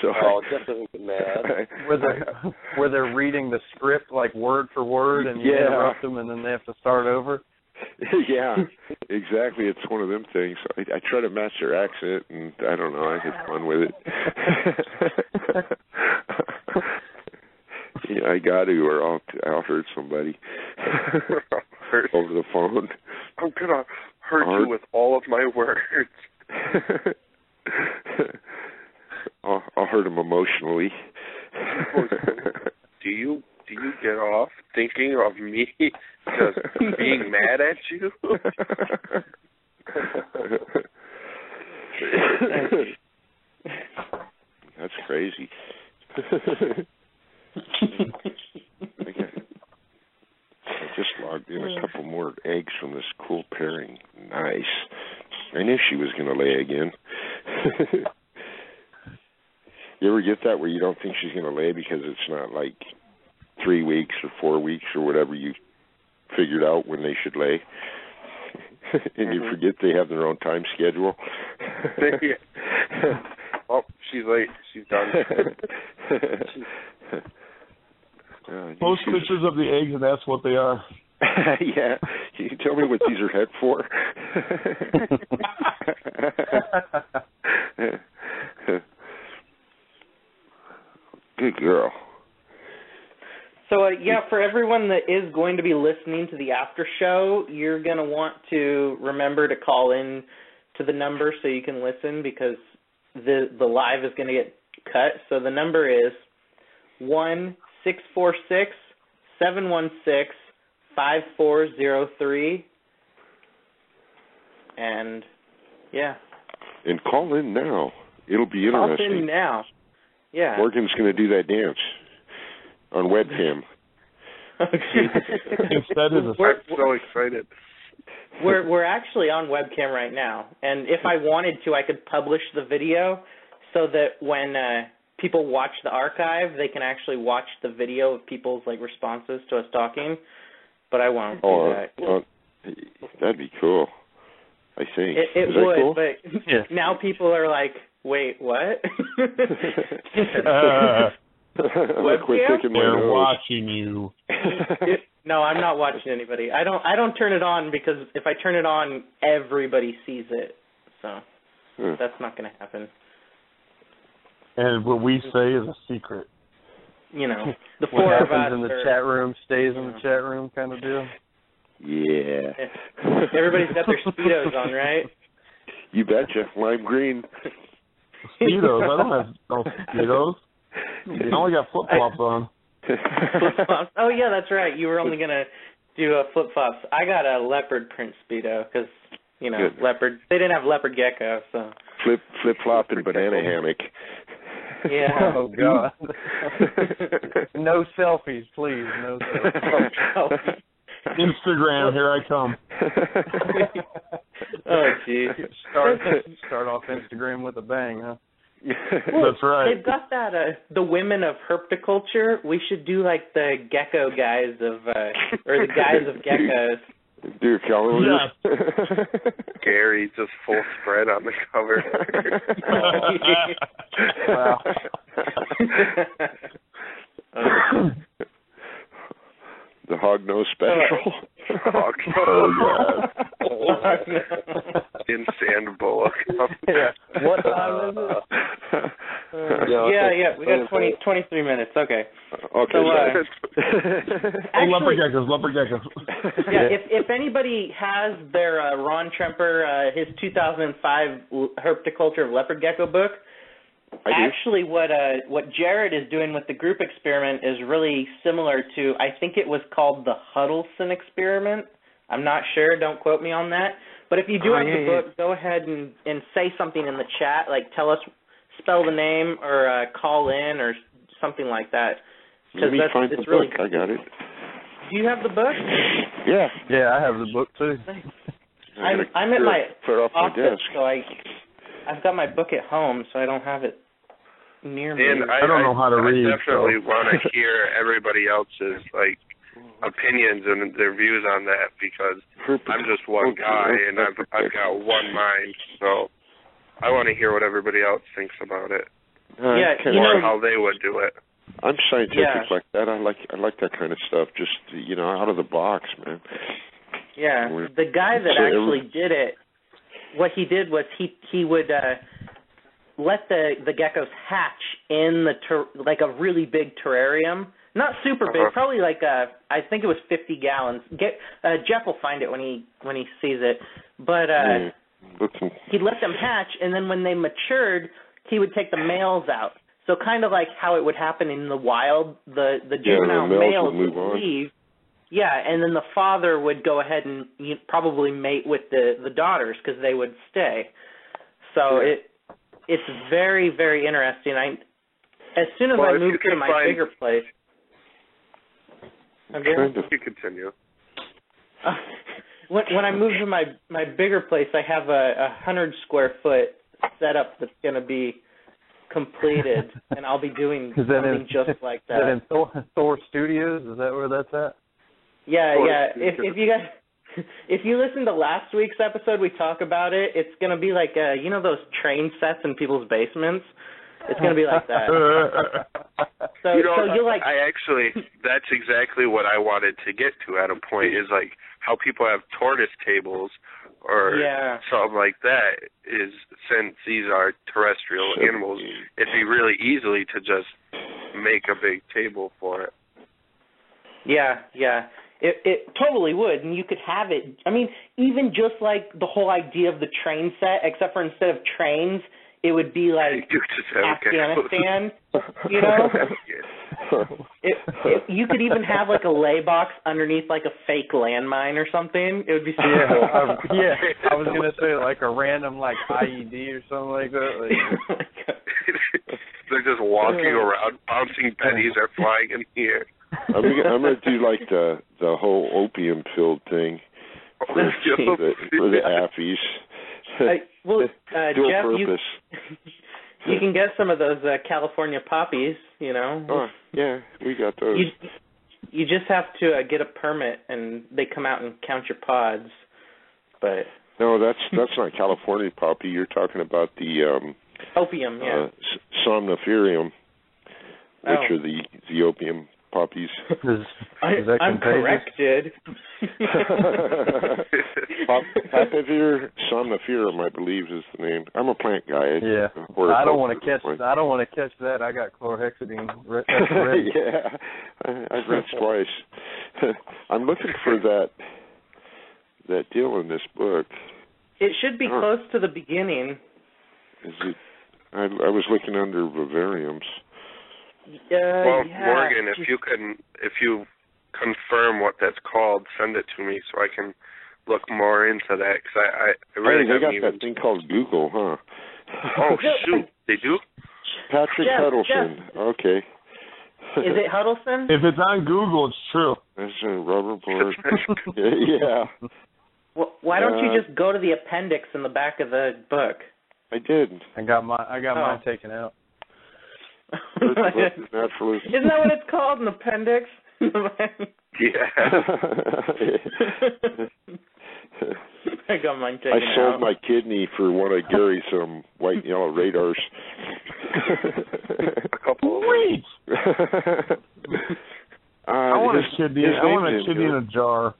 So definitely mad. Where they're reading the script like word for word, and you interrupt them, and then they have to start over. Yeah, exactly. It's one of them things. I try to match their accent, and I don't know. I have fun with it. Yeah, I got to, or I'll hurt somebody over the phone. I'm gonna hurt you with all of my words. I'll hurt him emotionally. Do you get off thinking of me just being mad at you? That's crazy. I just logged in a couple more eggs from this cool pairing. Nice. I knew she was going to lay again. You ever get that where you don't think she's going to lay because it's not like 3 weeks or 4 weeks or whatever you figured out when they should lay? And you forget they have their own time schedule? Oh, she's late. She's done. Post pictures of the eggs, and that's what they are. Yeah. Can you tell me what these are head for? Good girl. So, for everyone that is going to be listening to the after show, you're going to want to remember to call in to the number so you can listen, because the live is going to get cut. So the number is 1-646-716-5403. And, And call in now. It'll be interesting. Call in now. Yeah. Morgan's going to do that dance on webcam. Oh, geez. I'm so excited. We're actually on webcam right now, and if I wanted to, I could publish the video so that when people watch the archive, they can actually watch the video of people's responses to us talking. But I won't do that. That'd be cool. I think it Is that would, cool? but now people are like, "Wait, what?" Webcam? They're watching you. No, I'm not watching anybody. I don't turn it on, because if I turn it on, everybody sees it. So that's not going to happen. And what we say is a secret. The what four of happens us in the chat room stays in the chat room, kind of deal. Yeah. Everybody's got their Speedos on, right? You betcha. Lime green. Speedos? I don't have no Speedos. I only got flip-flops on. Flip-flops? Oh, yeah, that's right. You were only going to do flip-flops. I got a leopard print Speedo because, leopard. They didn't have leopard gecko, so. Flip-flop and banana hammock. Yeah. Oh, God. No selfies, please. No selfies. Instagram, here I come. Oh, geez. Start off Instagram with a bang, huh? That's right. They've got that, the women of herpetoculture. We should do the gecko guys of, or the guys of geckos. Do calendars. Yeah. Gary, just full spread on the cover. Wow. The hog nose special. Hog nose. In Sand Bullock. What time is it? We got 23 minutes. Okay. Okay. So, Leopard geckos. If anybody has their Ron Tremper, his 2005 Herpetoculture of Leopard Gecko book, actually what Jared is doing with the group experiment is really similar to, I think it was called the Huddleston experiment. I'm not sure. Don't quote me on that. But if you do have the book, go ahead and say something in the chat, tell us, spell the name, or call in, or something like that. Let me find the really book. I got it. Do you have the book? Yeah. Yeah, I have the book too. I'm at my office, desk. So I've got my book at home, so I don't have it near me. And I don't know how to read. I definitely want to hear everybody else's opinions and their views on that, because I'm just one guy and I've got one mind, so I want to hear what everybody else thinks about it. Or how they would do it. I'm scientific like that. I like that kind of stuff. Just out of the box, man. Yeah, the guy that actually did it, what he did was he would let the geckos hatch in a really big terrarium. Not super big, probably I think it was 50 gallons. Jeff will find it when he sees it. But he'd let them hatch, and then when they matured, he would take the males out. So kind of like how it would happen in the wild, the juvenile males would leave. Yeah, and then the father would go ahead and probably mate with the daughters because they would stay. So it's very, very interesting. As soon as I moved to my bigger place. You continue. When I moved to my bigger place, I have a 100 square foot setup that's going to be completed, and I'll be doing something just like that. Is that in Thor Studios? Is that where that's at? Yeah. If you guys, if you listen to last week's episode, we talk about it. It's going to be like those train sets in people's basements. It's going to be like that. So you'll that's exactly what I wanted to get to at a point, is how people have tortoise tables or something like that, is since these are terrestrial animals, it'd be really easy to just make a big table for it. Yeah. It totally would, and you could have it. I mean, even just like the whole idea of the train set, except for instead of trains, it would be like Afghanistan, you know? You could even have like a lay box underneath like a fake landmine or something. It would be super cool. I was going to say like a random like IED or something like that. Like. They're just walking around, bouncing pennies are flying in the air. I'm gonna do like the whole opium filled thing for the Affies. Well, dual Jeff, purpose. You can get some of those California poppies, you know. Oh, yeah, we got those. You just have to get a permit, and they come out and count your pods. But no, that's not California poppy. You're talking about the opium, somniferium, which are the opium poppies. I'm corrected. Papaver somniferum, I believe, is the name. I'm a plant guy. Yeah, I don't want to catch. I don't want to catch that. I got chlorhexidine. Yeah, I've read twice. I'm looking for that deal in this book. It should be close to the beginning. Is it? I was looking under vivariums. Morgan, if you confirm what that's called, send it to me so I can look more into that, because I really haven't even... They got that thing called Google, huh? Oh, shoot. They do? Patrick Huddleston. Okay. Is it Huddleston? If it's on Google, it's true. That's a rubber board. Yeah. Well, why don't you just go to the appendix in the back of the book? I did. I got mine taken out. Isn't that what it's called, an appendix? Yeah. I got mine taken out. I sold my kidney for one of Gary's white and yellow radars. A couple of weeks. I want a kidney. I want a kidney in a jar.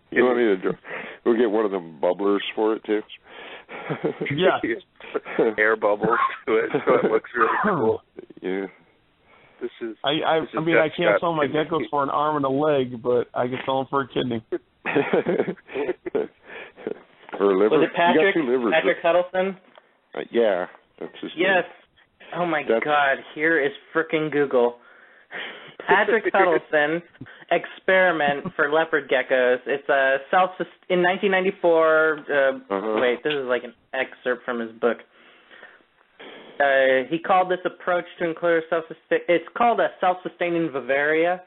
You want me to go get one of them bubblers for it too? Yeah. Air bubbles to it, so it looks really cool. Yeah. I mean, I can't sell my geckos for an arm and a leg, but I can sell them for a kidney. Or a liver. Was it Patrick? You got 2 livers. Patrick Huddleston? Yeah, that's his name. Yes. Oh my God! Here is frickin' Google. Patrick Huddleston experiment for leopard geckos. It's a in 1994. Wait, this is like an excerpt from his book. He called this approach to include it's called a self-sustaining vivaria.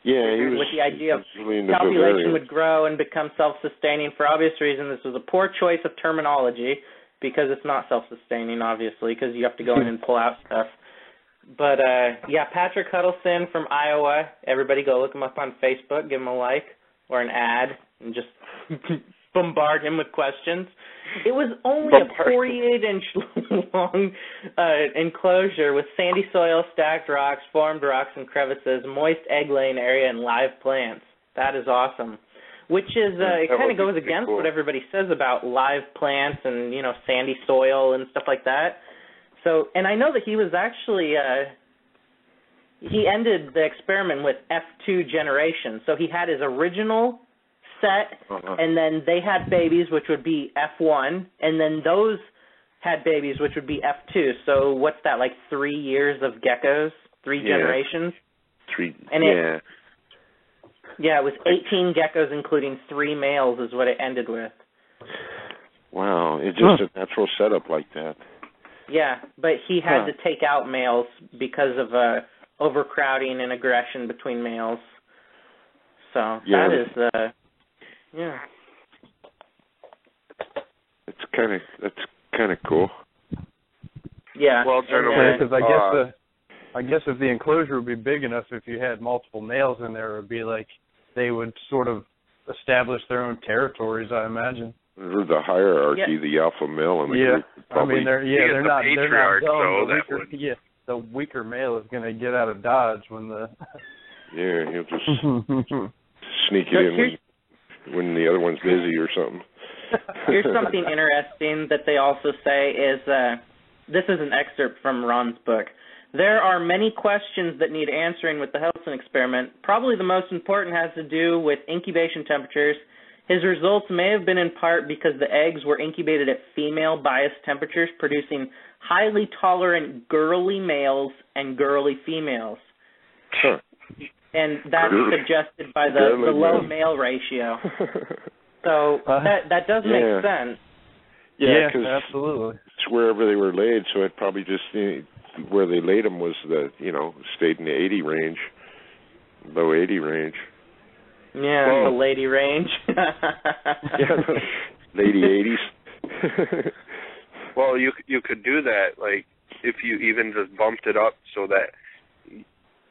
Yeah, he was with the idea of population would grow and become self-sustaining. For obvious reasons, this was a poor choice of terminology because it's not self-sustaining, obviously, because you have to go in and pull out stuff. But, Patrick Huddleston from Iowa. Everybody go look him up on Facebook, give him a like or an ad, and just bombard him with questions. It was only a 48-inch long enclosure with sandy soil, stacked rocks, formed rocks and crevices, moist egg-laying area, and live plants. That is awesome. Which is, it kind of goes against what everybody says about live plants and, sandy soil and stuff like that. So, and I know that he was actually, he ended the experiment with F2 generation. So he had his original set, and then they had babies, which would be F1, and then those had babies, which would be F2. So what's that, like 3 years of geckos? 3 generations? 3, and it was 18 geckos, including 3 males is what it ended with. Wow, it's just a natural setup like that. Yeah, but he had to take out males because of overcrowding and aggression between males. So that is, That's kind of cool. Yeah. Well, gentlemen, because I guess if the enclosure would be big enough, if you had multiple males in there, it would be like they would sort of establish their own territories, I imagine. The hierarchy, the alpha male and the group. Probably, I mean, they're not dumb. The weaker male is going to get out of Dodge when the... Yeah, he'll just sneak it in. when the other one's busy or something. Here's something interesting that they also say is, this is an excerpt from Ron's book. There are many questions that need answering with the Helson experiment. Probably the most important has to do with incubation temperatures. His results may have been in part because the eggs were incubated at female biased temperatures, producing highly tolerant girly males and girly females. Huh. And that's suggested by the low male ratio. So that does make sense. Yeah, absolutely. It's wherever they were laid, so it probably just where they laid them was stayed in the 80 range, low 80 range. Yeah, the lady range. Lady 80s. Well, you could do that, like, if you even just bumped it up so that,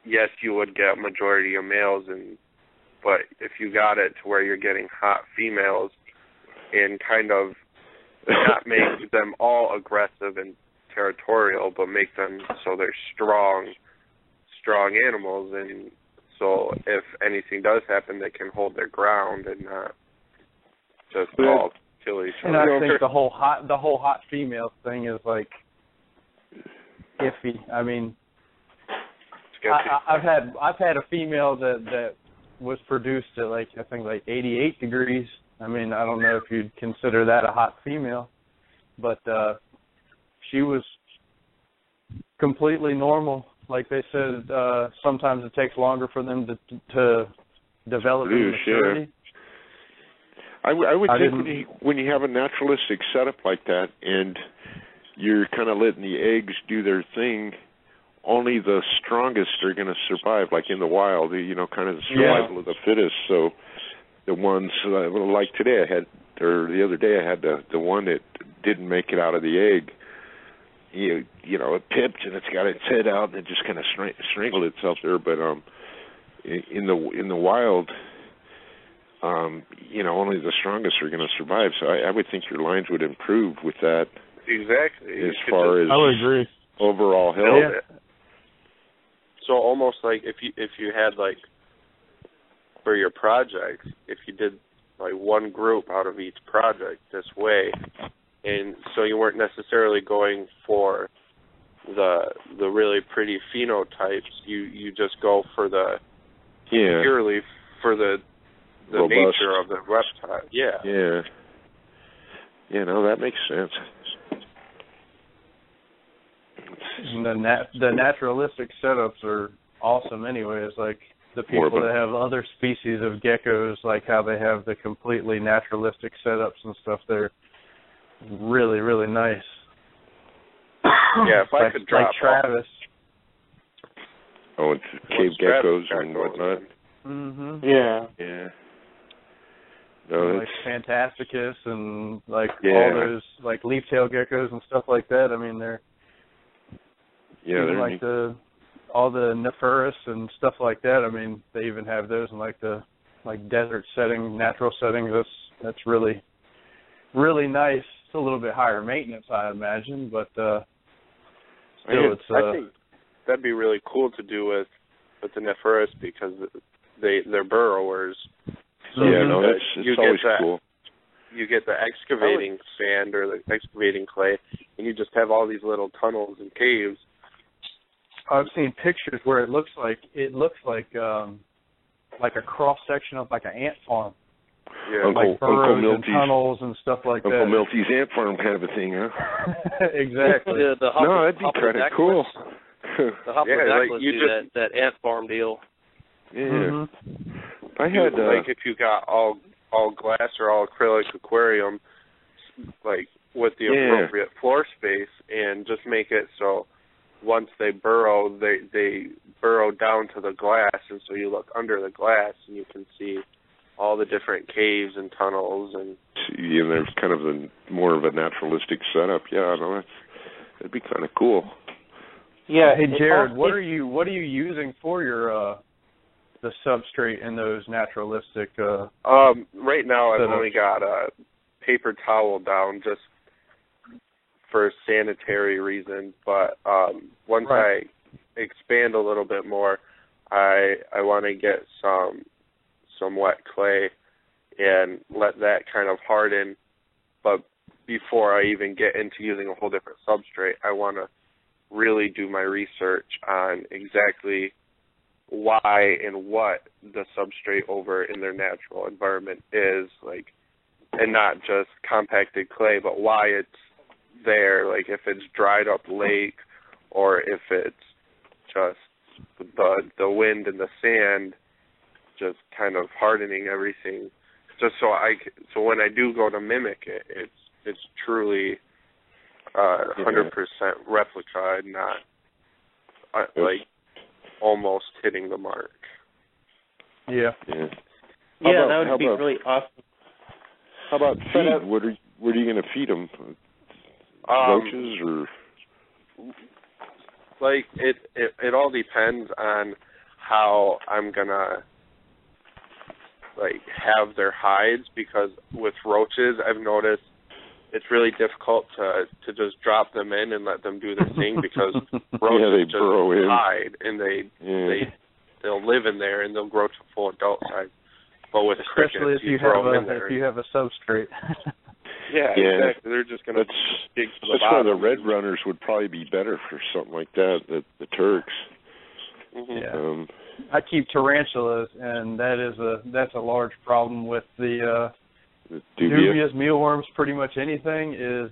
yes, you would get a majority of males, but if you got it to where you're getting hot females and kind of not make them all aggressive and territorial, but make them so they're strong animals, and so if anything does happen, they can hold their ground and not just all kill each other. And I think the whole hot female thing is like iffy. I mean, I've had a female that was produced at I think 88 degrees. I mean, I don't know if you'd consider that a hot female, but she was completely normal. Like they said, sometimes it takes longer for them to develop in maturity. I would think when you have a naturalistic setup like that and you're kind of letting the eggs do their thing, only the strongest are going to survive, like in the wild, kind of the survival of the fittest. So the ones, like today the other day I had the one that didn't make it out of the egg. It pipped and it's got its head out and it just kind of strangled itself there. But in the wild, only the strongest are going to survive. So I would think your lines would improve with that. Exactly. As far as I would agree. Overall health. Yeah. So almost like if you had for your project, if you did one group out of each project this way, and so you weren't necessarily going for the really pretty phenotypes, you just go for purely for the robust nature of the reptile. Yeah. Yeah, that makes sense. And the naturalistic setups are awesome anyway. It's like the people that have other species of geckos, like how they have the completely naturalistic setups and stuff, they're really, really nice. Yeah, if I could drop Travis. Oh, it's cave geckos and whatnot. Mhm. Yeah. No, Fantasticus and all those leaf-tailed geckos and stuff like that. I mean, they're all the Nephurus and stuff like that. I mean, they even have those in the desert setting, natural setting. That's really, really nice. It's a little bit higher maintenance, I imagine, but still, I think that'd be really cool to do with the Nephurus because they're burrowers. So it's always cool. You get the excavating sand or the excavating clay, and you just have all these little tunnels and caves. I've seen pictures where it looks like a cross section of an ant farm. Yeah, Uncle Milty's tunnels and stuff like Uncle that. Uncle Milty's ant farm kind of a thing, huh? Exactly. No, that'd be kind of cool. The Hoplodaculus do that ant farm deal. Yeah. Mm-hmm. I had if you got all glass or all acrylic aquarium, with the appropriate floor space, and just make it so once they burrow, they burrow down to the glass, and so you look under the glass and you can see all the different caves and tunnels and there's kind of more of a naturalistic setup. Yeah, no, that'd be kind of cool. Yeah. Hey, Jared, what are you using for your the substrate in those naturalistic? Right now, I've only got a paper towel down just for sanitary reasons. But once I expand a little bit more, I want to get some wet clay and let that kind of harden. But before I even get into using a whole different substrate, I want to really do my research on exactly why and what the substrate over in their natural environment is, like, and not just compacted clay, but why it's there, like if it's dried up lake or if it's just the wind and the sand just kind of hardening everything, just so when I do go to mimic it, it's truly 100% replica, and not like almost hitting the mark. Yeah, that would be really awesome. How about feed? What are you going to feed them? Roaches or? Like it all depends on how I'm gonna like have their hides, because with roaches I've noticed it's really difficult to just drop them in and let them do their thing, because roaches just hide and they'll live in there and they'll grow to full adult size. But with especially crickets, if you have a substrate. Yeah, exactly. They're just going to dig to the bottom. That's why the red runners would probably be better for something like that, the Turks. Yeah. I keep tarantulas, and that's a large problem with the dubious mealworms. Pretty much anything is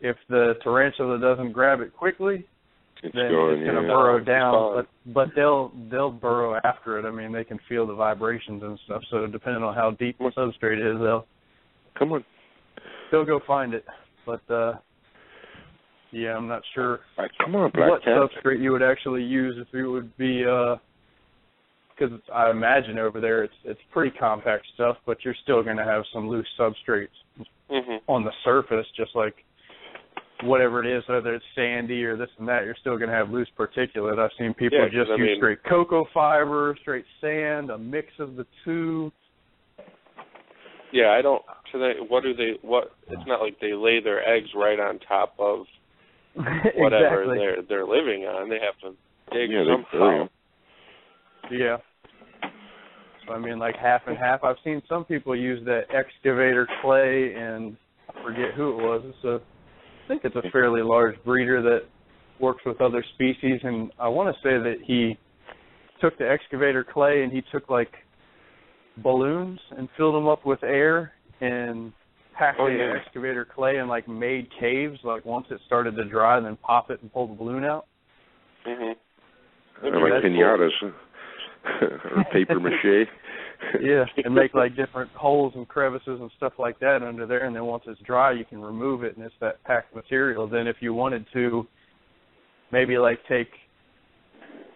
if the tarantula doesn't grab it quickly, then it's going to burrow down. But they'll burrow after it. I mean, they can feel the vibrations and stuff. So depending on how deep the substrate is, they'll go find it. But I'm not sure what substrate you would actually use, if it would be because I imagine over there it's pretty compact stuff, but you're still going to have some loose substrates on the surface, just like whatever it is, whether it's sandy or this and that, you're still going to have loose particulate. I've seen people use straight cocoa fiber, straight sand, a mix of the two. Yeah, I don't. It's not like they lay their eggs right on top of whatever they're living on. They have to dig somehow. Yeah. So I mean, like half and half. I've seen some people use that excavator clay, and I forget who it was. I think it's a fairly large breeder that works with other species, and I want to say that he took the excavator clay and he took like balloons and filled them up with air and packed the excavator clay and like made caves, like once it started to dry, and then pop it and pull the balloon out. Like pinatas or paper mache. And make like different holes and crevices and stuff like that under there, and then once it's dry you can remove it and it's that packed material. Then if you wanted to maybe like take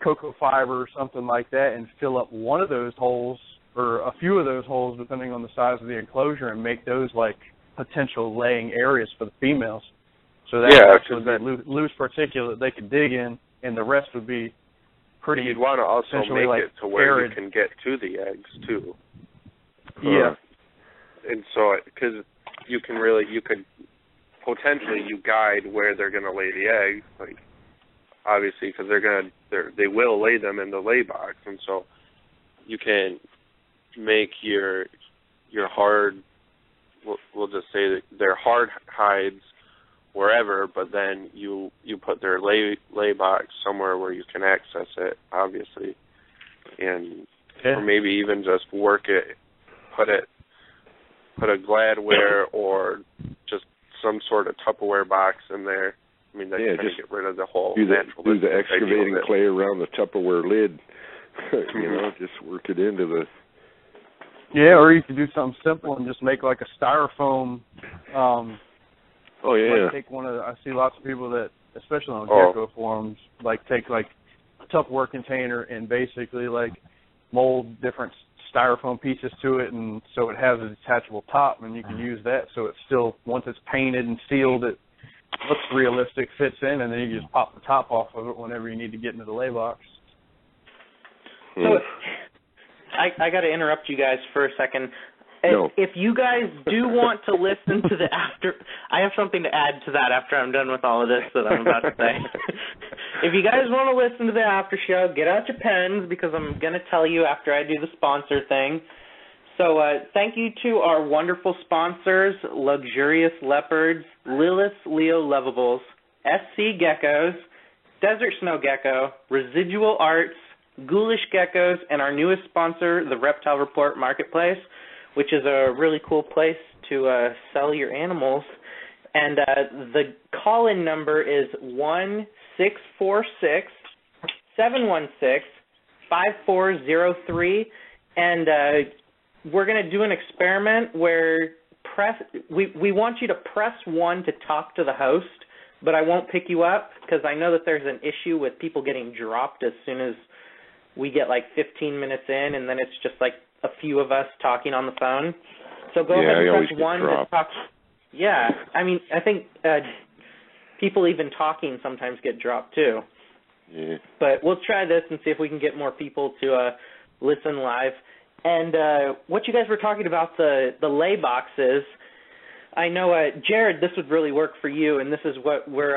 cocoa fiber or something like that and fill up one of those holes or a few of those holes depending on the size of the enclosure, and make those like potential laying areas for the females. So that loose particulate they could dig in, and the rest would be pretty. You'd want to also make like it to where arid. you can get to the eggs too. Yeah. And so, because you could potentially guide where they're going to lay the eggs, like obviously because they will lay them in the lay box, and so you can make your hard. We'll just say that they're hard hides wherever, but then you put their lay box somewhere where you can access it, obviously, and or maybe even just work it, put a Gladware or just some sort of Tupperware box in there. I mean, just get rid of the whole do the excavating clay around the Tupperware lid. Just work it into the. Yeah, or you could do something simple and just make like a styrofoam. Like take I see lots of people that, especially on gecko forums, like take like a Tupperware container and basically like mold different styrofoam pieces to it, and so it has a detachable top, and you can use that. So it's still, once it's painted and sealed, it looks realistic, fits in, and then you just pop the top off of it whenever you need to get into the lay box. So I got to interrupt you guys for a second. No. If you guys do want to listen to the after, I have something to add to that after I'm done with all of this that I'm about to say. If you guys want to listen to the after show, get out your pens, because I'm going to tell you after I do the sponsor thing. So thank you to our wonderful sponsors, Luxurious Leopards, Lilith Leo Lovables, SC Geckos, Desert Snow Gecko, Residual Arts, Ghoulish Geckos, and our newest sponsor, the Reptile Report Marketplace, which is a really cool place to sell your animals. And the call-in number is 1-646-716-5403, and we're going to do an experiment where we want you to press 1 to talk to the host, but I won't pick you up because I know that there's an issue with people getting dropped as soon as we get like 15 minutes in, and then it's just like a few of us talking on the phone. So go ahead and press 1 to talk. Yeah, I mean, I think people even talking sometimes get dropped too. Yeah. But we'll try this and see if we can get more people to listen live. And what you guys were talking about, the lay boxes, I know, Jared, this would really work for you, and this is what we're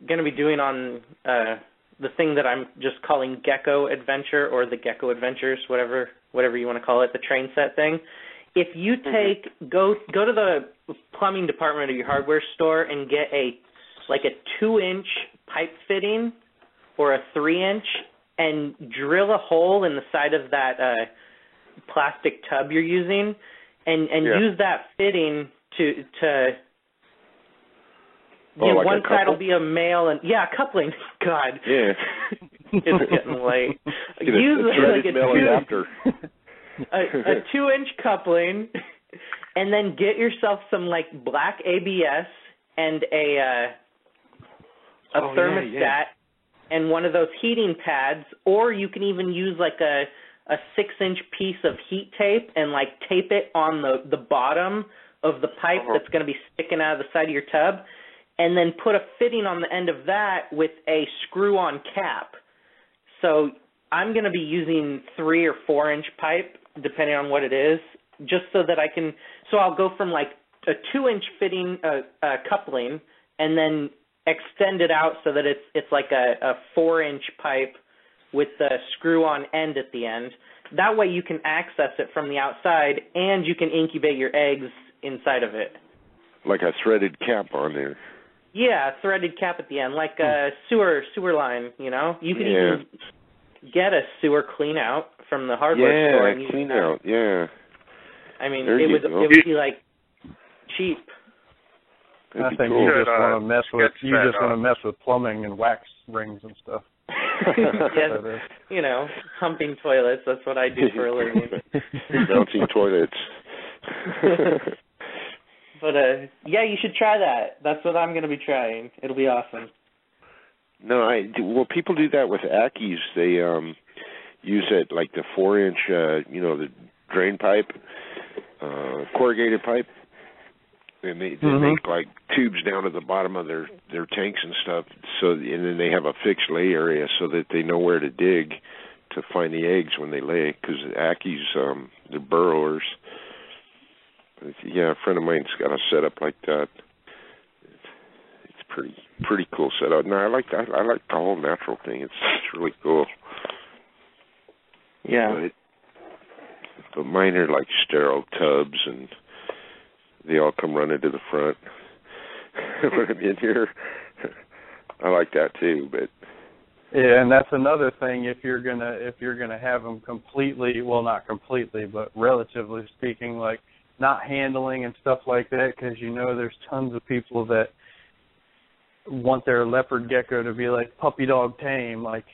going to be doing on the thing that I'm just calling Gecko Adventure, or the Gecko Adventures, whatever you want to call it, the train set thing. If you go to the plumbing department of your hardware store and get a 2-inch pipe fitting or a 3-inch and drill a hole in the side of that plastic tub you're using, and use that fitting to like one side will be a male and coupling. God, it's getting late. Use like a a 2-inch coupling, and then get yourself some like black ABS and a thermostat and one of those heating pads, or you can even use like a 6-inch piece of heat tape and like tape it on the bottom of the pipe that's going to be sticking out of the side of your tub, and then put a fitting on the end of that with a screw-on cap. So I'm going to be using 3 or 4-inch pipe, depending on what it is, just so that I can. So I'll go from like a 2-inch fitting coupling, and then extend it out so that it's like a 4-inch pipe with the screw-on end at the end. That way you can access it from the outside, and you can incubate your eggs inside of it. Like a threaded cap on there. Yeah, threaded cap at the end, like a sewer line, you know? You can even get a sewer clean out from the hardware store. Yeah, clean out, yeah. I mean, it would be like cheap. I think you just want to mess with plumbing and wax rings and stuff. Yes, you know, humping toilets. That's what I do for a living. Bouncing toilets. But you should try that. That's what I'm going to be trying. It'll be awesome. No, people do that with Ackies. They use it like the 4-inch, the drain pipe, corrugated pipe. And they make like tubes down at the bottom of their tanks and stuff. So, and then they have a fixed lay area so that they know where to dig to find the eggs when they lay. Because Ackies, they're burrowers. Yeah, a friend of mine's got a setup like that. It's pretty cool setup. No, I like that. I like the whole natural thing. It's really cool. Yeah. But mine are like sterile tubs, and they all come running to the front when I'm in here. I like that too, but and that's another thing. If you're gonna have them completely, well, not completely, but relatively speaking, like not handling and stuff like that, because there's tons of people that want their leopard gecko to be like puppy dog tame, like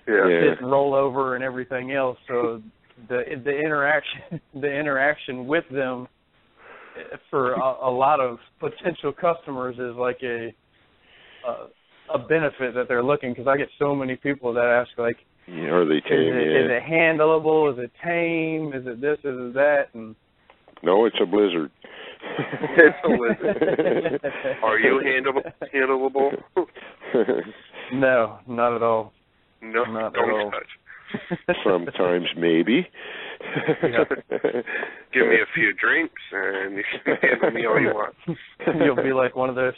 sit and roll over and everything else. So the interaction with them for a lot of potential customers is like a benefit that they're looking, because I get so many people that ask like, are they tame? Is it handleable? Is it tame? Is it this? Is it that? And no, it's a blizzard. It's a blizzard. Are you handleable? No, not at all. No, not don't at all. touch. Sometimes maybe. Give me a few drinks and you can handle me all you want. You'll be like one of those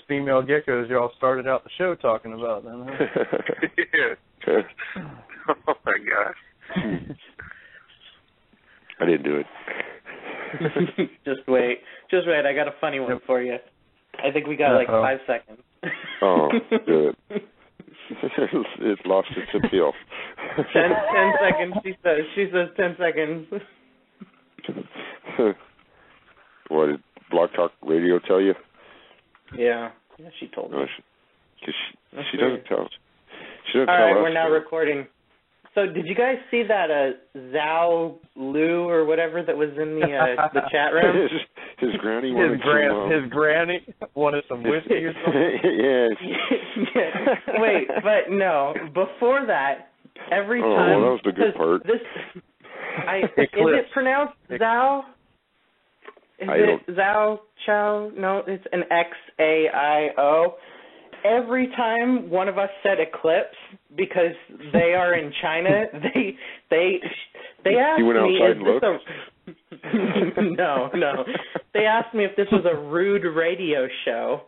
female geckos y'all started out the show talking about then, huh? Yeah. Oh my gosh. I didn't do it. Just wait. I got a funny one for you. I think we got like 5 seconds. Oh, good. It lost its appeal. 10 seconds. She says 10 seconds. What did Blog Talk Radio tell you? Yeah, she told me. Because she doesn't tell us. She doesn't All tell right, us. we're now recording. So did you guys see that Zhao Lu or whatever that was in the chat room? His granny wanted his granny wanted some whiskey or something? Yes. Wait, but no. Before that, every time... Oh, that was the good part. Is it pronounced Zhao? Is it Zhao Chow? No, it's an X-A-I-O. Every time one of us said eclipse, because they are in China, they asked me, is this No. They asked me if this was a rude radio show,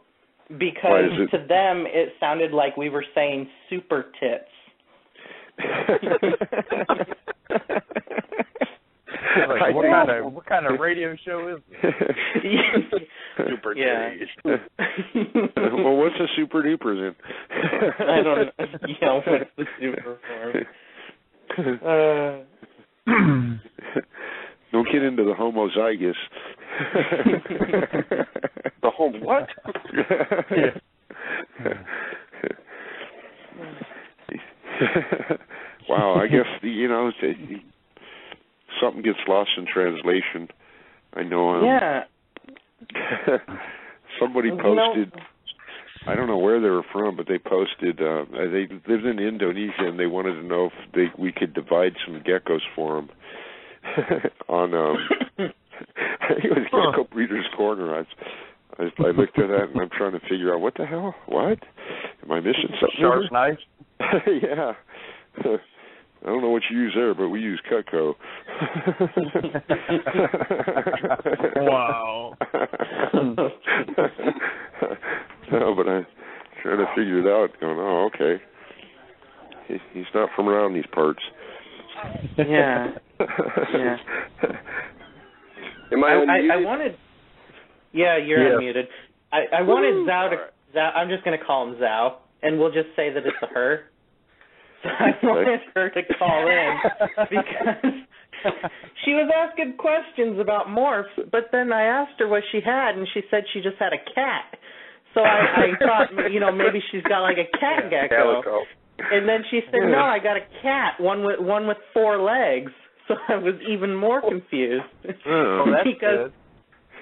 because to them it sounded like we were saying super tits. Like, what kind of radio show is this? Super titties. Well, what's a super duper then? I don't know. Yeah, what's the super form? Don't get into the homozygous. The home what? Wow, I guess something gets lost in translation. I know. Yeah. Somebody posted. I don't know where they were from, but they posted. They lived in Indonesia, and they wanted to know if we could divide some geckos for them. On I think it was Gecko Breeders' Corner. I looked at that, and I'm trying to figure out what the hell. What? Am I missing something? Sharp knife. Yeah. I don't know what you use there, but we use Cutco. Wow. No, but I'm trying to figure it out. Going, oh, okay. He's not from around these parts. Yeah. Am I unmuted? I wanted. Yeah, you're unmuted. I wanted Zhao to. Zhao, I'm just going to call him Zhao, and we'll just say that it's a her. So I wanted her to call in because she was asking questions about morphs, but then I asked her what she had, and she said she just had a cat. So I thought, maybe she's got like a cat gecko. And then she said, no, I got a cat, one with 4 legs. So I was even more confused. Oh, that's because good.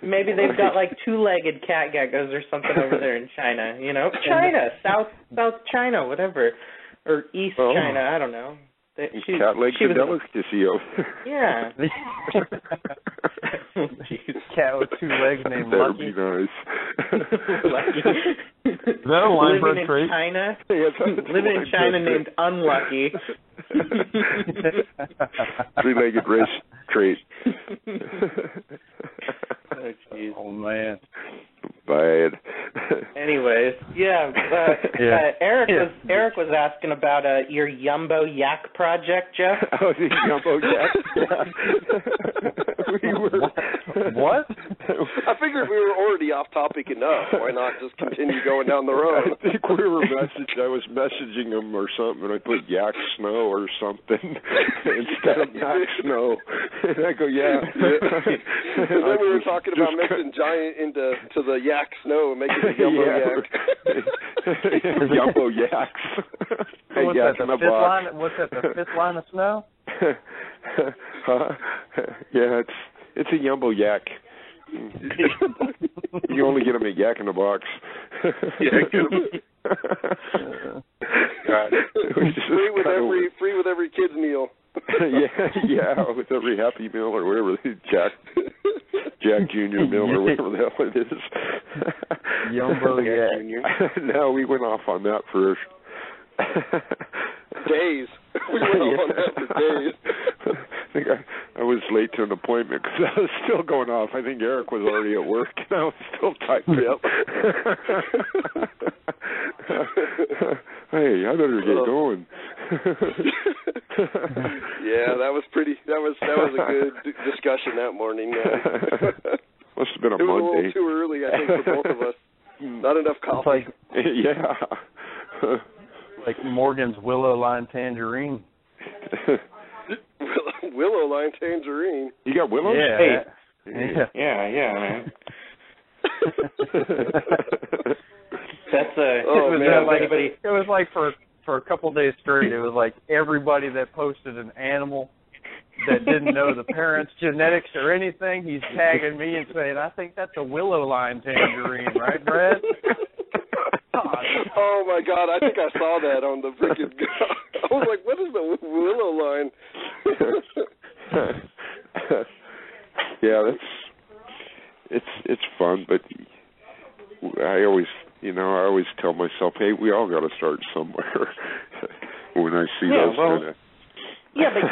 Maybe they've got like 2-legged cat geckos or something over there in China. China, South China, whatever. Or East China, I don't know. Cat legs and delicacy. Yeah. Cat with 2 legs named That Lucky. would be nice. Lucky. Is that a line bird trait? Living in China named Unlucky. 3-legged race trait. Oh, jeez. Oh, man. Bad. Anyways, Eric was asking about your Yumbo Yak project, Jeff. Oh, the Yumbo Yak? What? I figured we were already off topic enough. Why not just continue going down the road? I think I was messaging him or something, and I put Yak Snow or something instead of Yak Snow. And I go, yeah. And then we were talking about mixing giant into the Yak Snow and making the Yumbo Yak. Yumbo Yaks. So what's that, the fifth line? What's that, the 5th line of snow? Yeah, it's a Yumbo Yak. You only get them at Yak in the Box. God. Free with every kid's meal. yeah, with every Happy Meal or whatever, Jack Junior Meal or whatever the hell it is. Yumbo Yak. No, we went off on that for days. We went off on that for days. I think I was late to an appointment because I was still going off. I think Eric was already at work, and I was still typing up. Hey, I better get going. that was pretty. That was a good discussion that morning. Must have been a Monday. It was Monday. a little too early, I think, for both of us. Not enough coffee. Yeah. Like Morgan's Willow Line Tangerine. Willow Line Tangerine. You got willows? Yeah. Yeah, man. That's it was like for a couple days straight. It was like everybody that posted an animal that didn't know the parents' genetics or anything, he's tagging me and saying, "I think that's a Willow Line Tangerine, right, Brad?" Oh my God! I think I saw that on the freaking. I was like, "What is the Willow Line?" Yeah, it's fun, but I always tell myself, hey, we all got to start somewhere. When I see those kind of. Yeah, but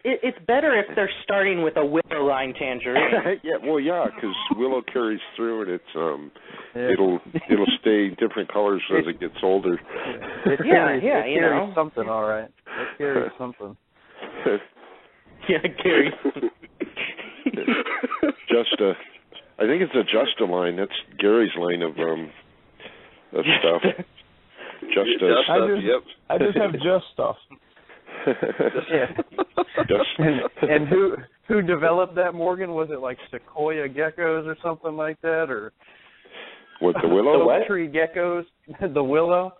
it's better if they're starting with a Willow Line Tangerine. because willow carries through, and it's it'll stay different colors as it gets older. It carries something, all right. It carries something. Yeah, it carries. I think it's a Just a line. That's Gary's line of stuff. I just have Just stuff. And who developed that, Morgan? Was it like sequoia geckos or something like that, or what, the willow? The tree geckos, the willow.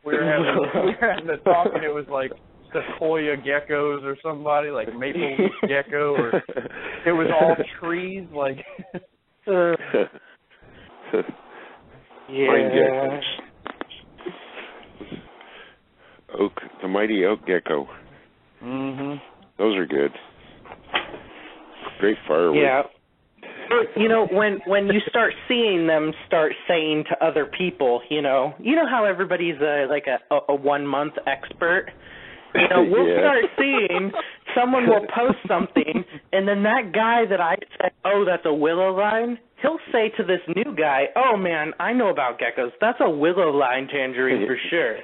We were having a talk, and it was like sequoia geckos or somebody, like maple leaf gecko, or it was all trees, like. Pine geckos. The mighty oak gecko. Mhm. Those are good. Great firewood. Yeah. When you start seeing them start saying to other people, you know how everybody's like a 1 month expert. We'll start seeing someone will post something, and then that guy that I said, "Oh, that's a Willow Line," he'll say to this new guy, "Oh man, I know about geckos. That's a Willow Line Tangerine for sure."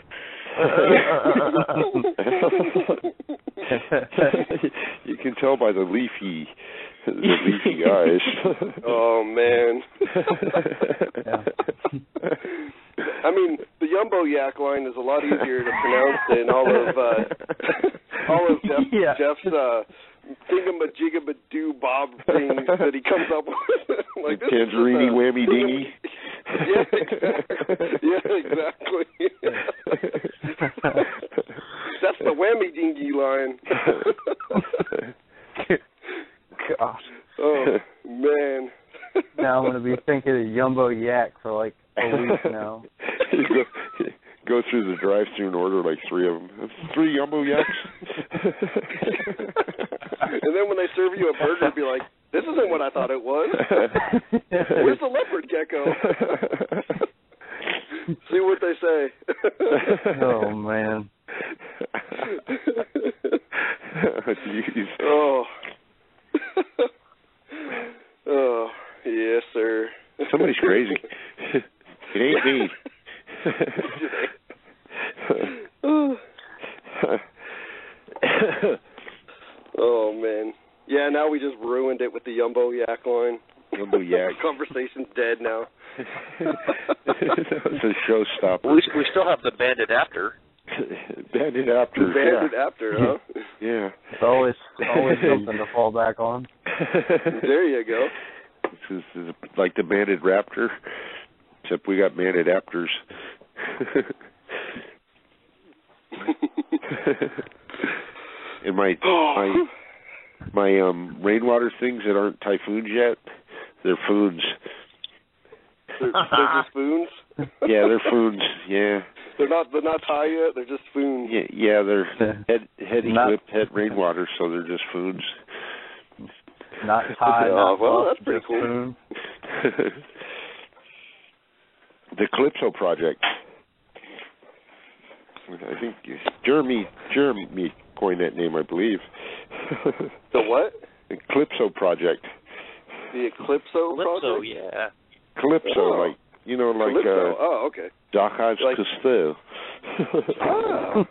You can tell by the leafy eyes. Oh man. I mean, the Jumbo Yak line is a lot easier to pronounce than all of Jeff's thingamajigabadoo bob things that he comes up with. Like this Tangerine whammy dingy. Exactly. That's the whammy dingy line. Gosh. Oh man. Now I'm going to be thinking of Jumbo Yak for like a week now. Go through the drive-thru and order like 3 of them. 3 Jumbo Yaks. And then when they serve you a burger, be like, "This isn't what I thought it was. Where's the leopard gecko?" See what they say. Oh man. Jeez. Oh. Oh, yes, sir. Somebody's crazy. It ain't me. Oh man. Yeah, now we just ruined it with the Jumbo Yak line. Jumbo Yak. Conversation's dead now. That was a showstopper. We still have the Bandit After. Bandit After. Bandit After, huh? Yeah. It's always something to fall back on. There you go. This is like the Bandit Raptor, except we got Bandit Aptors. And my rainwater things that aren't typhoons yet, they're foons. They're just foons? Yeah, they're foons. Yeah. They're not high yet. They're just foons. Yeah, they're head rainwater, so they're just foons. Not high. Well, that's pretty cool. The Calypso Project. I think Jeremy coined that name, I believe. The what? The Calypso Project. The Eclipso Project? Yeah. Calypso, like Calypso. okay. Dacas Cousteau. Oh.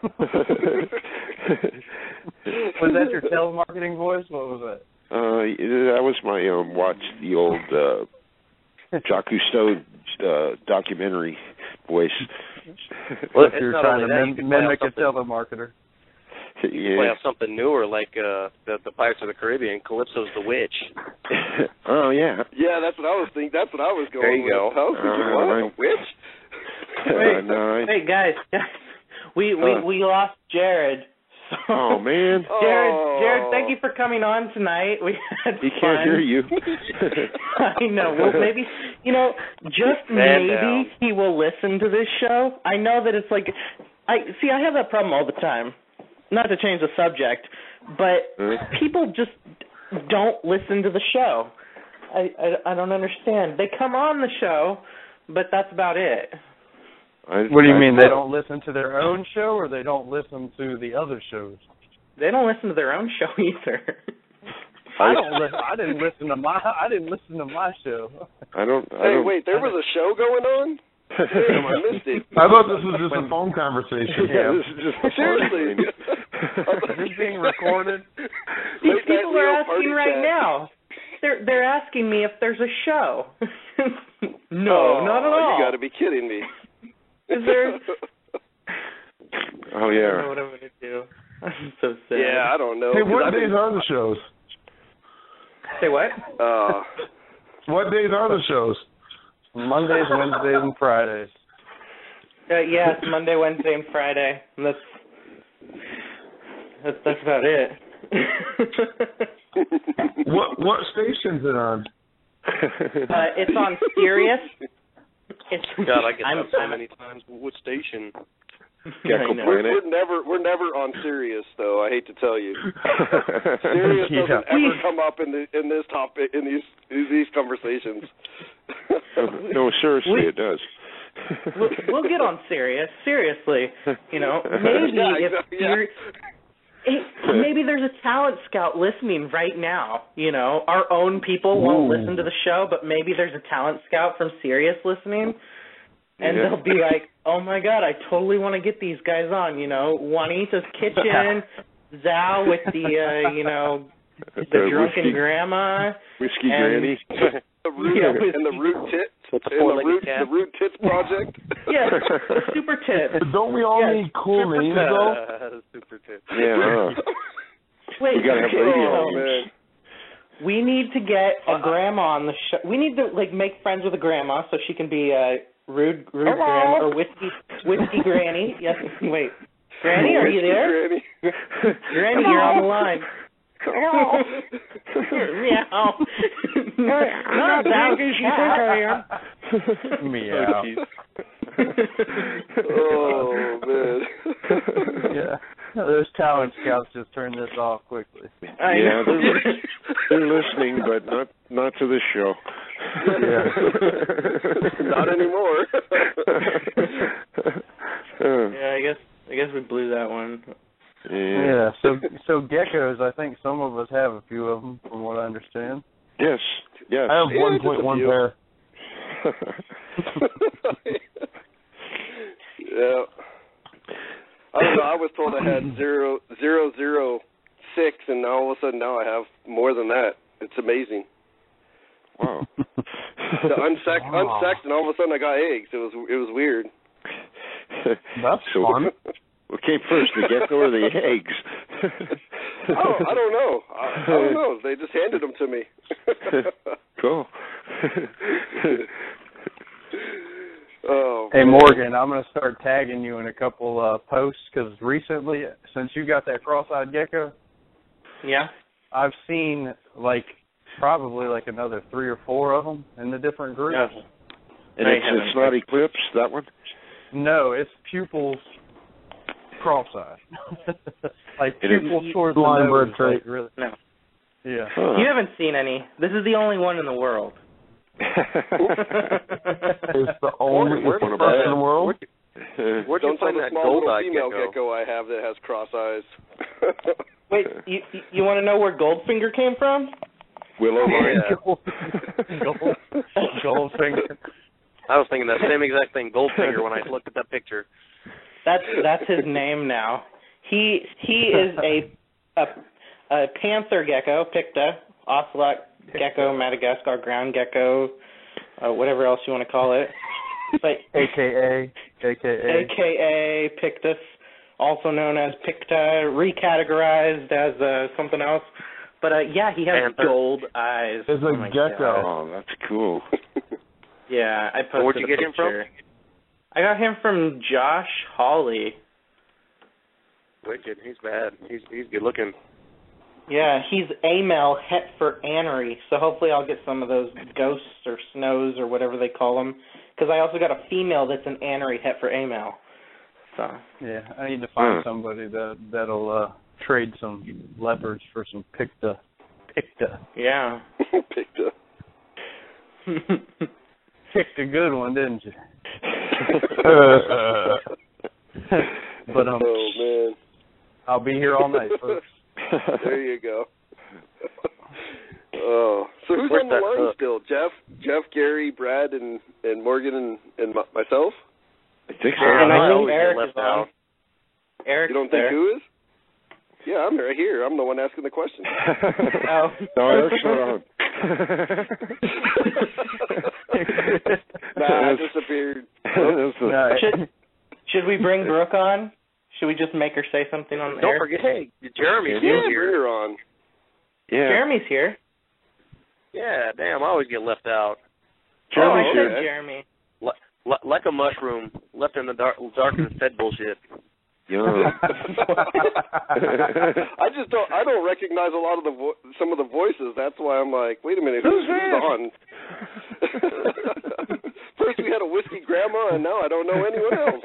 Was that your telemarketing voice? What was that? That was my watch the old Jacques Cousteau documentary voice. Well, you're trying to mimic a telemarketer. Yeah. Play off something newer like the Pirates of the Caribbean. Calypso's the witch. Oh yeah. Yeah, that's what I was thinking. That's what I was going. There you go. I was thinking, what? A witch? Hey guys, we lost Jared. So, oh man, Jared, thank you for coming on tonight. We had he fun. can't hear you. I know. Well, maybe maybe he will listen to this show. I know that it's like, I have that problem all the time. Not to change the subject, but people just don't listen to the show. I don't understand. They come on the show, but that's about it. What do you mean? They don't listen to their own show, or they don't listen to the other shows? They don't listen to their own show either. I didn't listen to my show. Wait, there was a show going on? Damn, I missed it. I thought this was just a phone conversation. Yeah, this is just seriously. Is this being recorded? These people are asking right now. They're asking me if there's a show. No, not at all. You got to be kidding me. Is there? Oh yeah. I don't know what I'm gonna do. I'm so sad. Yeah, I don't know. Hey, what days are the shows? Say what? What days are the shows? Mondays, Wednesdays, and Fridays. Yeah, it's Monday, Wednesday, and Friday. And that's about it. What station's it on? It's on Sirius. God, I get that so many times. What station? Gecko Planet. We're never on Sirius, though. I hate to tell you. Sirius doesn't ever come up in this topic in these conversations. No, seriously, it does. We'll get on Sirius. Seriously, maybe there's a talent scout listening right now. Our own people won't listen to the show, but maybe there's a talent scout from Sirius listening, and they'll be like, "Oh my God, I totally want to get these guys on." Juanita's Kitchen, Zal with the drunken grandma, Whiskey Granny, the Root Tits. The Root Tits Project? Yes, the Super Tits. Don't we all need cool names, though? Super Tits. Yeah. Wait, we gotta have radio names. We need to get a grandma on the show. We need to make friends with a grandma so she can be rude grandma or whiskey granny. Yes. Wait, Granny, are you there? Granny, you're on the line. Meow. Not that as you think I am. Meow. Oh man. Yeah. Those talent scouts just turned this off quickly. Yeah, they're listening, but not to this show. Yeah. Not anymore. Yeah, I guess we blew that one. Yeah. So geckos, I think some of us have a few of them, from what I understand. Yes. I have 1.1 pair. Yeah. I don't know. I was told I had 006, and all of a sudden now I have more than that. It's amazing. Wow. Unsexed, and all of a sudden I got eggs. It was weird. That's fun. What came first, the gecko or the eggs? I don't know. I don't know. They just handed them to me. Cool. Oh, hey, Morgan, I'm going to start tagging you in a couple posts, because recently, since you got that cross-eyed gecko, yeah, I've seen probably another 3 or 4 of them in the different groups. Yeah. And it's not Eclipse, that one? No, it's pupils cross-eyed. Pupils towards the blind nose. trait. Really. No. Yeah. You haven't seen any. This is the only one in the world. It's the only one in the world. Where'd you find that gold-eyed female gecko I have that has cross eyes? Wait, you want to know where Goldfinger came from? Willow Line. Goldfinger. I was thinking that same exact thing, Goldfinger, when I looked at that picture. That's his name now. He is a panther gecko, Picta, ocelot gecko, Madagascar ground gecko, whatever else you want to call it. But AKA Pictus, also known as Picta, recategorized as something else. But yeah, he has gold eyes. It's a gecko. God. Oh, that's cool. Yeah, I posted Where'd you get him from? I got him from Josh Hawley. Wicked. He's bad. He's good looking. Yeah, he's A-male het for anery, so hopefully I'll get some of those ghosts or snows or whatever they call them, because I also got a female that's an anery het for A-male. So. Yeah, I need to find somebody that'll trade some leopards for some Picta. Yeah. Picta. Picked a good one, didn't you? But oh man, I'll be here all night, folks. There you go. Oh, so who's on the line still? Jeff, Gary, Brad, and Morgan and myself. I think so. And I think Eric is on. Eric, you don't think who is? Yeah, I'm right here. I'm the one asking the question. Oh. No, Eric's not on. Nah, I disappeared. Should we bring Brooke on? Should we just make her say something on the air? Don't forget, hey, Jeremy's here. Bring her on. Yeah. Jeremy's here. Yeah, damn, I always get left out. Jeremy's here. Jeremy. Like a mushroom, left in the dark and fed bullshit. Yeah. I don't recognize a lot of some of the voices. That's why I'm like, wait a minute, who's on? First we had a whiskey grandma, and now I don't know anyone else.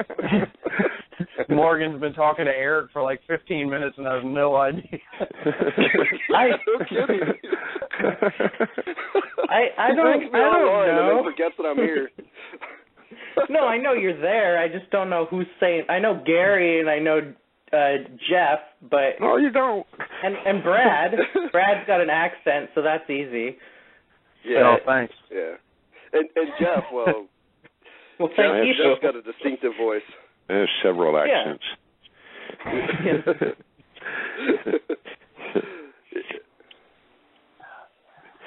Morgan's been talking to Eric for like 15 minutes, and I have no idea. No kidding. I don't know. And then forgets that I'm here. No, I know you're there. I just don't know who's saying. I know Gary and I know Jeff, but no, you don't. And Brad. Brad's got an accent, so that's easy. Yeah. Oh, thanks. Yeah. And Jeff, well, thank you. Jeff's got a distinctive voice. There's several accents. Yeah.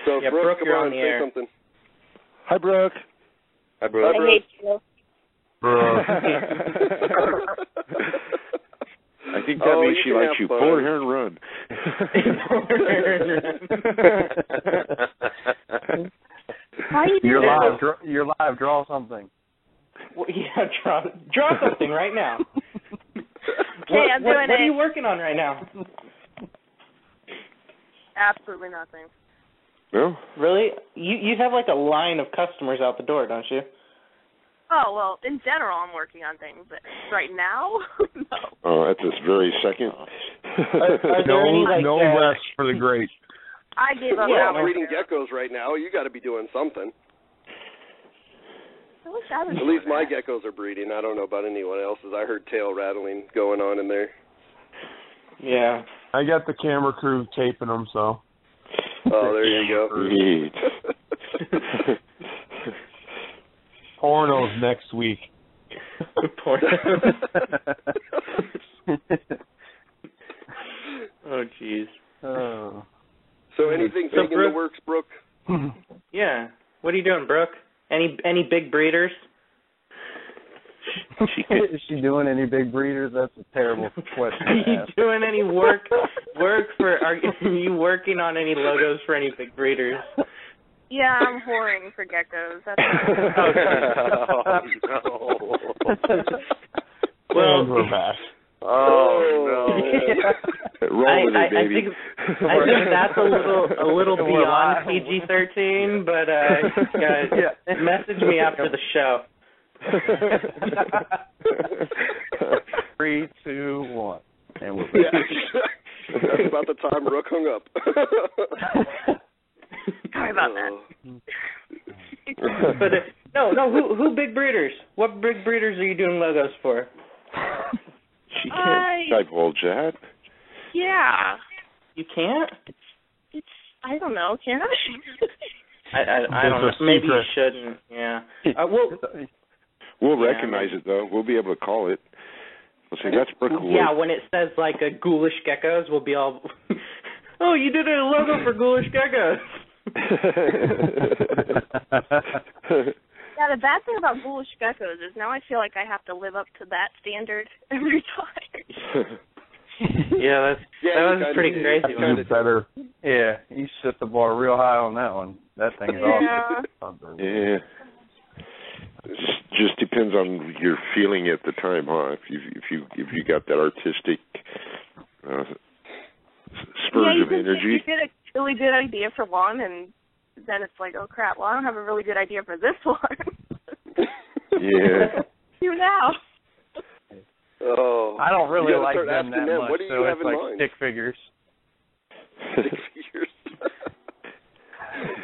So, yeah, Brooke, come you're on, on the say air. something. Hi, Brooke. Hi, Brooke. I hate you. I think that means she likes you. Fun. Pull her hair and run. Why you do that? You're live. Draw something. Well, yeah, draw something right now. Okay, I'm doing it. What are you working on right now? Absolutely nothing. No? Really? You have like a line of customers out the door, don't you? Oh, well, in general, I'm working on things, but right now, no. Oh, at this very second? Are there any, like, no rest for the great. I gave up. Well, I'm breeding geckos right now. You got to be doing something. I wish I was. At least my geckos are breeding. I don't know about anyone else's. I heard tail rattling going on in there. Yeah. I got the camera crew taping them, so. Oh, there you go. Pornos next week. Oh, jeez. So anything big in the works, Brooke? Yeah. What are you doing, Brooke? Any big breeders? Is she doing any big breeders? That's a terrible question. Are you doing any work for? Are you working on any logos for any big breeders? Yeah, I'm whoring for geckos. That's no. Well, we're back. Oh no! Roll with it, baby. I think that's a little beyond PG-13, but message me after the show. 3, 2, 1, and we're back. That's about the time Rook hung up. Sorry about that. But no. Who big breeders? What big breeders are you doing logos for? She can't divulge that. Yeah. You can't? I don't know. Can I? I don't know. Maybe you shouldn't. Yeah. We'll recognize it though. We'll be able to call it. Well, see, that's Brookwood. Yeah, when it says like a Ghoulish Geckos, we'll be all, oh, you did a logo for Ghoulish Geckos. Yeah, the bad thing about Ghoulish Geckos is now I feel like I have to live up to that standard every time. Yeah, that was pretty crazy. That's better. Yeah, you set the bar real high on that one. That thing is awesome. Yeah. It just depends on your feeling at the time, huh? If you got that artistic spurge of energy. You get a really good idea for one, and then it's like, oh crap! Well, I don't have a really good idea for this one. Yeah. You now. Oh, I don't really like them that much, what do you so have it's in like mind? stick figures. Stick figures.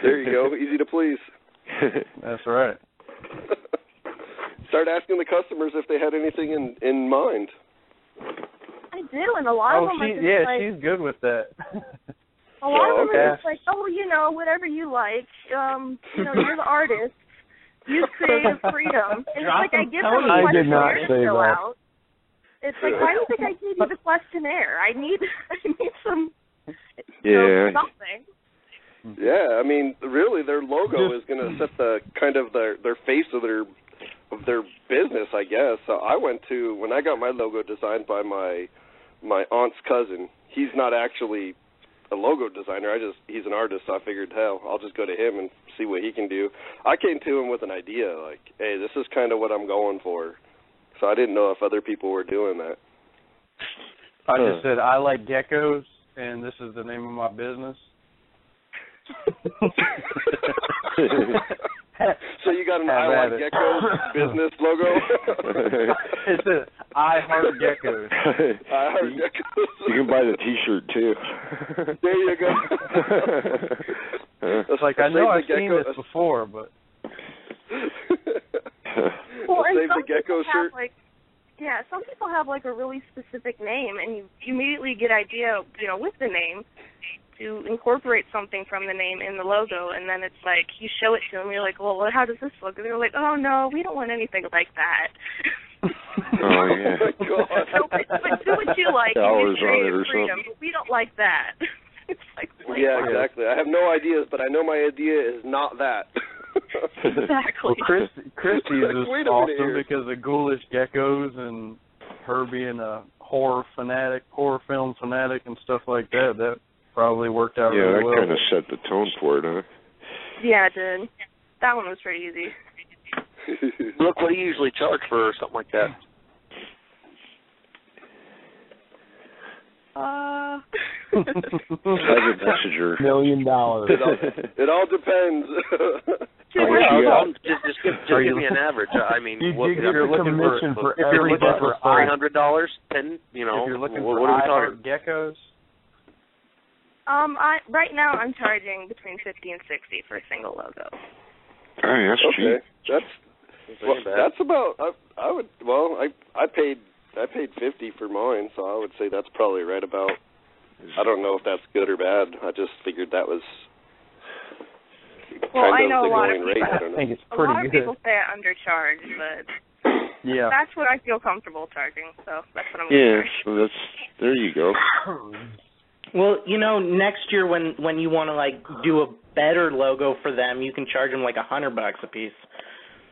There you go. Easy to please. That's right. Start asking the customers if they had anything in mind. I do, and a lot of them are just like... she's good with that. A lot of them are just like, oh, whatever you like. You're the artist. Use creative freedom. And it's like I give them a questionnaire to fill out. It's like, why do you think I gave you the questionnaire? I need some something. Yeah, I mean, really, their logo is going to set the kind of their face of their business, I guess. So when I got my logo designed by my aunt's cousin. He's not actually a logo designer. He's an artist. So I figured, hell, I'll just go to him and see what he can do. I came to him with an idea, like, hey, this is kind of what I'm going for. So I didn't know if other people were doing that. I just said, I like geckos, and this is the name of my business. So you got an I Like Geckos business logo? It says, I Heart Geckos. I Heart Geckos. You can buy the T-shirt, too. There you go. It's like, I know I've seen this before, but... Well, and Save some the Gecko shirt. Some people have like a really specific name, and you immediately get idea, with the name, to incorporate something from the name in the logo, and then it's like you show it to them, you're like, well, how does this look? And they're like, oh no, we don't want anything like that. Oh yeah. But do what you like. Hours you on it or freedom, something. but we don't like that. It's like, yeah, exactly. I have no ideas, but I know my idea is not that. Exactly. Well, Christie's is awesome because of Ghoulish Geckos and her being a horror film fanatic and stuff like that. That probably worked out really well. Yeah, that kind of set the tone for it, huh? Yeah, it did. That one was pretty easy. Look, what do you usually charge for something like that? Private messenger. $1 million. It all depends. Just give me an average. I mean, you get a commission for if you're looking for $300, $10, if you're looking what for are we talking? Geckos? Right now I'm charging between $50 and $60 for a single logo. Hey, that's cheap. That's about. I paid $50 for mine, so I would say that's probably right about. I don't know if that's good or bad. I just figured that was I know a lot of people. I think it's pretty good. A lot of people say I undercharge, but that's what I feel comfortable charging. So that's what I'm going to charge. So there you go. Well, next year when you want to do a better logo for them, you can charge them like $100 a piece.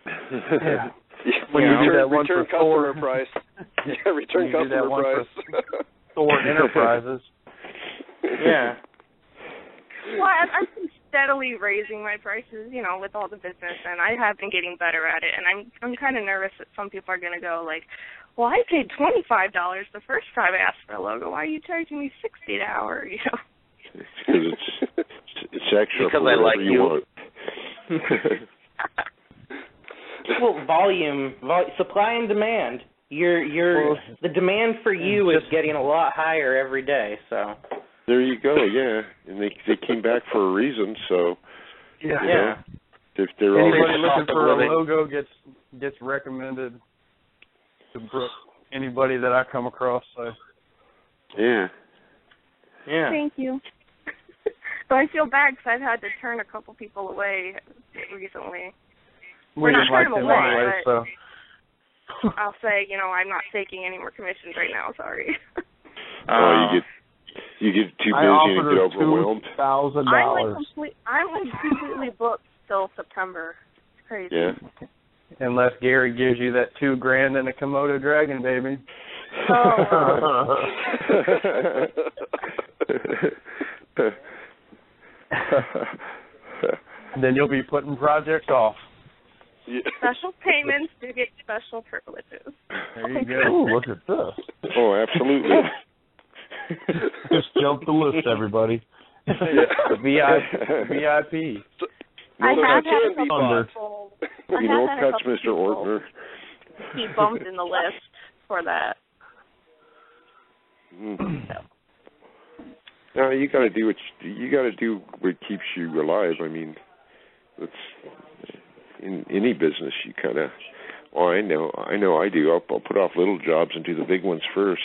Yeah. When you do that return customer price. Yeah, return customer price. Thor Enterprises. Yeah. Well, I've been steadily raising my prices, with all the business, and I have been getting better at it. And I'm kind of nervous that some people are going to go like, well, I paid $25 the first time I asked for a logo. Why are you charging me $60 an hour? It's extra because for I like you want. Well, volume, supply and demand. The demand for you is getting a lot higher every day. So there you go. Yeah, and they came back for a reason. So if they're anybody looking for a logo gets recommended to Brooke. Anybody that I come across. So. Yeah. Thank you. But I feel bad because I've had to turn a couple people away recently. We didn't like them anyway, so. I'll say, I'm not taking any more commissions right now. Sorry. You get too busy and get overwhelmed. $2,000. I'm completely booked till September. It's crazy. Yeah. Unless Gary gives you that $2,000 and a Komodo dragon, baby. Oh. Then you'll be putting projects off. Yeah. Special payments do get special privileges. There you go. Ooh, look at this. Oh, absolutely. Just jump the list, everybody. VIP. I have had a cuts, couple people. cuts, Mr. Ortner. He bumped in the list for that. No, you got to do what keeps you alive. I mean, it's in any business. You kind of. Well, I know I do. I'll put off little jobs and do the big ones first.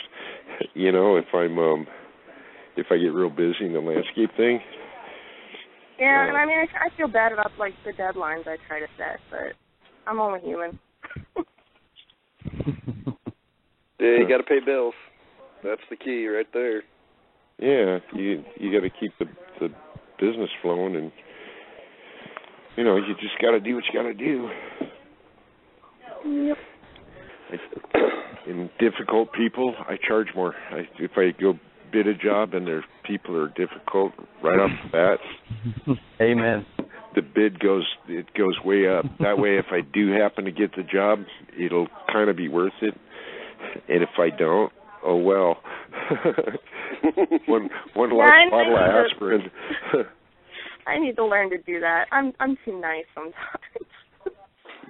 If I get real busy in the landscape thing. Yeah, and I feel bad about the deadlines I try to set, but I'm only human. Yeah, you got to pay bills. That's the key right there. Yeah, you got to keep the business flowing, and you just got to do what you got to do. Yep. In difficult people, I charge more. If I go bid a job and their people are difficult right off the bat, amen. The bid goes way up. That way, if I do happen to get the job, it'll kind of be worth it. And if I don't, oh well. one last bottle of aspirin. I need to learn to do that. I'm too nice sometimes.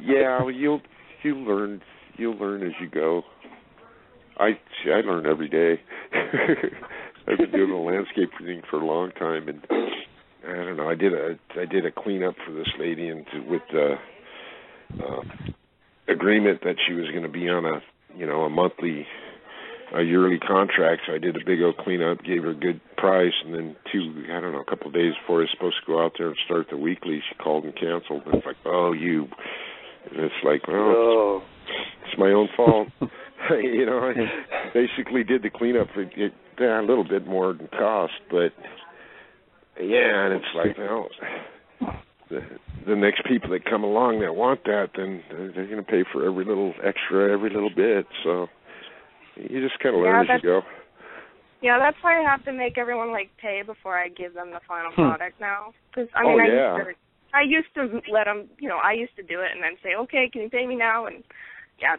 Yeah, well, you'll learn as you go. I learn every day. I've been doing the landscape thing for a long time, and I don't know. I did a cleanup for this lady, and with the agreement that she was going to be on a yearly contract. So I did a big old cleanup, gave her a good price, and then a couple of days before I was supposed to go out there and start the weekly, she called and canceled. And it's like, and it's like, well, it's my own fault. I basically did the cleanup for a little bit more than cost, but yeah, and it's like, well, the next people that come along that want that, then they're going to pay for every little extra, every little bit. So you just kind of learn as you go. Yeah, that's why I have to make everyone pay before I give them the final product now. Because I used to let them, I used to do it and then say, okay, can you pay me now? And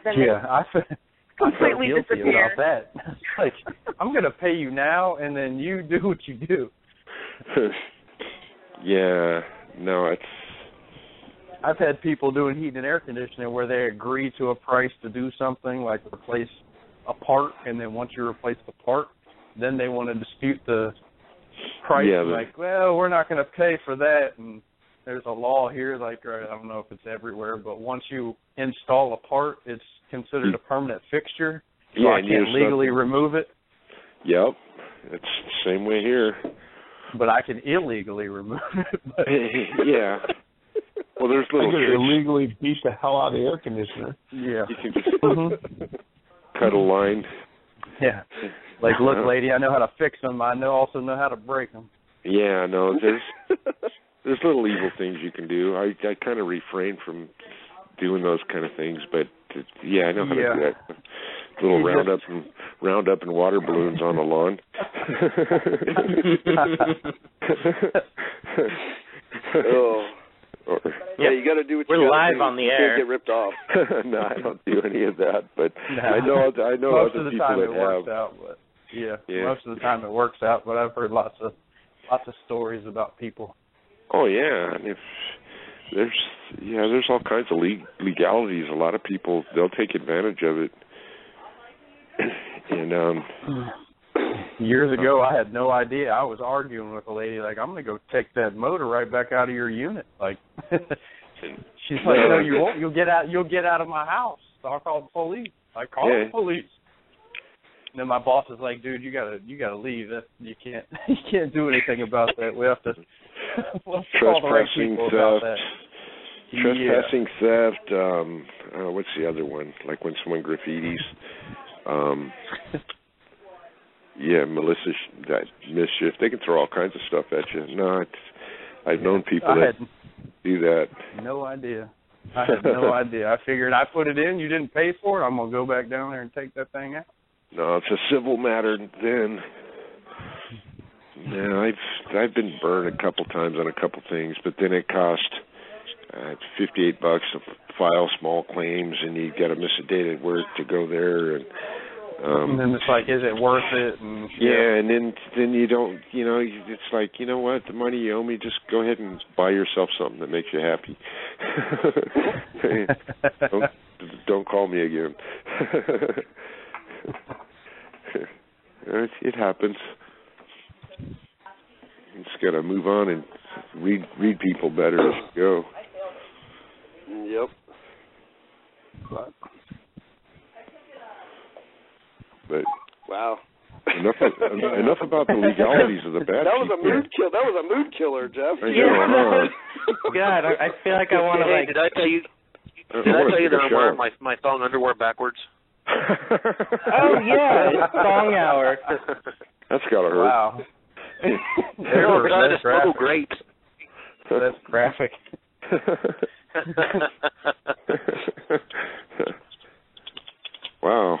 then I completely feel guilty disappear. about that. It's like, I'm going to pay you now, and then you do what you do. Yeah, no, I've had people doing heat and air conditioning where they agree to a price to do something, like replace a part, and then once you replace the part, then they want to dispute the price. Yeah, well, we're not going to pay for that, and there's a law here, I don't know if it's everywhere, but once you install a part, it's considered a permanent fixture, so I can't legally remove it. Yep, it's the same way here. But I can illegally remove it. Yeah. Well, there's little tricks. Illegally beat the hell out of the air conditioner. Yeah. You can just cut a line. Yeah. Like, look, lady, I know how to fix them. I also know how to break them. Yeah, no, there's little evil things you can do. I kind of refrain from doing those kind of things, but I know how to do that. Little roundup and water balloons on the lawn. You got to do what you got to do. We're live on the air. Can't get ripped off. No, I don't do any of that, but I know most other of the people time that it works have. out, but most of the time it works out. But I've heard lots of stories about people. Oh yeah, and if there's all kinds of legalities. A lot of people, they'll take advantage of it. And years ago, I had no idea. I was arguing with a lady, like, I'm going to go take that motor right back out of your unit. Like, she's like, no, you won't. You'll get out of my house. So I'll call the police. I call the police. And then my boss is like, dude, you gotta leave. You can't do anything about that. We have to call the right people about that. Trespassing, theft. What's the other one? Like when someone graffitis. Malicious mischief. They can throw all kinds of stuff at you. No, I've known people that do that. No idea. I had no idea. I figured I put it in. You didn't pay for it. I'm gonna go back down there and take that thing out. No, it's a civil matter. Then, I've been burned a couple times on a couple things, but then it cost $58 to file small claims, and you got to miss a day at work to go there, and then it's like, is it worth it? And, and then you don't, it's like, you know what, the money you owe me, just go ahead and buy yourself something that makes you happy. Don't call me again. It happens. You just got to move on and read people better as you go. Yep. But wow. Enough about the legalities of the bad. That was a mood kill. That was a mood killer, Jeff. God, I feel like I want to like. Did I tell you? Did I tell you that I'm wearing my thong underwear backwards? Oh yeah, it's thong hour. That's gotta hurt. Wow. That's so great. That's graphic. Wow.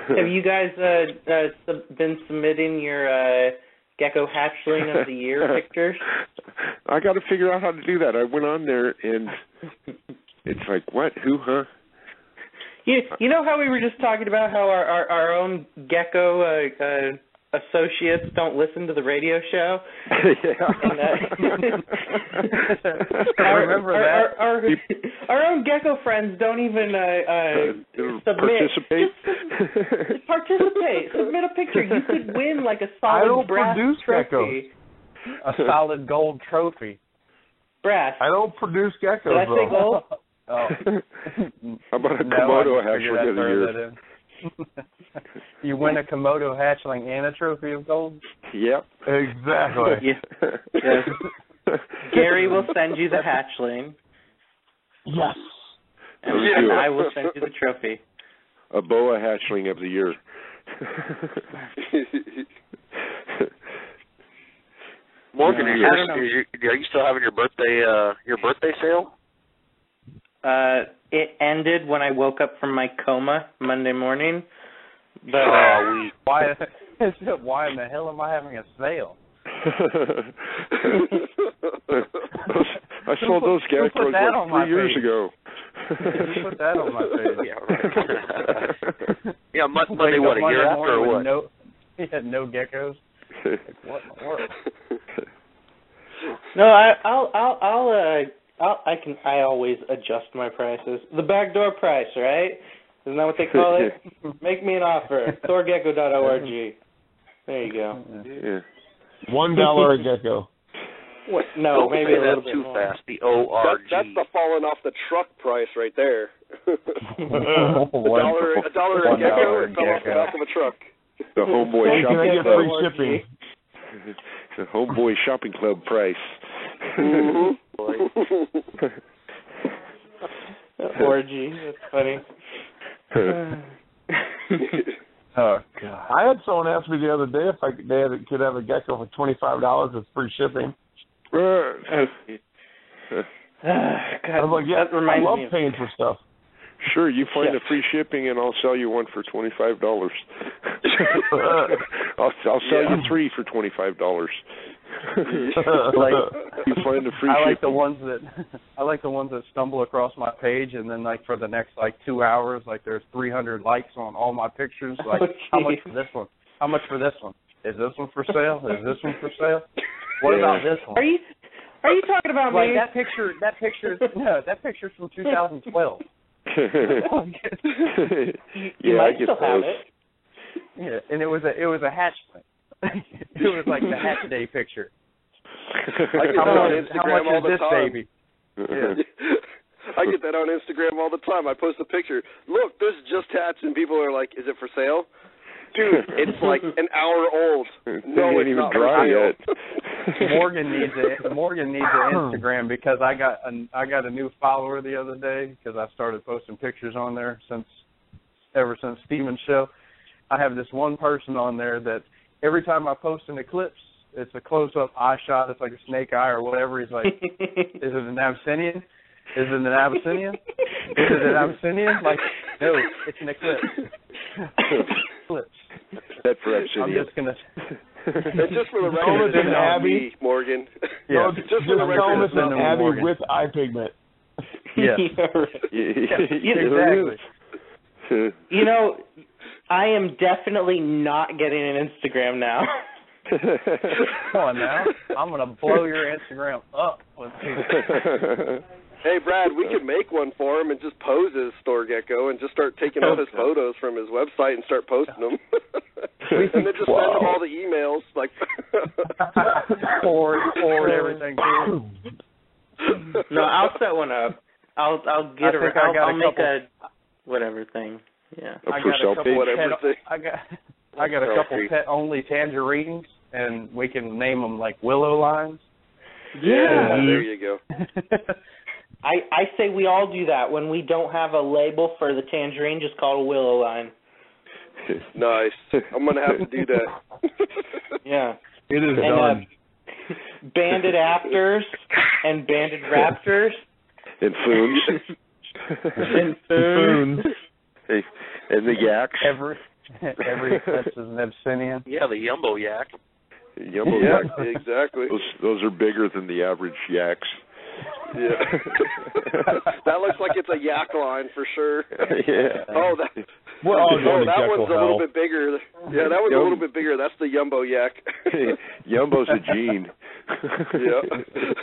Have you guys been submitting your gecko hatchling of the year pictures? I got to figure out how to do that. I went on there and it's like, what? Who? Huh? You know how we were just talking about how our own gecko associates don't listen to the radio show? Yeah. And, I remember that. Our own gecko friends don't even submit. Participate. Just participate. Submit a picture. You could win like a solid brass trophy. A solid gold trophy. Brass. I don't produce geckos. Did I say gold? Oh. How about a Komodo hatchling of the year? You win a Komodo hatchling and a trophy of gold? Yep. Exactly. Yes. Gary will send you the hatchling. Yes. And I will send you the trophy. A boa hatchling of the year. Morgan, are you still having your birthday sale? It ended when I woke up from my coma Monday morning. But why in the hell am I having a sale? I sold those guys like 3 years ago. You put that on my page. Yeah, Monday, what, a year after or what? He had no geckos. Like, what in the world? No, I always adjust my prices. The backdoor price, right? Isn't that what they call it? Make me an offer. ThorGecko.org. There you go. Yeah. $1 a gecko. What? No, don't maybe say a little that bit too more. fast. The ORG. That's the falling off the truck price right there. $1 a gecko fell off the back of a truck. The Homeboy Shopping Club. Free shipping. The Homeboy Shopping Club price. Orgy. That's funny. Oh God! I had someone ask me the other day if they could have a gecko for $25 with free shipping. God, I was like, yeah, I love paying for stuff. Sure, you find the free shipping, and I'll sell you one for $25. I'll sell you 3 for $25. Like, you find the free I like shipping. I like the ones that stumble across my page, and then like for the next 2 hours, there's 300 likes on all my pictures. Like, how much for this one? How much for this one? Is this one for sale? Is this one for sale? What about this one? Are you talking about me? That picture's from 2012. You might still have it. Yeah, and it was a hatch thing. It was like the hatch day picture. I get that on Instagram all the time. Baby? Yeah. I get that on Instagram all the time. I post a picture. Look, this just hatched, and people are like, "Is it for sale?" Dude, it's like an hour old. No, it ain't even dry yet. Morgan needs an Instagram because I got a new follower the other day because I started posting pictures on there ever since Steven's show. I have this one person on there that every time I post an eclipse, it's a close-up eye shot. It's like a snake eye or whatever. He's like, is it an Abyssinian? Is it an Abyssinian? Is it an Abyssinian? Like, no, it's an eclipse. Eclipse. That's for Abyssinian. I'm just going to... It's just for the record, it's Abby, Morgan. Yeah. No, just for the record, it's an Abby Morgan. With eye pigment. Yes. Exactly. You know, I am definitely not getting an Instagram now. Come on now. I'm going to blow your Instagram up. Hey, Brad, we could make one for him and just pose as StoreGecko and just start taking all his photos from his website and start posting them. And then just send him all the emails. Like forward everything to him. No, I'll set one up. I'll get it. I'll make a whatever thing. Yeah. I got a couple pet-only tangerines, and we can name them like willow lines. Yeah. There you go. I say we all do that. When we don't have a label for the tangerine, just call it a willow line. Nice. I'm going to have to do that. Yeah. It is done. Banded afters and banded raptors. And foons. And foons. Hey, and the yaks. Every eclipse is an Abyssinian. Yeah, the Yumbo yak. Yumbo yak. Exactly. Those are bigger than the average yaks. Yeah. That looks like it's a yak line for sure. Yeah. That one's a little bit bigger. Yeah, that one's a little bit bigger. That's the Yumbo yak. Yumbo's a gene. Yeah.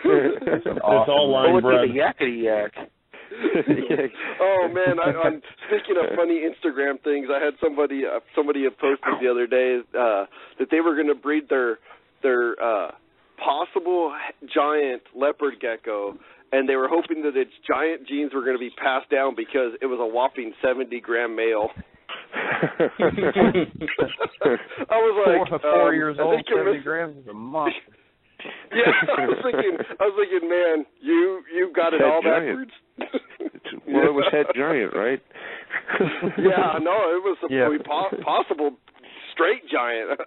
It's all line bred. The yakety yak. Oh man! I'm speaking of funny Instagram things. I had somebody had posted the other day that they were going to breed their possible giant leopard gecko, and they were hoping that its giant genes were going to be passed down because it was a whopping 70-gram male. I was like, 4 years old, 70 grams is a monster. Yeah, I was thinking, man, you got it all backwards. Well, it was head giant, right? Yeah, no, it was possible straight giant.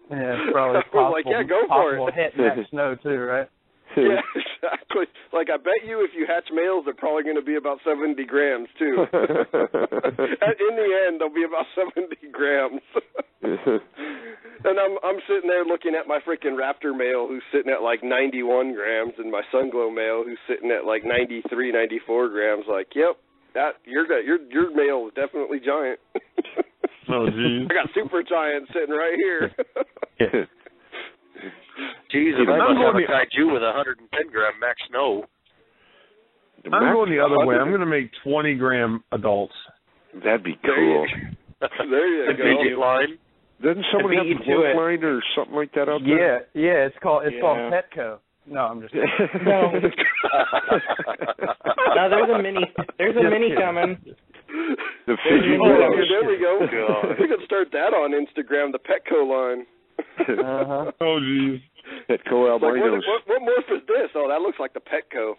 Yeah, it's probably possible. Like, yeah, go for it. Hit that snow too, right? Yeah, exactly. Like, I bet you if you hatch males, they're probably going to be about 70 grams too. In the end, they'll be about 70 grams. And I'm sitting there looking at my freaking raptor male who's sitting at like 91 grams, and my sunglow male who's sitting at like 93, 94 grams. Like, yep, your male is definitely giant. Oh, geez. I got super giant sitting right here. Jesus, I must have a kaiju with 110-gram max snow. I'm going the other way. I'm going to make 20-gram adults. That'd be cool. There you go. Midget line. Doesn't somebody have a book line or something like that out there? Yeah. It's called Petco. No, I'm just kidding. No. No, there's a mini coming. The fidget there we go. God. We could start that on Instagram, the Petco line. Uh-huh. Oh, geez. Petco albinos. What morph is this? Oh, that looks like the Petco.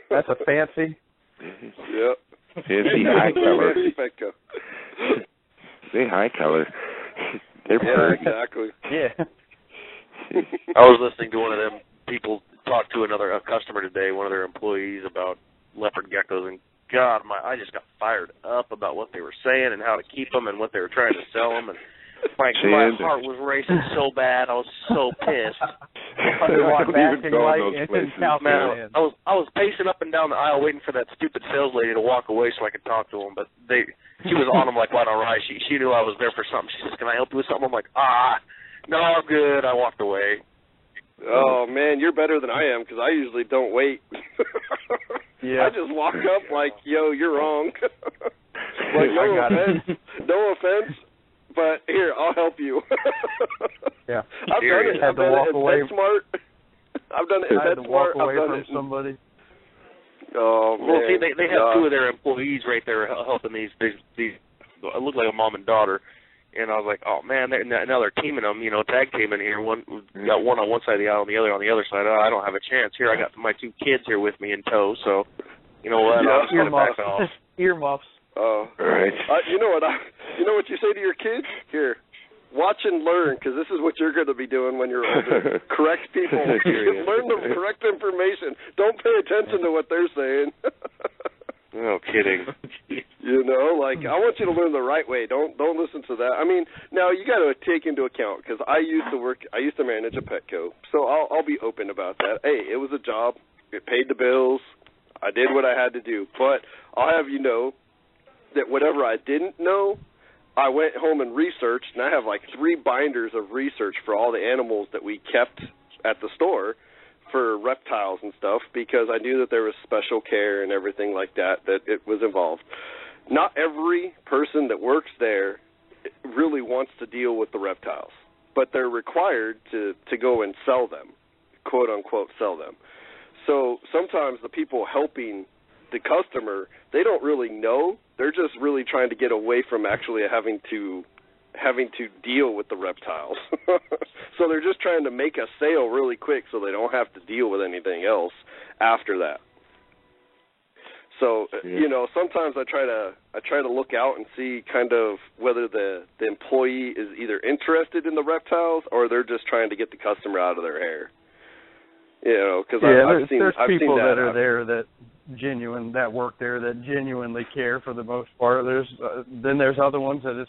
That's a fancy. Yep. Fancy high color. Petco. Say high color. They're pretty. Exactly. Yeah. I was listening to one of them people talk to a customer today, one of their employees, about leopard geckos, and God, I just got fired up about what they were saying and how to keep them and what they were trying to sell them, and my heart was racing so bad. I was so pissed. I was pacing up and down the aisle waiting for that stupid sales lady to walk away so I could talk to them, but she was on them like right on right. She knew I was there for something. She says, "Can I help you with something?" I'm like, no, I'm good. I walked away. Oh, man, you're better than I am because I usually don't wait. Yeah. I just walk up like, yo, you're wrong. Like, no offense, but here, I'll help you. Yeah. I've done it. I've done it at PetSmart. I've done it at PetSmart. I've done it from somebody. Oh, man. Well, see, they have two of their employees right there helping these it look like a mom and daughter, And I was like, oh man, now they're teaming them, tag teaming here. Got one on one side of the aisle and the other on the other side. Oh, I don't have a chance here. I got my 2 kids here with me in tow, so you know what? I'll just back off. Earmuffs. Oh, right. You know what you say to your kids? Here, watch and learn, because this is what you're going to be doing when you're older. Correct people. Learn the correct information. Don't pay attention to what they're saying. No kidding. I want you to learn the right way. Don't listen to that. I mean, now you got to take into account, because I used to manage a Petco, so I'll be open about that. Hey, it was a job. It paid the bills. I did what I had to do. But I'll have you know that whatever I didn't know, I went home and researched, and I have like 3 binders of research for all the animals that we kept at the store for reptiles and stuff, because I knew that there was special care and everything like that it was involved. Not every person that works there really wants to deal with the reptiles, but they're required to go and sell them, quote unquote sell them. So sometimes the people helping the customer, they don't really know. They're just really trying to get away from actually having to deal with the reptiles. So they're just trying to make a sale really quick so they don't have to deal with anything else after that. So, sometimes I try to look out and see kind of whether the employee is either interested in the reptiles or they're just trying to get the customer out of their hair. Because I've seen people that are there that work there that genuinely care for the most part. Then there's other ones that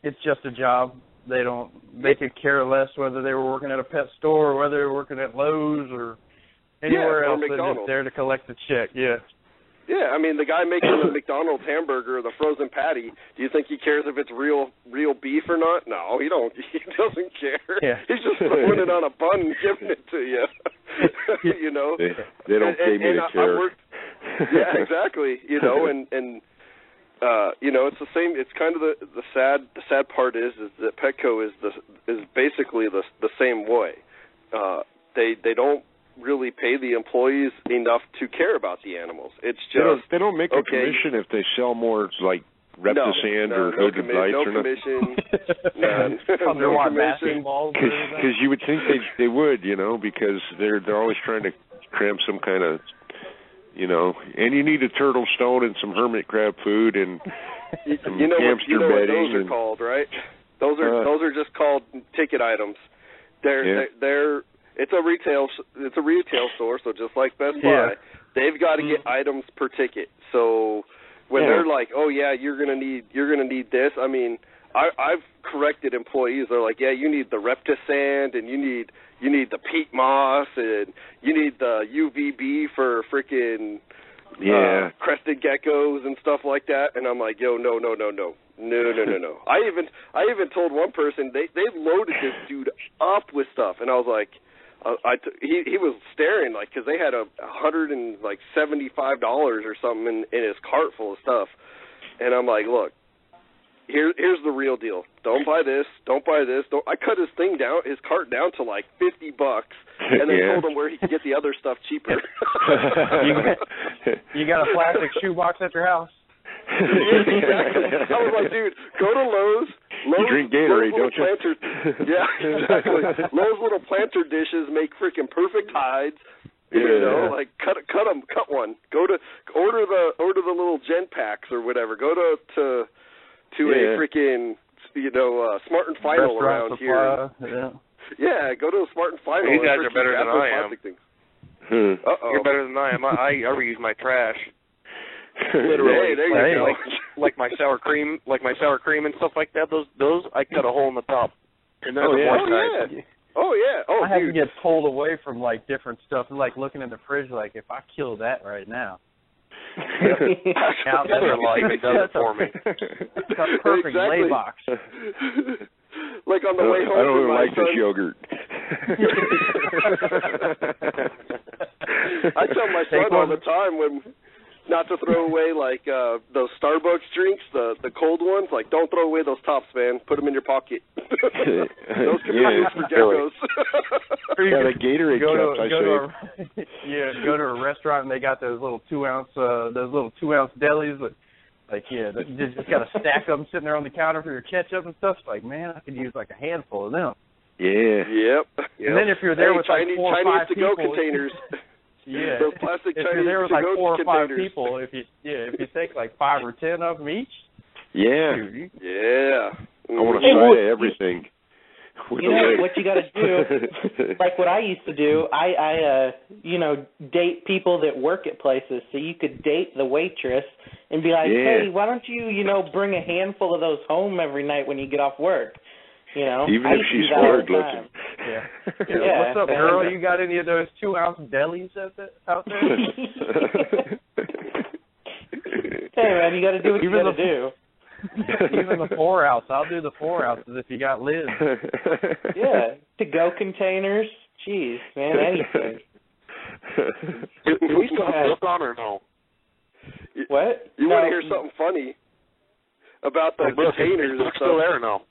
it's just a job. They could care less whether they were working at a pet store or whether they were working at Lowe's or anywhere else. They're just there to collect the check. Yeah. Yeah, I mean, the guy making the McDonald's hamburger or the frozen patty, do you think he cares if it's real beef or not? No, he doesn't care. Yeah. He's just throwing it on a bun and giving it to you. They don't pay me to care. Yeah, exactly. And it's the same. It's kind of the sad part is that Petco is basically the same way. They don't really pay the employees enough to care about the animals. It's just they don't make a commission if they sell more like Reptisand or Hooded Lights or commission. No commission. Because you would think they would, because they're always trying to cram some kind of, and you need a turtle stone and some hermit crab food and some hamster bedding. What those are called, right? Those are just called ticket items. It's a retail store, so just like Best Buy, they've got to get items per ticket. So when they're like, "Oh yeah, you're gonna need this," I mean, I've corrected employees. They're like, "Yeah, you need the Reptisand, and you need the peat moss, and you need the UVB for freaking crested geckos and stuff like that." And I'm like, "Yo, no. I even told one person they loaded this dude up with stuff, and I was like, he was staring like because they had $175 or something in his cart full of stuff, and I'm like, look, here's the real deal. Don't buy this. Don't buy this. I cut his cart down to like $50, and then told him where he could get the other stuff cheaper. You got a plastic shoebox at your house? Exactly. I was like, dude, go to Lowe's. You drink Gatorade, don't you? Yeah, exactly. Lowe's little planter dishes make freaking perfect hides. Like cut one. Order the little gen packs or whatever. Go to a freaking Smart and Final around here. Yeah, go to a Smart and Final. You guys are better than I am. You're better than I am. I reuse my trash. Literally, like my sour cream and stuff like that. Those I cut a hole in the top. And I have to get pulled away from like different stuff, like looking in the fridge, like if I kill that right now. Other life, it does it for me. It's a perfect lay box. Like on the way home. I don't even like this yogurt. I tell my son all the time not to throw away like those Starbucks drinks, the cold ones. Like, don't throw away those tops, man. Put them in your pocket. Those can be used for geckos. The Gatorade cups. Go to a restaurant and they got those little 2-ounce delis with Like, yeah, you just got to stack them sitting there on the counter for your ketchup and stuff. It's like, man, I could use like a handful of them. Yeah. Yep. And then if you're there with like 4 or 5 to-go people, containers. Yeah. Those plastic if Chinese you're there with like 4 or 5 containers. people, if you take like 5 or 10 of them each. Yeah. Dude, yeah. I want to try everything. You know what you got to do, like what I used to do. I date people that work at places. So you could date the waitress and be like, hey, why don't you, bring a handful of those home every night when you get off work? Even if she's hard looking. Yeah. What's up, girl? You got any of those 2-ounce delis out there? Hey, man, you got to do what you got to do. Even the 4-ounce. I'll do the 4 ounces if you got lids. Yeah. To-go containers. Jeez, man, anything. Do we still have Brooke on or no? What? You want to hear something funny about the containers? Is Brooke still there or no?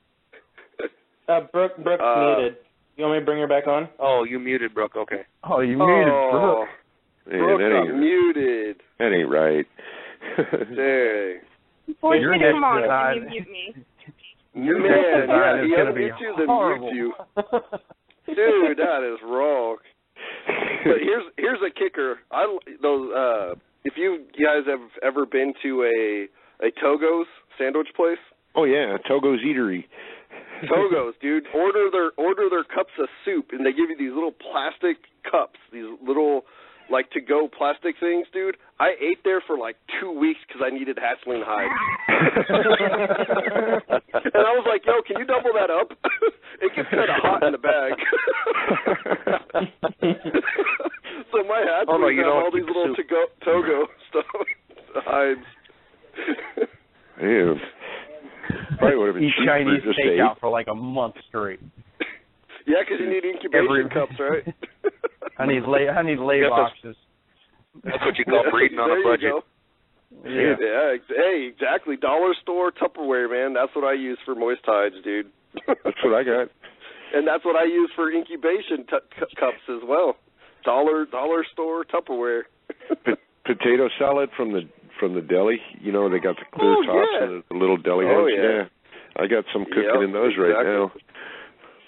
Brooke's muted. You want me to bring her back on? Oh, you muted Brooke. Okay. Oh, you muted Brooke. Brooke got muted. That ain't right. Dang. Before you next come on, design, can you mute me? Your next design is going to be horrible. Dude, that is wrong. But here's a kicker. If you guys have ever been to a Togo's sandwich place? Oh yeah, Togo's Eatery. Togo's, dude. Order their cups of soup, and they give you these little plastic cups, these little to-go plastic things, dude. I ate there for 2 weeks because I needed Hatchling Hide. And I was like, yo, can you double that up? It gets kind of hot in the bag. So my Hatchling have all these little Togo stuff. Hides. Ew. Probably would have been eat Chinese takeout for a month straight. Yeah, because you need incubation cups, right? I need lay boxes. That's what you call breeding on a budget. Yeah. Hey, exactly. Dollar store Tupperware, man. That's what I use for moist hides, dude. That's what I got. And that's what I use for incubation cups as well. Dollar store Tupperware. Potato salad from the deli. They got the clear tops and the little deli heads. Yeah. I got some cooking in those right now.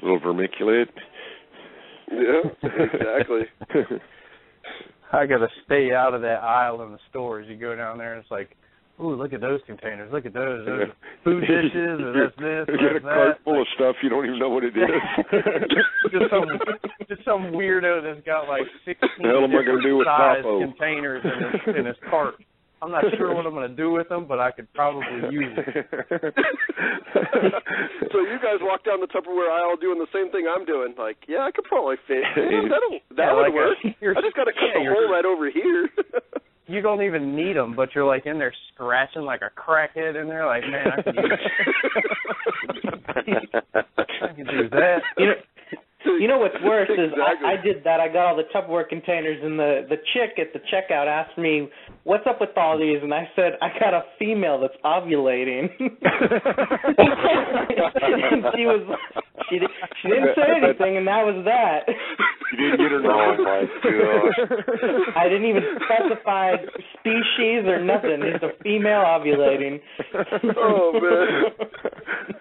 A little vermiculite. Yeah, exactly. I got to stay out of that aisle in the stores. You go down there and it's like, ooh, look at those containers. Look at those. Those are food dishes or that's this. You get a cart full of stuff. You don't even know what it is. just some weirdo that's got 16 different size containers in his cart. I'm not sure what I'm going to do with them, but I could probably use it. So you guys walk down the Tupperware aisle doing the same thing I'm doing. Yeah, I could probably fit. That would work. I just got to cut the hole right over here. You don't even need them, but you're in there scratching like a crackhead in there. Man, I could use it. I could do that. You know what's worse is I did that. I got all the Tupperware containers, and the chick at the checkout asked me, "What's up with all these?" And I said, "I got a female that's ovulating." And she didn't say anything, and that was that. You didn't get her name. Oh my gosh! I didn't even specify species or nothing. It's a female ovulating. Oh man!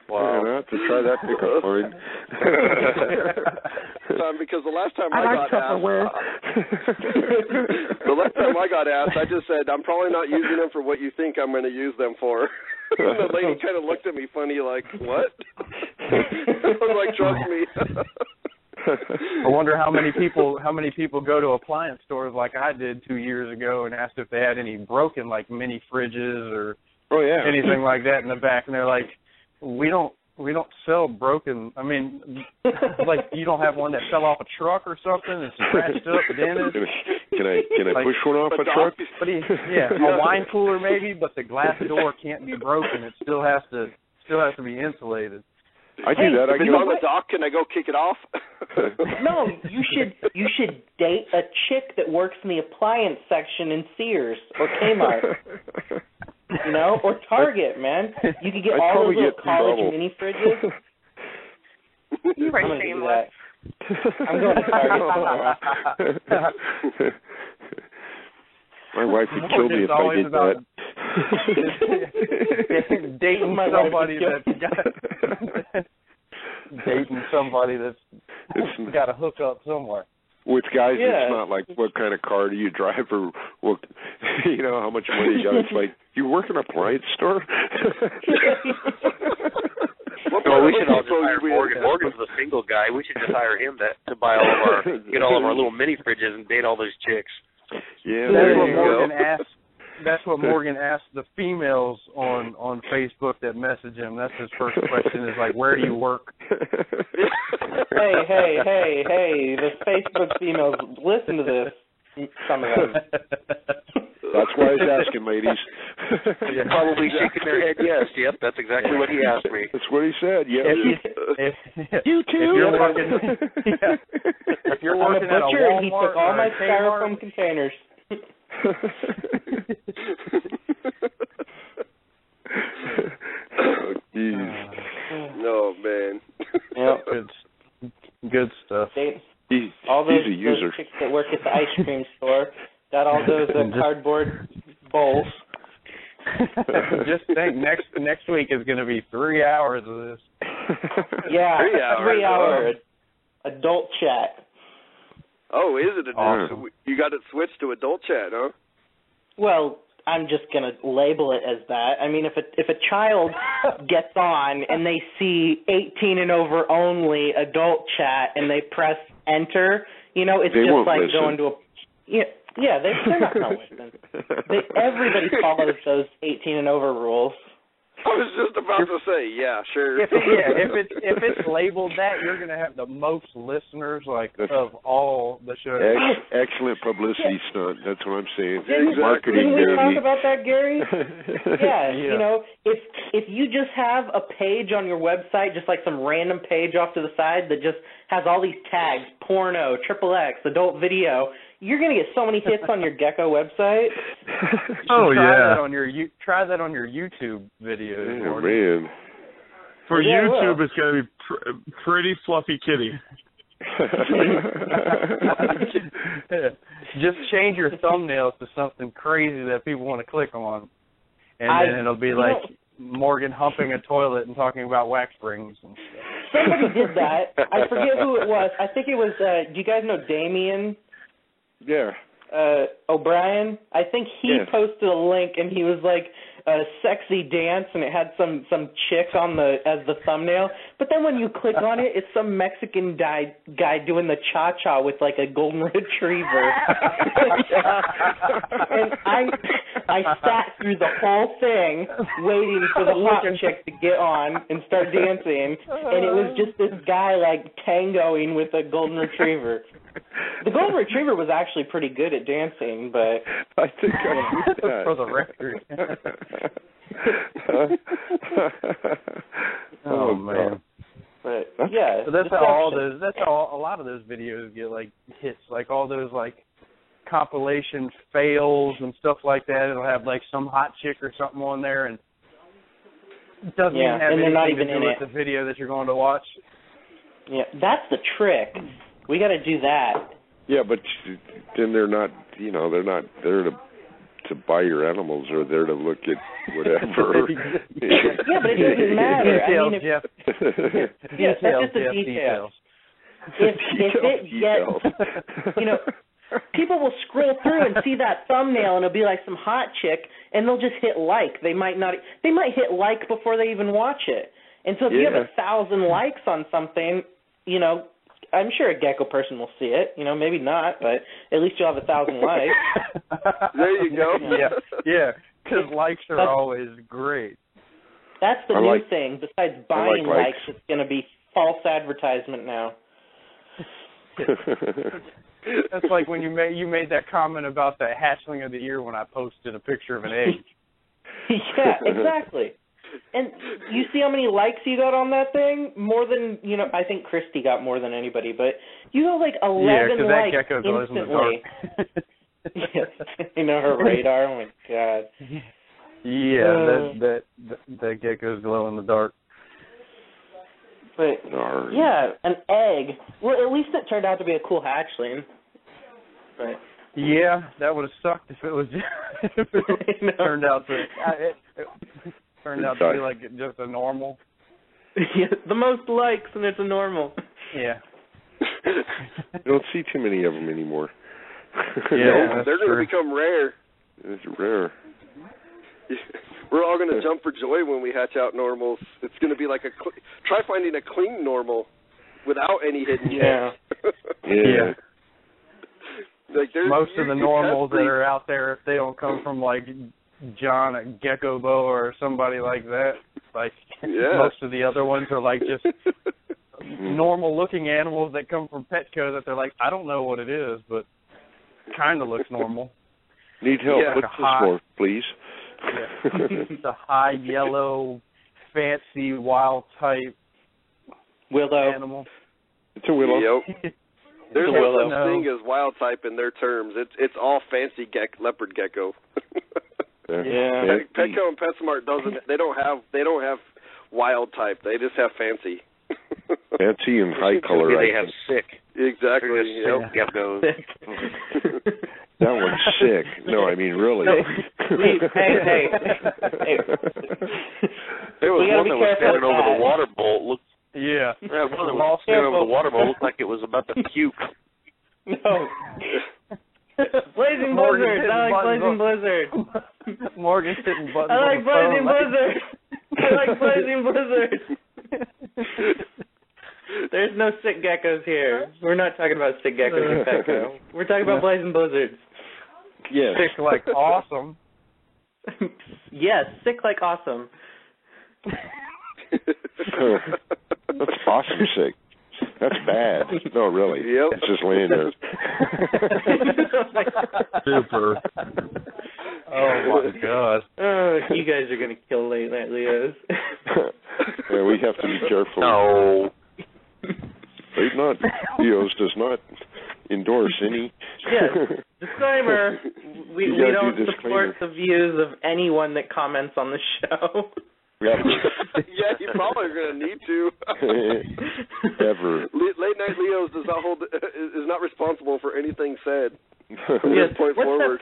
Wow! I have to try that pickup line. Because the last time I got asked, I just said, I'm probably not using them for what you think I'm going to use them for. The lady kind of looked at me funny like, what? I was like, trust me. I wonder how many people go to appliance stores like I did 2 years ago and asked if they had any broken mini fridges or anything like that in the back, and they're like, we don't sell broken. I mean, you don't have one that fell off a truck or something and scratched up, dented. Can I push one off a truck? But a wine cooler maybe, but the glass door can't be broken. It still has to be insulated. I do that. If it's on the dock, can I go kick it off? No, you should date a chick that works in the appliance section in Sears or Kmart. Or Target, man. You could get all those little college mini fridges. You are shameless. I'm going to Target. My wife would kill me if I did that. dating somebody that's got to hook up somewhere. With guys, it's not like what kind of car do you drive or what, how much money you got. It's like, you work in a appliance store? Well, we should all just hire Morgan. Morgan's the single guy. We should just hire him to buy get all of our little mini fridges and date all those chicks. Yeah, that's what Morgan asked the females on Facebook that message him. That's his first question is like, where do you work? Hey, the Facebook females, listen to this. Some of them. That's why he's asking, ladies. Probably shaking their head yes. Yep, that's exactly what he asked me. That's what he said, yeah. You too? If you're working, if you're working at a Walmart, he took all my styrofoam containers. Oh, geez. No, man. Yep. Good stuff. All those user. chicks that work at the ice cream store got all those cardboard bowls. Just think, next week is going to be 3 hours of this. Yeah, 3 hour adult chat. Oh, is it awesome? You got it switched to adult chat, huh? Well, I'm just going to label it as that. I mean, if a child gets on and they see 18 and over only adult chat and they press enter, it's they just like listen. going to a they're not going to listen. Everybody follows those 18 and over rules. I was just about to say, yeah, sure. If it's labeled that, you're going to have the most listeners of all the shows. Excellent publicity stunt. That's what I'm saying. Didn't we talk about that, Gary? Yeah. If you just have a page on your website, just like some random page off to the side that just has all these tags, porno, XXX, adult video, you're going to get so many hits on your Gecko website. Try that on your YouTube videos. Oh, man. For YouTube, it's going to be pretty fluffy kitty. Just change your thumbnails to something crazy that people want to click on. And then it'll be like Morgan humping a toilet and talking about wax springs and stuff. Somebody did that. I forget who it was. I think it was, do you guys know Damien? Yeah. O'Brien? I think he posted a link and he was like a sexy dance and it had some chick as the thumbnail. But then when you click on it, it's some Mexican guy doing the cha-cha with like a golden retriever. And I sat through the whole thing waiting for the hot chick to get on and start dancing, and it was just this guy like tangoing with a golden retriever. The golden retriever was actually pretty good at dancing, but I think for the record. Oh man. But yeah, so that's how a lot of those videos get like hits, like all those like compilation fails and stuff like that. It'll have like some hot chick or something on there, and it doesn't even have anything to do with the video that you're going to watch. Yeah, that's the trick. We got to do that. Yeah, but then they're not there to buy your animals, or there to look at whatever. Yeah, but it doesn't matter. That's just the details. If it gets, people will scroll through and see that thumbnail, and it'll be like some hot chick, and they'll just hit like. They might hit like before they even watch it. And so if you have 1,000 likes on something, I'm sure a Gecko person will see it. Maybe not, but at least you'll have 1,000 likes. There you go. Yeah, because likes are always great. That's the new thing. Besides buying likes, it's going to be false advertisement now. That's like when you made that comment about the hatchling of the year when I posted a picture of an egg. Yeah, exactly. And you see how many likes you got on that thing? More than, I think Christy got more than anybody, but you got like 11 likes that gecko's instantly. Her radar, oh my God. Yeah, that gecko's glow in the dark. But, yeah, an egg. Well, at least it turned out to be a cool hatchling. But Yeah, that would have sucked if it was turned out to be like just a normal. Yeah, the most likes, and it's a normal. Yeah. You don't see too many of them anymore. Yeah, they're going to become rare. It's rare. We're all going to jump for joy when we hatch out normals. It's going to be like try finding a clean normal without any hidden checks. Yeah. Like most of the normals that are out there, if they don't come from like John at Gecko Bow or somebody like that, like most of the other ones are like just normal looking animals that come from Petco that they're like, I don't know what it is, but kind of looks normal. Need help? What's this for, please? It's a high yellow, fancy wild type willow animal. It's a willow. Yep. There's no such thing as wild type in their terms. It's all fancy leopard gecko. Yeah. Petco and PetSmart they don't have wild type. They just have fancy. Fancy and high color. They have sick. Exactly. Yep. Geckos. That one's sick. No, I mean really. Hey. There was one that was standing over the water bowl. Yeah, one that was standing over the water bowl looked like it was about to puke. No. Blazing Blizzard. I like Blazing Blizzard. Morgan's hitting buttons. I like Blazing Blizzard. I like Blazing Blizzard. There's no sick geckos here. We're not talking about sick geckos in Petco. We're talking about Blazing Blizzards. Yes. Sick like awesome. Yes, sick like awesome. That's awesome sick. That's bad. No, really. Yep. It's just laying there. Super. Oh, my God. Oh, you guys are going to kill Late Night Leos. Yeah, we have to be careful. No. Late Night Leos does not endorse any. Yes. Disclaimer. We don't support the views of anyone that comments on the show. Yeah, you probably are going to need to. Ever. Late Night Leos is not responsible for anything said from yes. this point forward.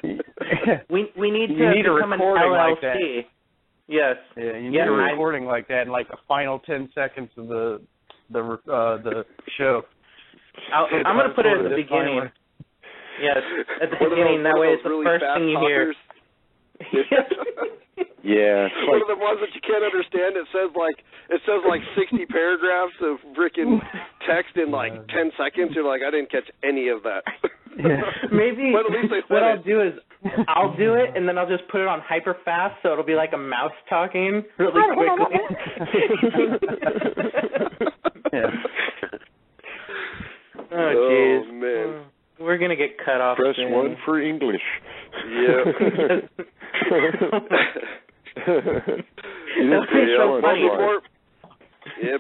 We need to become an LLC. Like that. Yes. Yeah, you need a recording like that in like the final 10 seconds of the show. I'm going to put it at the beginning. Yes, at the beginning. That way, it's the first thing you hear. Yeah. One of the ones that you can't understand. It says like 60 paragraphs of freaking text in like 10 seconds. You're like, I didn't catch any of that. Maybe but at least they what I'll do is I'll do it and then I'll just put it on hyper fast, so it'll be like a mouse talking really quickly. Oh jeez. Man. We're gonna get cut off. Press soon. 1 for English. Yeah.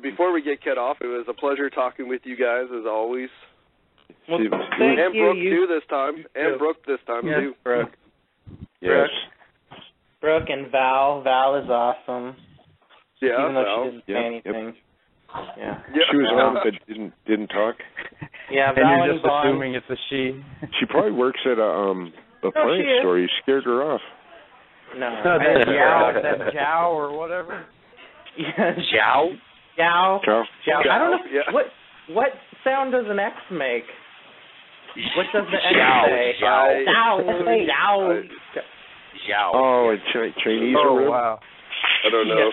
Before we get cut off, it was a pleasure talking with you guys as always. Well, and Brooke too this time. And Brooke this time too. Brooke. Yes. Brooke and Val. Val is awesome. Yeah. Even though Val. she didn't say anything. Yeah. She was on but didn't talk. Yeah, and Val you're just assuming it's a she. She probably works at a plant store. You scared her off. No. That Jow or whatever. Yeah. Jow? Jow. I don't know. Yeah. What sound does an X make? What does the X say? Jow. Jow. Oh, Chinese or Oh, wow. I don't know.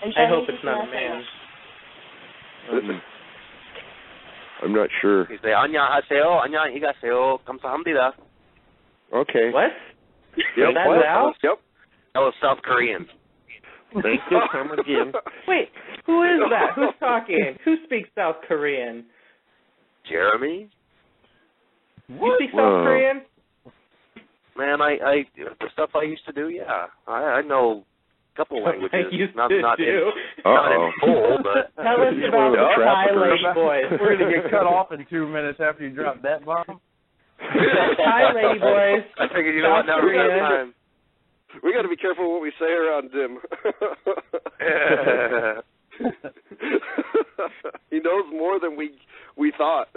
I hope it's not a man. I'm not sure. He say, 안녕하세요, 안녕히가세요, 감사합니다. Okay. What? Yep. That's Val? Yep. That was South Korean. Thank you. Come again. Wait, who is that? Who's talking? Who speaks South Korean? Jeremy? You speak South Korean? Man, I the stuff I used to do, yeah. I know a couple languages. Not in full, but tell us about the Thai Lady Boys. We're gonna get cut off in 2 minutes after you drop that bomb. Thai Lady Boys. I figured you know what, now we got time. We got to be careful what we say around Dim. He knows more than we thought.